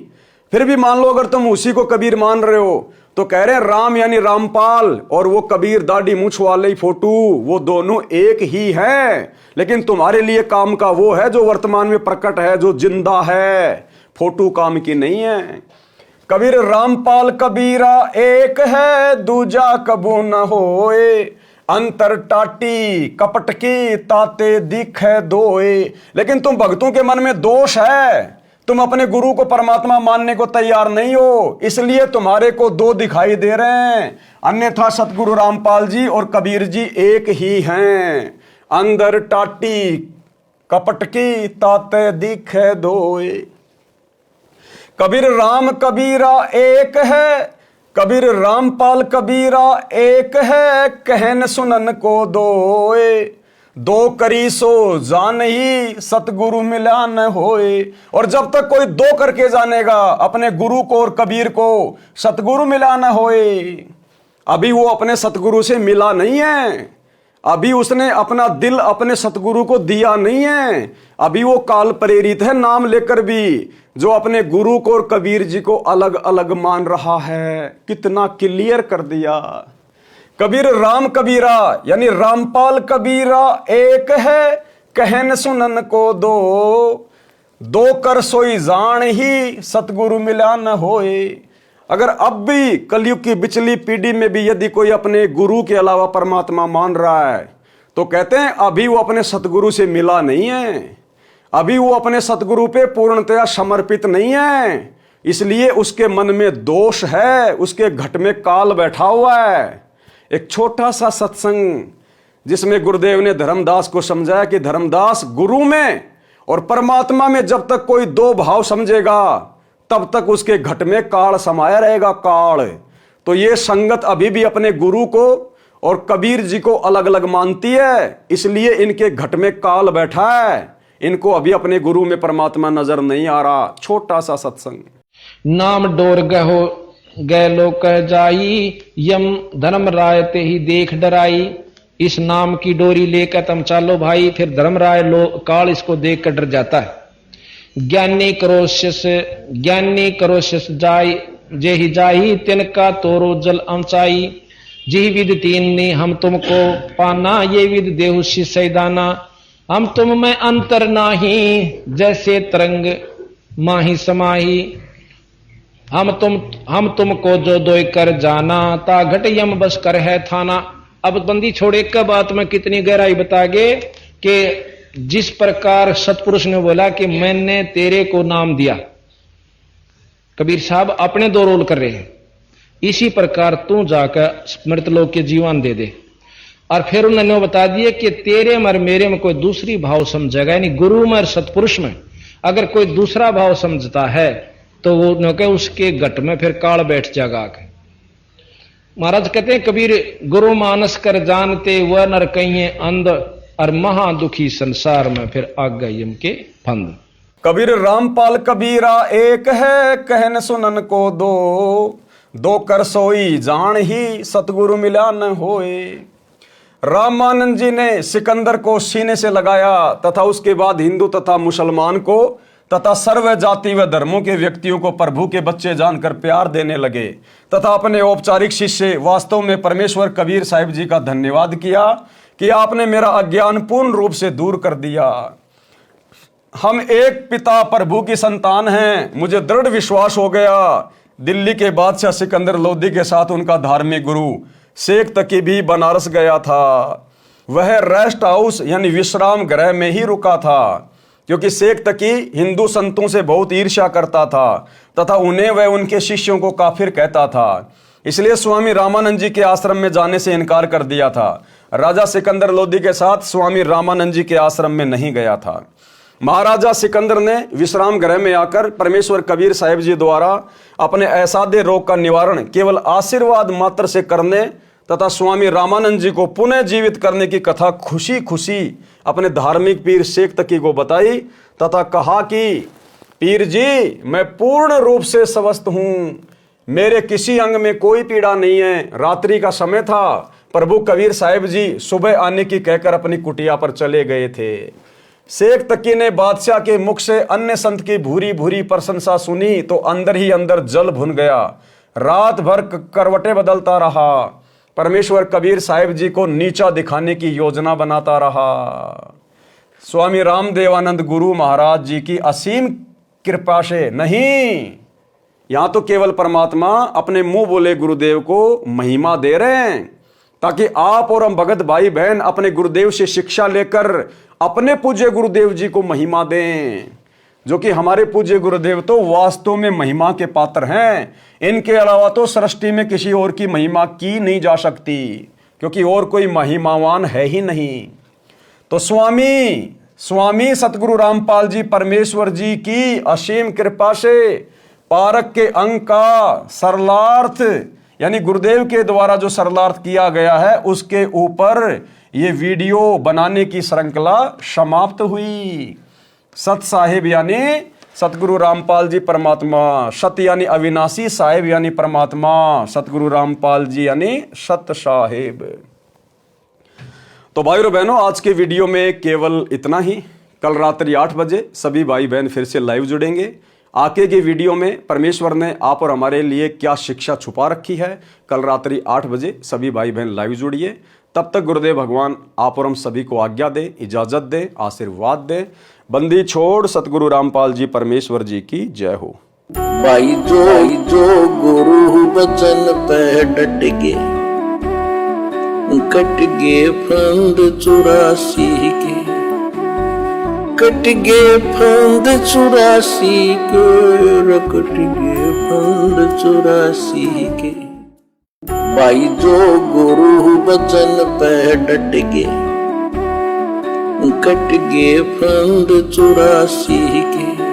फिर भी मान लो अगर तुम उसी को कबीर मान रहे हो तो कह रहे हैं राम यानी रामपाल और वो कबीर दाढ़ी मूछ वाले फोटो, वो दोनों एक ही है। लेकिन तुम्हारे लिए काम का वो है जो वर्तमान में प्रकट है, जो जिंदा है, फोटो काम की नहीं है। कबीर रामपाल कबीरा एक है दूजा कबू न होए। अंतर टाटी कपट की ताते दिखे दोए। लेकिन तुम भक्तों के मन में दोष है, तुम अपने गुरु को परमात्मा मानने को तैयार नहीं हो, इसलिए तुम्हारे को दो दिखाई दे रहे हैं। अन्यथा सतगुरु रामपाल जी और कबीर जी एक ही हैं। अंदर टाटी कपट की ताते दिखे दोए। कबीर राम कबीरा एक है, कबीर रामपाल कबीरा एक है, कहन सुनन को दोए। दो करी सो जान ही सतगुरु मिला न होए। और जब तक कोई दो करके जानेगा अपने गुरु को और कबीर को, सतगुरु मिला न होए। अभी वो अपने सतगुरु से मिला नहीं है, अभी उसने अपना दिल अपने सतगुरु को दिया नहीं है, अभी वो काल प्रेरित है नाम लेकर भी, जो अपने गुरु को और कबीर जी को अलग अलग मान रहा है। कितना क्लियर कर दिया। कबीर राम कबीरा यानी रामपाल कबीरा एक है, कहन सुनन को दो। दो कर सोई जान ही सतगुरु मिला न होए। अगर अब भी कलयुग की बिचली पीढ़ी में भी यदि कोई अपने गुरु के अलावा परमात्मा मान रहा है, तो कहते हैं अभी वो अपने सतगुरु से मिला नहीं है, अभी वो अपने सतगुरु पे पूर्णतया समर्पित नहीं है, इसलिए उसके मन में दोष है, उसके घट में काल बैठा हुआ है। एक छोटा सा सत्संग जिसमें गुरुदेव ने धर्मदास को समझाया कि धर्मदास, गुरु में और परमात्मा में जब तक कोई दो भाव समझेगा तब तक उसके घट में काल समाया रहेगा, काल। तो ये संगत अभी भी अपने गुरु को और कबीर जी को अलग अलग मानती है, इसलिए इनके घट में काल बैठा है, इनको अभी अपने गुरु में परमात्मा नजर नहीं आ रहा। छोटा सा सत्संग। नाम डोर गहो गए लो कह जाई, यम धर्म राय ते ही देख डराई। इस नाम की डोरी लेकर तुम चालो भाई, फिर धर्मराय लो काल इसको देख कर डर जाता है। ज्ञानी करोशस जाय जे ही जाही, तिनका तोरो जल अमचाई। जी विद तीन ने हम तुमको पाना, ये विद देहु सैदाना। हम तुम में अंतर नाही, जैसे तरंग माही समाही। हम तुमको जो दोय कर जाना, ता घट यम बस कर है थाना। अब बंदी छोड़े का बात में कितनी गहराई बतागे कि जिस प्रकार सतपुरुष ने बोला कि मैंने तेरे को नाम दिया, कबीर साहब अपने दो रोल कर रहे हैं, इसी प्रकार तू जाकर मृतलोक के जीवन दे दे। और फिर उन्होंने बता दिया कि तेरे में और मेरे में कोई दूसरी भाव समझेगा, यानी गुरु में और सतपुरुष में अगर कोई दूसरा भाव समझता है तो वो कहे उसके घट में फिर काल बैठ जाएगा आके। महाराज कहते हैं कबीर गुरु मानस कर जानते वह नर कहिए अंध, और महा दुखी संसार में फिर आ गए यम के फंद। कबीर रामपाल कबीरा एक है, कहन सुनन को दो। दो कर सोई जान ही सतगुरु मिला न होए। रामानंद जी ने सिकंदर को सीने से लगाया तथा उसके बाद हिंदू तथा मुसलमान को तथा सर्व जाति व धर्मों के व्यक्तियों को प्रभु के बच्चे जानकर प्यार देने लगे तथा अपने औपचारिक शिष्य वास्तव में परमेश्वर कबीर साहिब जी का धन्यवाद किया कि आपने मेरा अज्ञान पूर्ण रूप से दूर कर दिया। हम एक पिता प्रभु की संतान हैं, मुझे दृढ़ विश्वास हो गया। दिल्ली के बादशाह सिकंदर लोदी के साथ उनका धार्मिक गुरु शेख तकी भी बनारस गया था। वह रेस्ट हाउस यानी विश्राम गृह में ही रुका था, क्योंकि शेख तकी हिंदू संतों से बहुत ईर्ष्या करता था तथा उन्हें वह उनके शिष्यों को काफिर कहता था, इसलिए स्वामी रामानंद जी के आश्रम में जाने से इनकार कर दिया था। राजा सिकंदर लोदी के साथ स्वामी रामानंद जी के आश्रम में नहीं गया था। महाराजा सिकंदर ने विश्राम गृह में आकर परमेश्वर कबीर साहिब जी द्वारा अपने असाध्य रोग का निवारण केवल आशीर्वाद मात्र से करने तथा स्वामी रामानंद जी को पुनः जीवित करने की कथा खुशी खुशी अपने धार्मिक पीर शेख तकी को बताई तथा कहा कि पीर जी, मैं पूर्ण रूप से स्वस्थ हूँ, मेरे किसी अंग में कोई पीड़ा नहीं है। रात्रि का समय था, प्रभु कबीर साहिब जी सुबह आने की कहकर अपनी कुटिया पर चले गए थे। शेख तकी ने बादशाह के मुख से अन्य संत की भूरी भूरी प्रशंसा सुनी तो अंदर ही अंदर जल भुन गया। रात भर करवटें बदलता रहा, परमेश्वर कबीर साहिब जी को नीचा दिखाने की योजना बनाता रहा। स्वामी रामदेवानंद गुरु महाराज जी की असीम कृपा से नहीं, यहां तो केवल परमात्मा अपने मुंह बोले गुरुदेव को महिमा दे रहे हैं, ताकि आप और हम भगत भाई बहन अपने गुरुदेव से शिक्षा लेकर अपने पूज्य गुरुदेव जी को महिमा दें, जो कि हमारे पूज्य गुरुदेव तो वास्तव में महिमा के पात्र हैं। इनके अलावा तो सृष्टि में किसी और की महिमा की नहीं जा सकती, क्योंकि और कोई महिमावान है ही नहीं। तो स्वामी सतगुरु रामपाल जी परमेश्वर जी की असीम कृपा से पारक के अंक का सरलार्थ, यानी गुरुदेव के द्वारा जो सरलार्थ किया गया है, उसके ऊपर ये वीडियो बनाने की श्रृंखला समाप्त हुई। सत साहिब यानी सतगुरु रामपाल जी परमात्मा, सत यानी अविनाशी, साहिब यानी परमात्मा, सतगुरु रामपाल जी यानी सत साहिब। तो भाई और बहनों, आज के वीडियो में केवल इतना ही। कल रात्रि 8 बजे सभी भाई बहन फिर से लाइव जुड़ेंगे। आगे की वीडियो में परमेश्वर ने आप और हमारे लिए क्या शिक्षा छुपा रखी है, कल रात्रि 8 बजे सभी भाई बहन लाइव जुड़िए। तब तक गुरुदेव भगवान आप और हम सभी को आज्ञा दे, इजाजत दे, आशीर्वाद दे। बंदी छोड़ सतगुरु रामपाल जी परमेश्वर जी की जय हो। भाई जो गुरु बचन पे डट गे, कट गे फंद 84 के, कट गे फंद 84 के, कट गे फंद 84 के। भाई जो गुरु बचन पे डट गे, कट गे फंद 84 के।